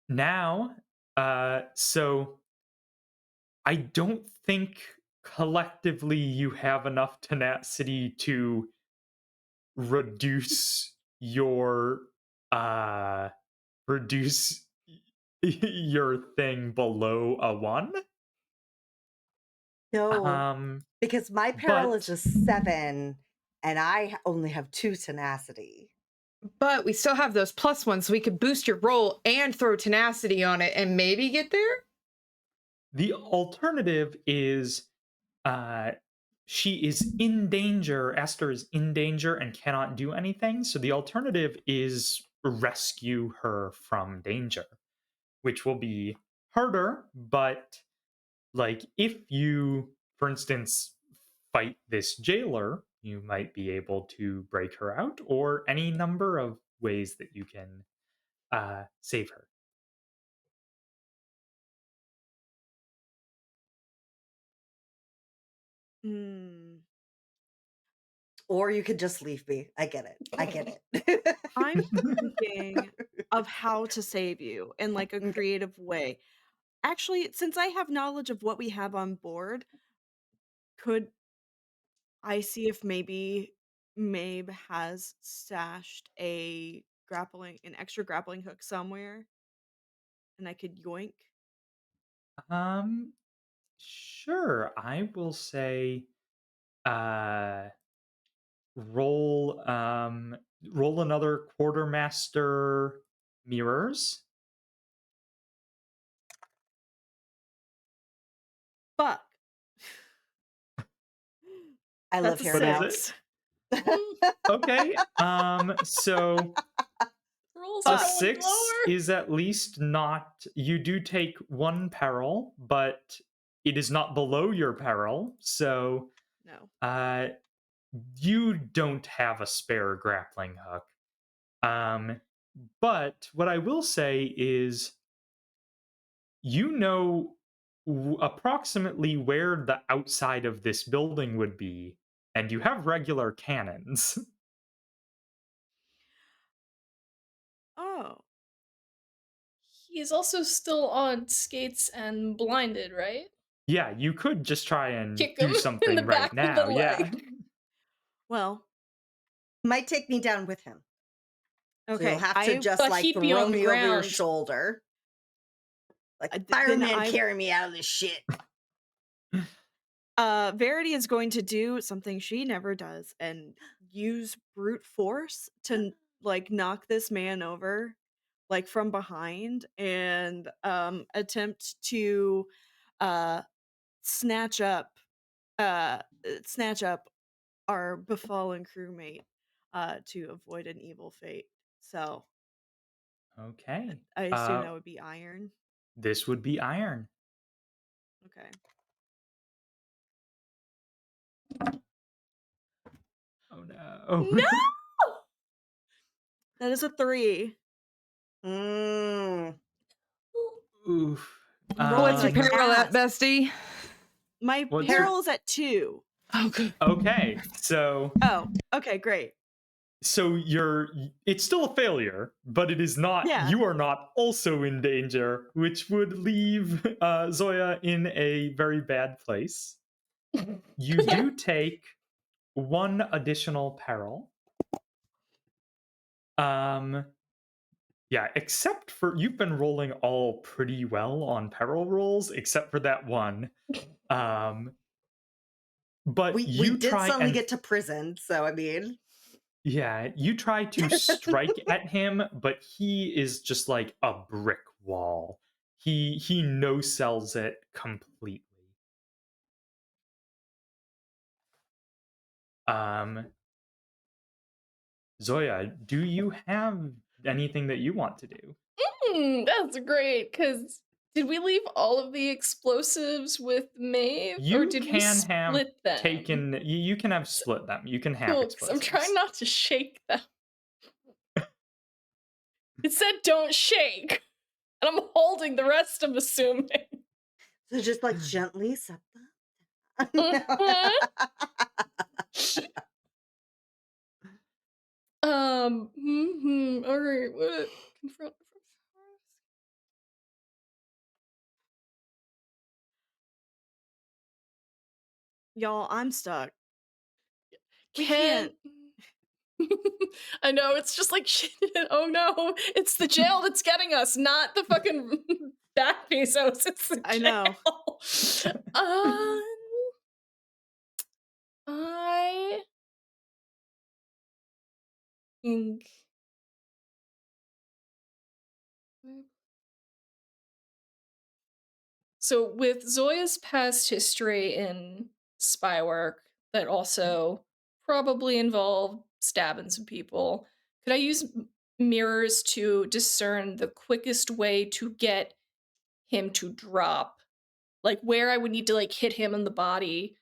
C: now, so I don't think collectively you have enough tenacity to reduce your uh reduce your thing below a 1.
A: No,
C: Um
A: because my peril is
C: but
A: a 7, and I only have 2 tenacity.
D: But we still have those plus ones, so we could boost your roll and throw tenacity on it and maybe get there.
C: the alternative is she is in danger. Esther is in danger and cannot do anything. So the alternative is rescue her from danger, which will be harder. But like if you, for instance, fight this jailer, you might be able to break her out, or any number of ways that you can save her.
B: Hmm.
A: Or you could just leave me. I get it. I get it.
B: I'm thinking of how to save you in like a
A: Okay.
B: creative way. Actually, since I have knowledge of what we have on board, could I see if maybe Mabe has stashed an extra grappling hook somewhere, and I could yoink?
C: um, sure. I will say, uh, roll another quartermaster mirrors.
B: Fuck.
A: I
B: That's
A: live
B: a
A: here
C: What is
A: now.
C: it?
B: 6.
C: Okay. So
E: rolls
C: a
E: are
B: Fuck.
E: going
C: 6
E: lower.
C: is at least not. You do take 1 peril, but it is not below your peril. So
B: No.
C: uh, you don't have a spare grappling hook. But what I will say is, you know approximately where the outside of this building would be, and you have regular cannons.
B: Oh.
E: He's also still on skates and blinded, right?
C: Yeah, you could just try and
E: Kick
C: do
E: him in the
C: something right
E: back of the
C: now. Yeah.
E: leg.
B: Well,
A: Might take me down with him. So you'll
B: okay.
A: have to just
E: Thought
A: like
E: he'd be
A: throw
E: on the
A: me over your
E: ground.
A: shoulder. Like
B: Then
A: fireman, carry me out of this shit.
B: Verity is going to do something she never does and use brute force to like knock this man over like from behind and attempt to uh snatch up uh snatch up our befallen crewmate to avoid an evil fate. So
C: Okay.
B: I assume that would be iron.
C: This would be iron.
B: Okay.
C: Oh no.
E: No!
B: That is a 3.
A: Mm.
C: Oof.
B: Rolling
D: What's your
B: like
D: peril at,
B: ass.
D: bestie?
B: My
C: What's your-
B: peril is at 2.
D: Oh, good.
C: Okay. So
B: Oh, okay, great.
C: it's still a failure, but it is not.
B: Yeah.
C: You are not also in danger, which would leave Zoya in a very bad place. You
E: Yeah.
C: do take 1 additional peril. Yeah, except for, you've been rolling all pretty well on peril rolls, except for that 1. But
A: We
C: you
A: did
C: try
A: suddenly
C: and
A: get to prison, so I mean,
C: Yeah, you try to strike at him, but he is just like a brick wall. He no sells it completely. Zoya, do you have anything that you want to do?
E: That's great, because did we leave all of the explosives with Maeve, or
C: You
E: did we
C: can have
E: split them?
C: taken. You can have split them. You can have
E: Cool, because I'm
C: explosives.
E: trying not to shake them. It said don't shake, and I'm holding the rest, I'm assuming.
A: So just like gently set them.
E: Mhm. All right, what? Confront.
B: Y'all, I'm stuck. We
E: Can't. I know, it's just like, shit. Oh no, it's the jail that's getting us, not the fucking back pesos. It's the jail.
B: I know.
E: I think. So, with Zoya's past history in spy work that also probably involved stabbing some people, could I use mirrors to discern the quickest way to get him to drop? Like, where I would need to, like, hit him in the body.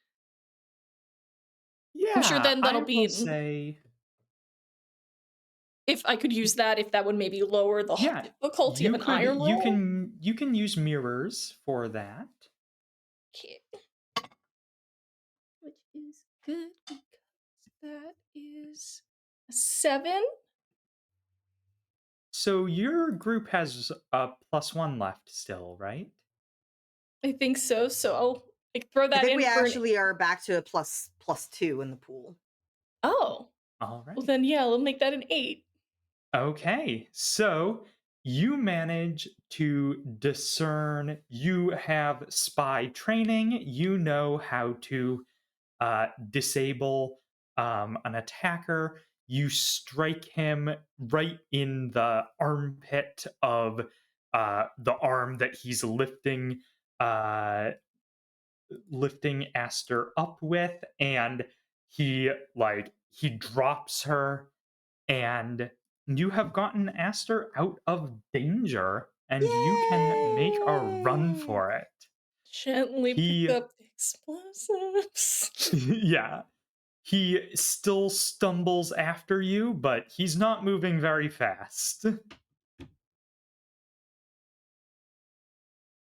C: Yeah,
E: I'm sure then that'll
C: I
E: be.
C: will say.
E: If I could use that, if that would maybe lower the difficulty of an iron roll.
C: You can use mirrors for that.
E: Okay. Which is good because that is a 7.
C: So your group has a +1 left still, right?
E: I think so. So I'll like throw that
A: I think
E: in
A: we
E: for
A: actually are back to a +2 in the pool.
E: Oh.
C: All right.
E: Well then, yeah, we'll make that an 8.
C: Okay, so you manage to discern. You have spy training. You know how to disable an attacker. You strike him right in the armpit of the arm that he's lifting Aster up with, and he drops her, and you have gotten Aster out of danger, and you can make a run for it.
E: Gently pick up the explosives.
C: Yeah. He still stumbles after you, but he's not moving very fast.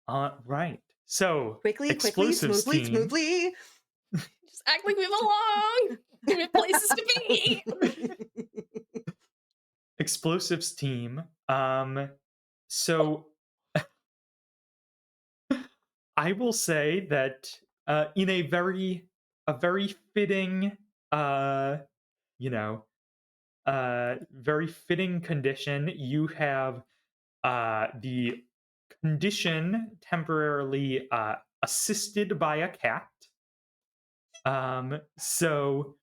C: Right. So
A: Quickly,
C: explosives
A: smoothly,
C: team.
A: smoothly.
E: Just act like we belong. We have places to be.
C: Explosives team. So I will say that in a very fitting very fitting condition, you have the condition temporarily assisted by a cat. So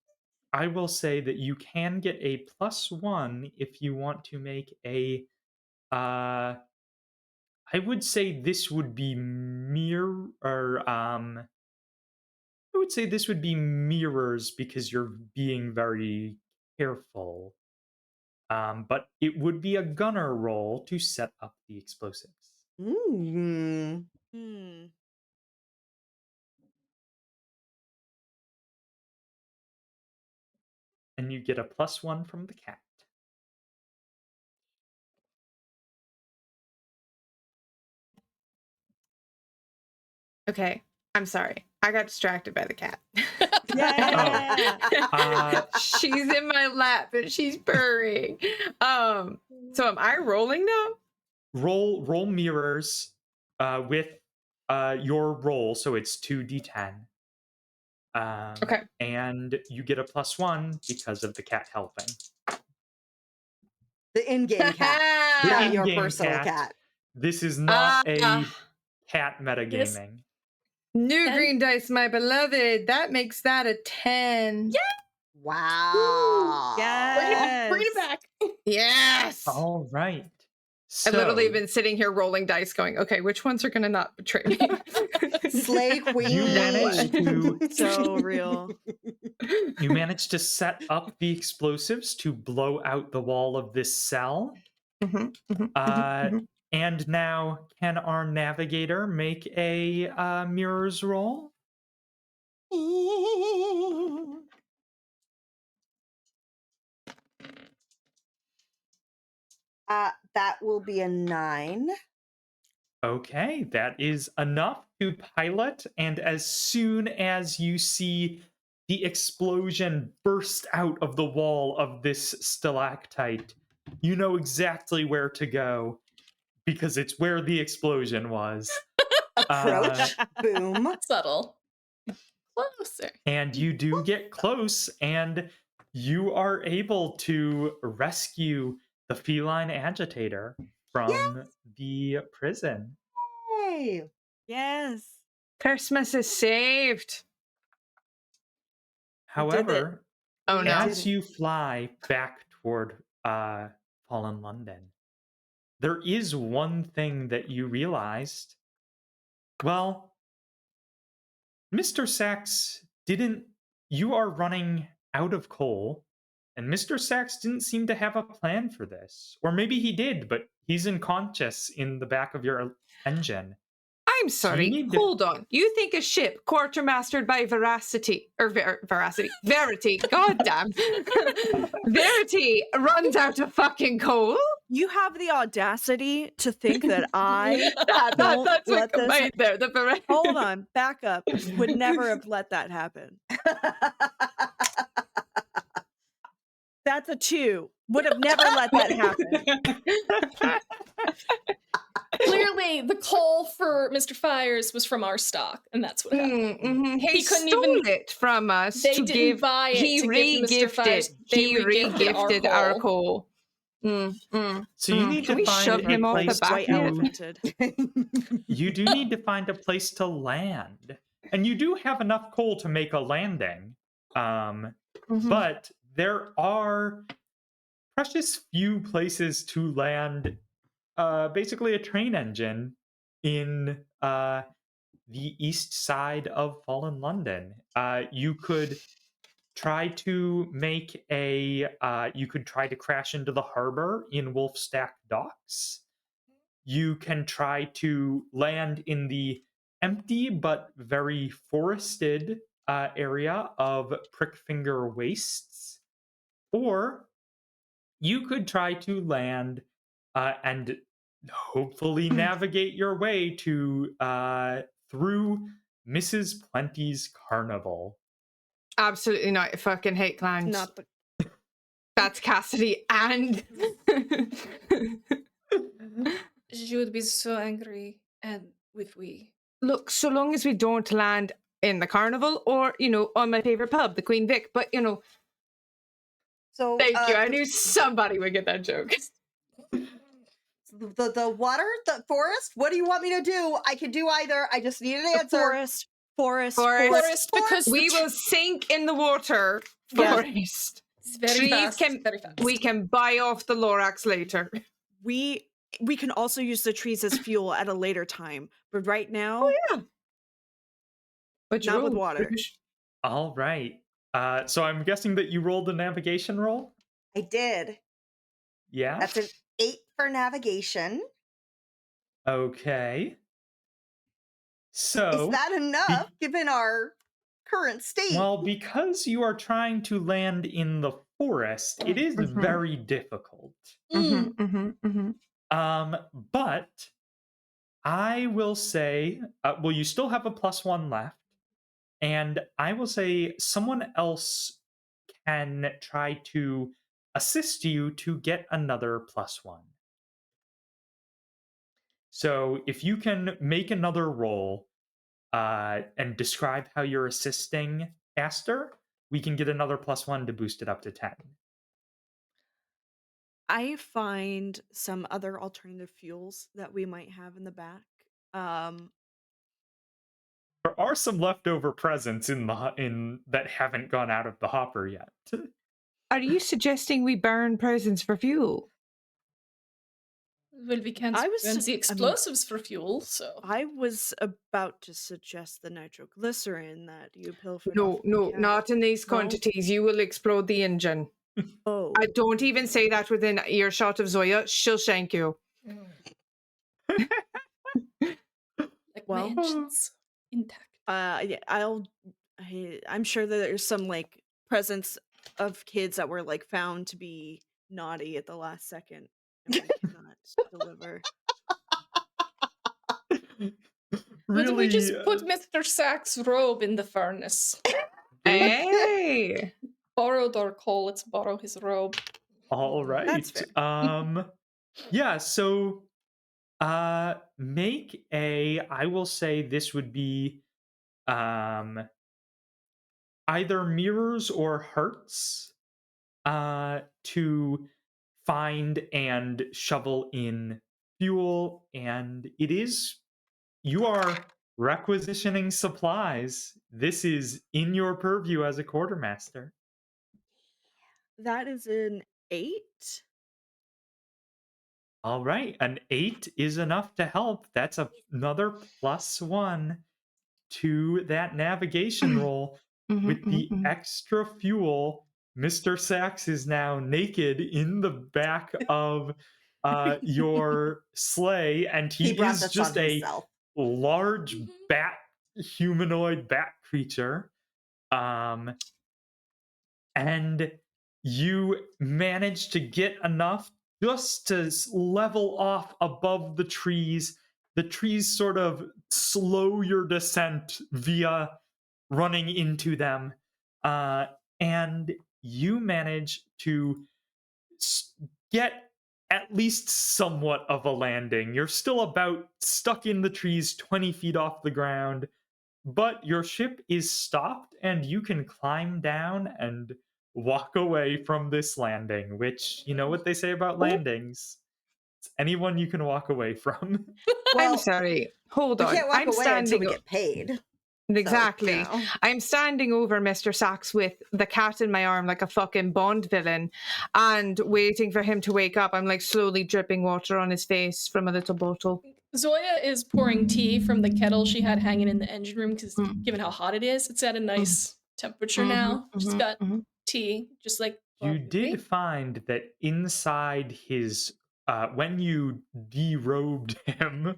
C: I will say that you can get a +1 if you want to make a I would say this would be I would say this would be mirrors because you're being very careful. But it would be a gunner roll to set up the explosives.
A: Mm.
C: And you get a +1 from the cat.
D: Okay, I'm sorry. I got distracted by the cat.
B: Yeah.
D: She's in my lap and she's purring. So am I rolling now?
C: Roll mirrors with your roll, so it's 2d10.
D: Okay.
C: And you get a +1 because of the cat helping.
A: The in-game cat,
C: The
A: not your
C: in-game
A: personal cat.
C: This is not a cat metagaming.
D: New
E: 10.
D: green dice, my beloved. That makes that a 10.
E: Yeah.
A: Wow.
E: Bring it
B: Yes.
E: back.
D: Yes.
C: All right.
D: I've literally
C: So
D: been sitting here rolling dice going, okay, which ones are going to not betray me?
A: Slay Queen.
C: you managed to
B: So real.
C: set up the explosives to blow out the wall of this cell.
D: Mhm, mhm,
C: Uh,
D: mhm, mhm.
C: and now, can our navigator make a mirrors roll?
A: That will be a 9.
C: Okay, that is enough to pilot, and as soon as you see the explosion burst out of the wall of this stalactite, you know exactly where to go because it's where the explosion was.
A: Approach. Boom.
E: Subtle. Closer.
C: And you do get close, and you are able to rescue the feline agitator from the prison.
A: Yay.
B: Yes.
D: Christmas is saved.
C: However,
D: Oh
A: We
D: no.
C: as
A: did it.
C: you fly back toward Fallen London, there is one thing that you realized. Well, Mr. Sachs didn't. You are running out of coal, and Mr. Sachs didn't seem to have a plan for this. Or maybe he did, but he's unconscious in the back of your engine.
D: I'm sorry.
C: need to-
D: Hold on. You think a ship quartermastered by Veracity or Verity? Goddamn. Verity runs out of fucking coal.
B: You have the audacity to think that I
D: That's
B: let
D: what
B: this
D: right there. The Veracity.
B: hold on, back up. Would never have let that happen. That's a 2. Would have never let that happen.
E: Clearly, the coal for Mr. Fires was from our stock, and that's what happened.
D: He
E: couldn't
D: stole
E: even-
D: it from us
E: They
D: to
E: didn't
D: give.
E: buy it
D: He
E: to give Mr. Fires.
D: re-gifted.
E: They
D: He
E: re-gifted our
D: re-gifted our
E: coal.
D: coal.
C: So you need
D: Can
C: to
D: we
C: find
D: shove
C: a
D: him off the
C: place
D: back
B: White
D: of it?
B: elemented.
C: You do need to find a place to land. And you do have enough coal to make a landing. But there are precious few places to land basically a train engine in the east side of Fallen London. You could try to make you could try to crash into the harbor in Wolfstack Docks. You can try to land in the empty but very forested area of Prickfinger Wastes, or you could try to land and hopefully navigate your way to through Mrs. Plenty's Carnival.
D: Absolutely not. I fucking hate clowns.
B: Not the
D: That's Cassidy and
E: She would be so angry, and if we.
D: look, so long as we don't land in the carnival or, on my favorite pub, the Queen Vic. But,
A: So
D: thank you. I knew somebody would get that joke.
A: the water, the forest. What do you want me to do? I can do either. I just need an answer.
B: forest.
E: Forest, because
D: We will sink in the water.
B: Yes.
D: Forest.
E: it's very
D: Trees
E: fast.
D: can-
E: Very fast.
D: We can buy off the Lorax later.
B: We can also use the trees as fuel at a later time. But right now,
D: But
B: Not with water.
C: All right. So I'm guessing that you rolled a navigation roll?
A: I did.
C: Yeah?
A: That's an 8 for navigation.
C: Okay. So,
A: Is that enough given our current state?
C: well, because you are trying to land in the forest, it is
D: Mhm.
C: very difficult. But I will say, well, you still have a +1 left, and I will say someone else can try to assist you to get another +1. So if you can make another roll and describe how you're assisting Aster, we can get another +1 to boost it up to 10.
B: I find some other alternative fuels that we might have in the back.
C: There are some leftover presents in that haven't gone out of the hopper yet.
D: Are you suggesting we burn presents for fuel?
E: Well, we can't
B: I was
E: burn
B: sug-
E: the
B: I mean,
E: explosives for fuel, so.
B: I was about to suggest the nitroglycerin that you pilfered
D: No,
B: off the
D: no,
B: cat.
D: not in these
B: No?
D: quantities. You will explode the engine.
B: Oh.
D: I don't even say that within earshot of Zoya. She'll shank you.
E: Like
B: Well,
E: my engine's intact.
B: yeah, I'm sure that there's some like presents of kids that were like found to be naughty at the last second and we cannot deliver.
E: But we just
C: Really,
E: put Mr. Sack's robe in the furnace.
D: Hey!
E: Borrowed our coal, let's borrow his robe.
C: all
B: That's
C: right.
B: fair.
C: Yeah, so make I will say this would be either mirrors or hearts to find and shovel in fuel, and you are requisitioning supplies. This is in your purview as a quartermaster.
B: That is an 8.
C: All right, an 8 is enough to help. That's another +1 to that navigation roll. With the extra fuel, Mr. Sachs is now naked in the back of your sleigh, and
A: He
C: he
A: brought
C: is
A: this
C: just
A: on
C: a
A: himself.
C: large humanoid bat creature. And you manage to get enough just to level off above the trees. The trees sort of slow your descent via running into them. And you manage to get at least somewhat of a landing. You're still about stuck in the trees 20 feet off the ground, but your ship is stopped and you can climb down and walk away from this landing, which, you know what they say about landings? It's anyone you can walk away from.
D: I'm
A: Well,
D: sorry. Hold
A: we
D: on.
A: can't walk
D: I'm
A: away until we
D: standing.
A: get paid.
D: Exactly.
A: So,
D: I'm standing over Mr. Sachs with the cat in my arm like a fucking Bond villain and waiting for him to wake up. I'm like slowly dripping water on his face from a little bottle.
E: Zoya is pouring tea from the kettle she had hanging in the engine room because, given how hot it is, it's at a nice temperature now. She's got tea, just like
C: You
E: me.
C: did find that inside his, when you derobed him,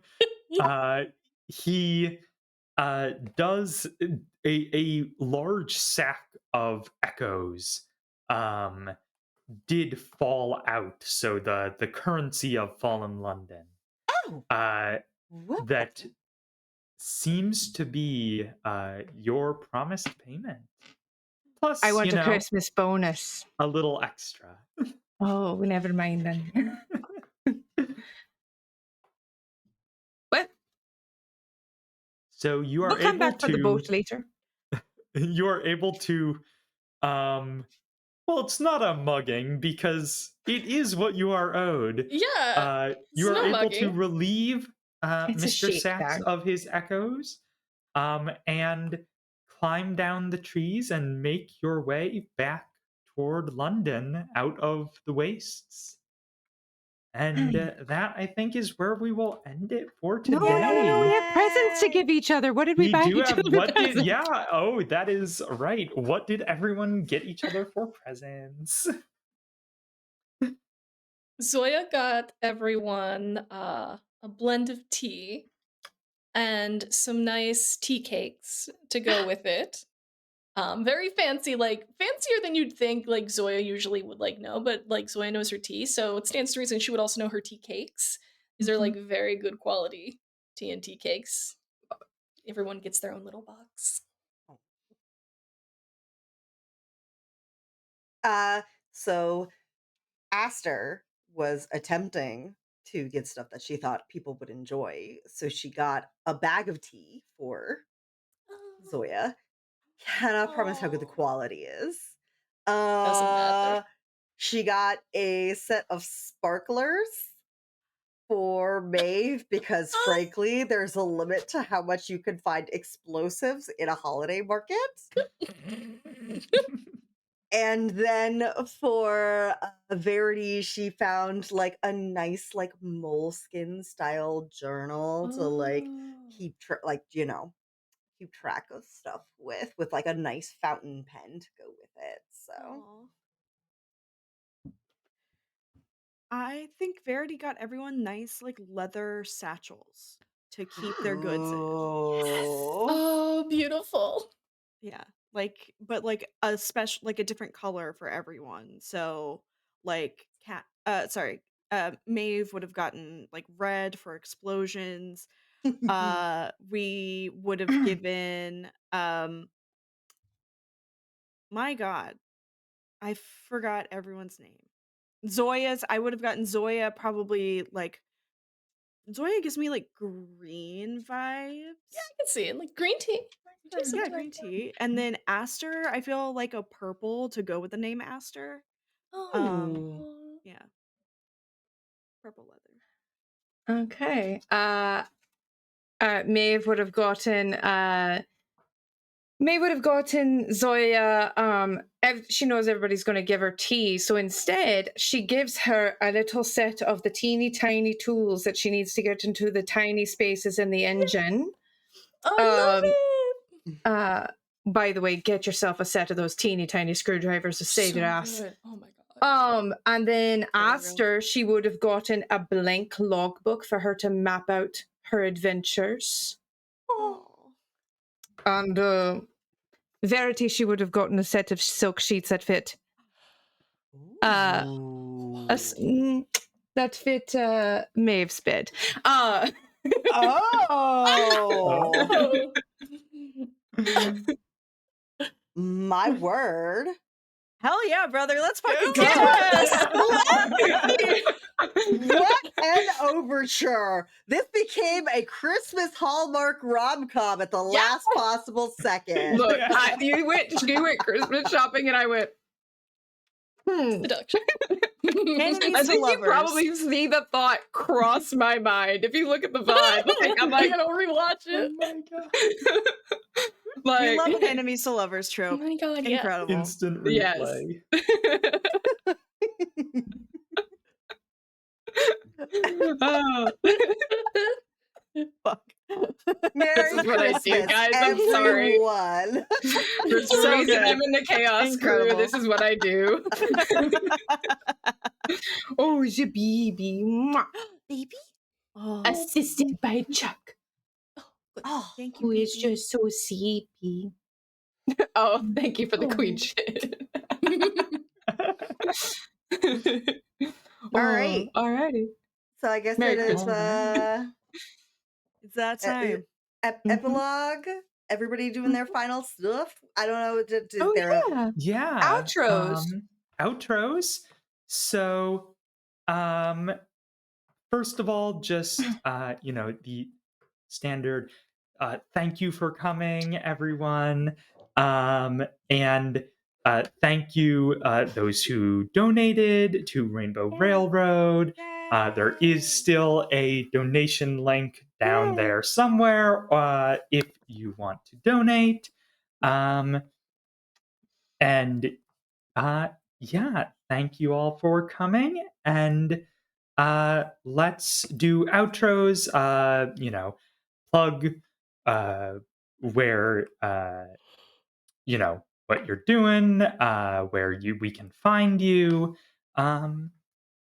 C: he does a large sack of echoes did fall out. So the currency of fallen London
A: oh,
C: that seems to be your promised payment. Plus,
D: I want a Christmas bonus.
C: a little extra.
D: Oh, never mind then. Well,
C: So you are
D: we'll come
C: able
D: back for the boat later.
C: you are able to well, it's not a mugging because it is what you are owed.
E: Yeah,
C: You are
E: no
C: able to
E: mugging.
C: relieve
D: It's a
C: Mr. Sachs
D: shakedown.
C: of his echoes and climb down the trees and make your way back toward London out of the wastes. And that, I think, is where we will end it for today.
D: No, we have presents to give each other. What did we buy
C: do
D: each
C: have
D: other
C: what did
D: presents?
C: yeah, oh, that is right. What did everyone get each other for presents?
E: Zoya got everyone a blend of tea and some nice tea cakes to go with it. Very fancy, like fancier than you'd think. Like Zoya usually would know, but like Zoya knows her tea, so it stands to reason she would also know her tea cakes. These are like very good quality tea cakes. Everyone gets their own little box.
A: So Aster was attempting to get stuff that she thought people would enjoy. So she got a bag of tea for Zoya. Cannot promise how good the quality is.
E: Doesn't matter.
A: She got a set of sparklers for Maeve because, frankly, there's a limit to how much you can find explosives in a holiday market. And then for Verity, she found like a nice like moleskin style journal to like keep keep track of stuff with like a nice fountain pen to go with it. So
B: Aw. I think Verity got everyone nice like leather satchels to keep their goods in.
E: Oh, beautiful.
B: Yeah. But like a special like a different color for everyone. So like Maeve would have gotten like red for explosions. We would have given my god, I forgot everyone's name. I would have gotten Zoya probably like Zoya gives me like green vibes.
E: Yeah, I can see it. Like green tea. Do
B: Yeah,
E: something
B: green
E: like that.
B: tea. And then Aster, I feel like a purple to go with the name Aster.
E: Oh.
B: Yeah. Purple leather.
D: Okay. Maeve would have gotten Zoya. She knows everybody's going to give her tea, so instead she gives her a little set of the teeny tiny tools that she needs to get into the tiny spaces in the engine.
E: I love it.
D: By the way, get yourself a set of those teeny tiny screwdrivers to save your ass.
E: Good. Oh my god.
D: And then
B: real.
D: Aster, she would have gotten a blank logbook for her to map out her adventures.
B: Oh.
D: And Verity, she would have gotten a set of silk sheets that fit. That fit Maeve's bed.
A: Oh. My word.
B: Hell yeah, brother. Let's fucking go.
D: Yes!
A: What an overture. This became a Christmas Hallmark rom-com at the last possible second.
D: Look, you went Christmas shopping and I went,
E: Seduction.
B: Enemies
D: I
B: to
D: think you
B: lovers.
D: probably see the thought cross my mind. If you look at the vibe, I'm
E: I
D: like,
E: gotta rewatch it.
C: Oh my god.
B: We love an
D: like,
B: enemies to lovers
E: Oh
B: trope.
E: my god, yeah.
B: Incredible.
C: Instant
D: yes.
C: replay.
D: Oh.
A: Fuck.
D: This
A: Merry
D: is what I
A: Christmas,
D: do, guys. I'm sorry.
A: everyone.
D: For some
B: So
D: reason,
B: good.
D: I'm in the chaos crew.
B: Incredible.
D: This is what I do. Oh, the baby. Mwah.
B: Baby? Oh,
D: Assisted by Chuck,
B: thank you,
D: who is
B: baby.
D: just so sleepy. Oh, thank you for the queen shit.
A: Alright.
D: Alrighty.
A: So I guess
D: Merry
A: it is
B: It's that time.
A: epilogue. Everybody doing their final stuff. I don't know.
D: Oh,
A: there
D: yeah.
C: Yeah.
D: Outros.
C: Outros. So, first of all, just the standard thank you for coming, everyone. And thank you those who donated to Rainbow Railroad. There is still a donation link down there somewhere if you want to donate. And yeah, thank you all for coming. And let's do outros. Plug where what you're doing, where we can find you.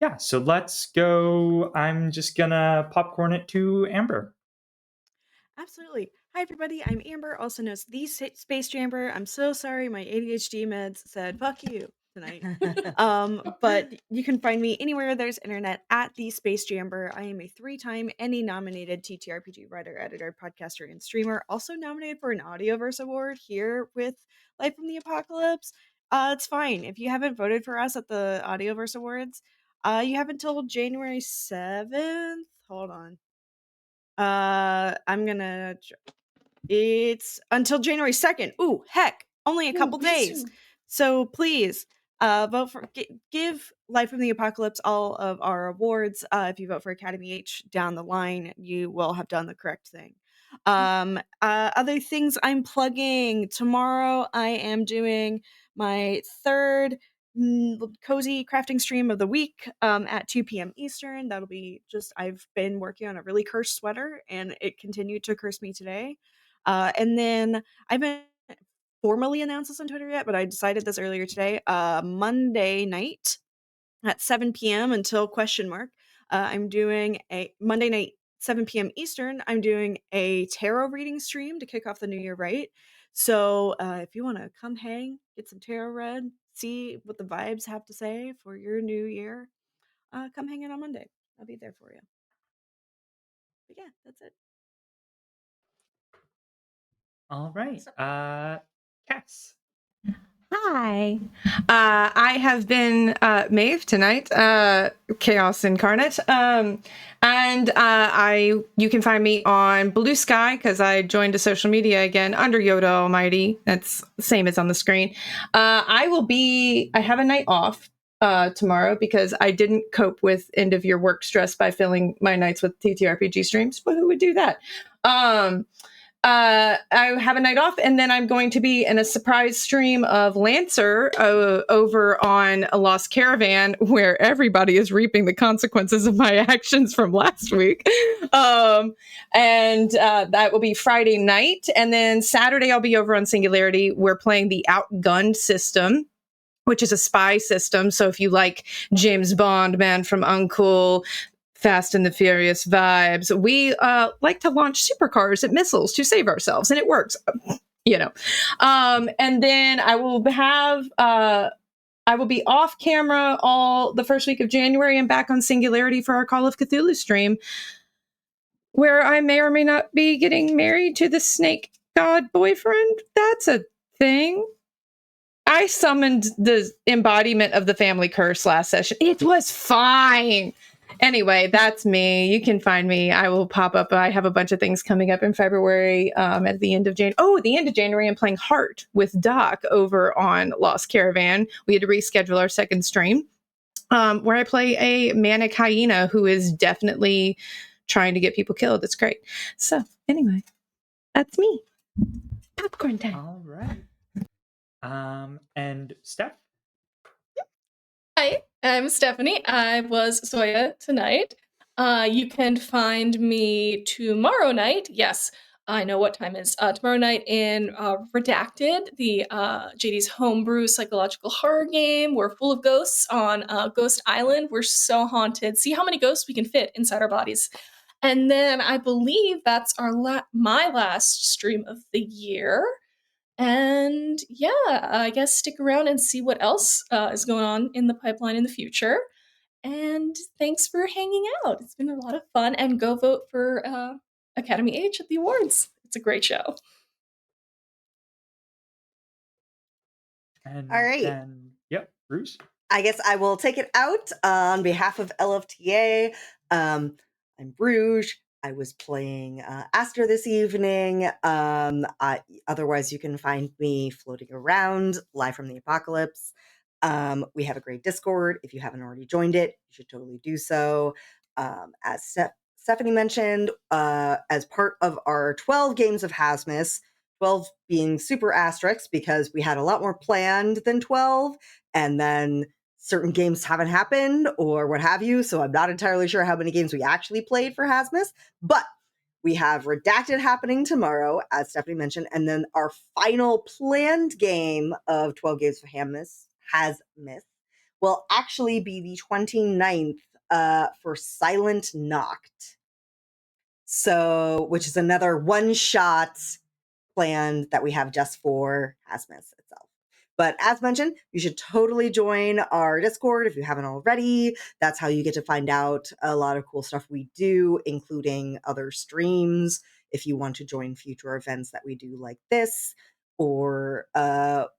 C: Yeah, so let's go. I'm just gonna popcorn it to Amber.
B: Absolutely. Hi, everybody. I'm Amber, also known as the Space Jamber. I'm so sorry my ADHD meds said fuck you tonight. But you can find me anywhere there's internet at the Space Jamber. I am a 3-time Emmy nominated TTRPG writer, editor, podcaster, and streamer. Also nominated for an Audioverse Award here with Life from the Apocalypse. It's fine. If you haven't voted for us at the Audioverse Awards, you have until January 7th. Hold on. It's until January 2nd. Ooh, heck, only a couple days. So please Vote for give Life from the Apocalypse all of our awards. If you vote for Academy H down the line, you will have done the correct thing. Other things I'm plugging. Tomorrow I am doing my third cozy crafting stream of the week at 2 p.m. Eastern. That'll be I've been working on a really cursed sweater and it continued to curse me today. And then I've been formally announced this on Twitter yet, but I decided this earlier today. Monday night at 7 p.m. until question mark. I'm doing a Monday night 7 p.m. Eastern. I'm doing a tarot reading stream to kick off the new year right. So if you want to come hang, get some tarot read, see what the vibes have to say for your new year, come hang in on Monday. I'll be there for you. But yeah, that's it.
C: All right. Cass.
D: Hi. I have been Maeve tonight, Chaos Incarnate. And you can find me on Blue Sky because I joined a social media again under Yoda Almighty. That's the same as on the screen. I have a night off tomorrow because I didn't cope with end of year work stress by filling my nights with TTRPG streams. But who would do that? I have a night off, and then I'm going to be in a surprise stream of Lancer over on a Lost Caravan, where everybody is reaping the consequences of my actions from last week. And that will be Friday night, and then Saturday I'll be over on Singularity. We're playing the Outgunned system, which is a spy system. So if you like James Bond, Man from U.N.C.L.E., Fast and the Furious vibes, we like to launch supercars at missiles to save ourselves, and it works, and then I will be off camera all the first week of January and back on Singularity for our Call of Cthulhu stream, where I may or may not be getting married to the snake god boyfriend. That's a thing. I summoned the embodiment of the family curse last session. It was fine. Anyway, that's me. You can find me. I will pop up. I have a bunch of things coming up in February at the end of January. Oh, the end of January, I'm playing Heart with Doc over on Lost Caravan. We had to reschedule our second stream where I play a manic hyena who is definitely trying to get people killed. It's great. So anyway, that's me. Popcorn time.
C: All right. And Steph?
E: Hi, I'm Stephanie. I was Zoya tonight. You can find me tomorrow night. Yes, I know what time it is. Tomorrow night in Redacted, the JD's homebrew psychological horror game. We're full of ghosts on Ghost Island. We're so haunted. See how many ghosts we can fit inside our bodies. And then I believe that's my last stream of the year. And yeah, I guess stick around and see what else is going on in the pipeline in the future. And thanks for hanging out. It's been a lot of fun. And go vote for Academy H at the awards. It's a great show.
C: And
A: All right.
C: then, yep, Bruce.
A: I guess I will take it out on behalf of LFTA. I'm Bruges. I was playing Aster this evening. Otherwise, you can find me floating around, live from the apocalypse. We have a great Discord. If you haven't already joined it, you should totally do so. As Stephanie mentioned, as part of our 12 games of Haz-Mas, 12 being super asterisks because we had a lot more planned than 12, and then certain games haven't happened or what have you, so I'm not entirely sure how many games we actually played for Haz-Mas, but we have Redacted happening tomorrow, as Stephanie mentioned, and then our final planned game of 12 games for Haz-Mas will actually be the 29th for Silent Noct. So, which is another one-shot planned that we have just for Haz-Mas itself. But as mentioned, you should totally join our Discord if you haven't already. That's how you get to find out a lot of cool stuff we do, including other streams. If you want to join future events that we do like this, or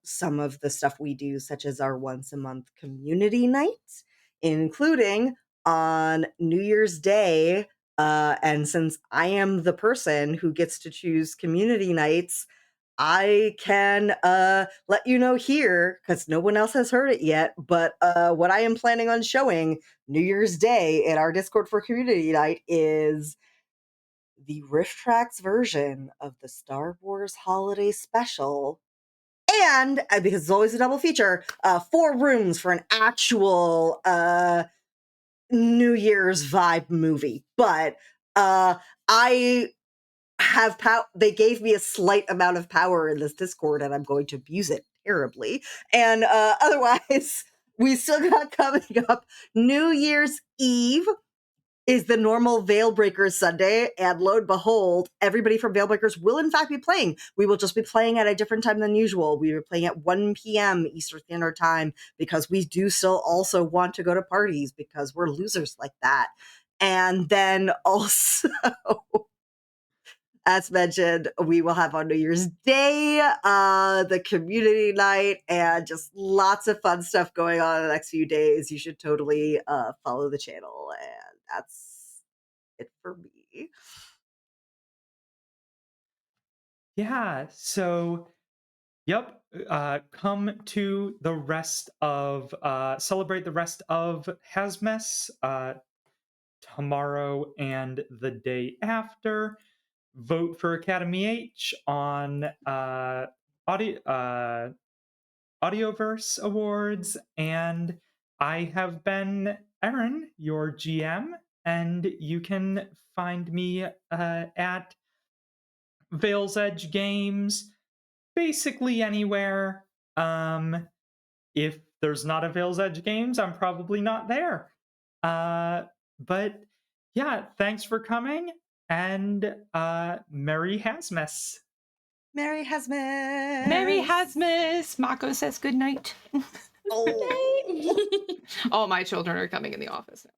A: some of the stuff we do, such as our once a month community night, including on New Year's Day. And since I am the person who gets to choose community nights, I can let you know here, because no one else has heard it yet, but what I am planning on showing New Year's Day in our Discord for Community Night is the Rift Tracks version of the Star Wars Holiday Special. And because it's always a double feature, 4 rooms for an actual New Year's vibe movie. But I have they gave me a slight amount of power in this Discord, and I'm going to abuse it terribly. And otherwise, we still got coming up New Year's Eve is the normal Veilbreakers Sunday, and lo and behold, everybody from Veilbreakers will in fact be playing. We will just be playing at a different time than usual. We were playing at 1 p.m. Eastern Standard Time because we do still also want to go to parties because we're losers like that. And then also, as mentioned, we will have on New Year's Day, the community night, and just lots of fun stuff going on in the next few days. You should totally follow the channel, and that's it for me.
C: Yeah, so, yep, come to the rest of, celebrate the rest of Haz-Mas tomorrow and the day after. Vote for Academy H on Audioverse Awards, and I have been Aaron, your GM, and you can find me at Veil's Edge Games, basically anywhere. If there's not a Veil's Edge Games, I'm probably not there. But yeah, thanks for coming, and Merry Haz-Mas.
A: Merry Haz-Mas!
D: Merry Haz-Mas! Mako says good night.
A: Oh.
D: All my children are coming in the office now.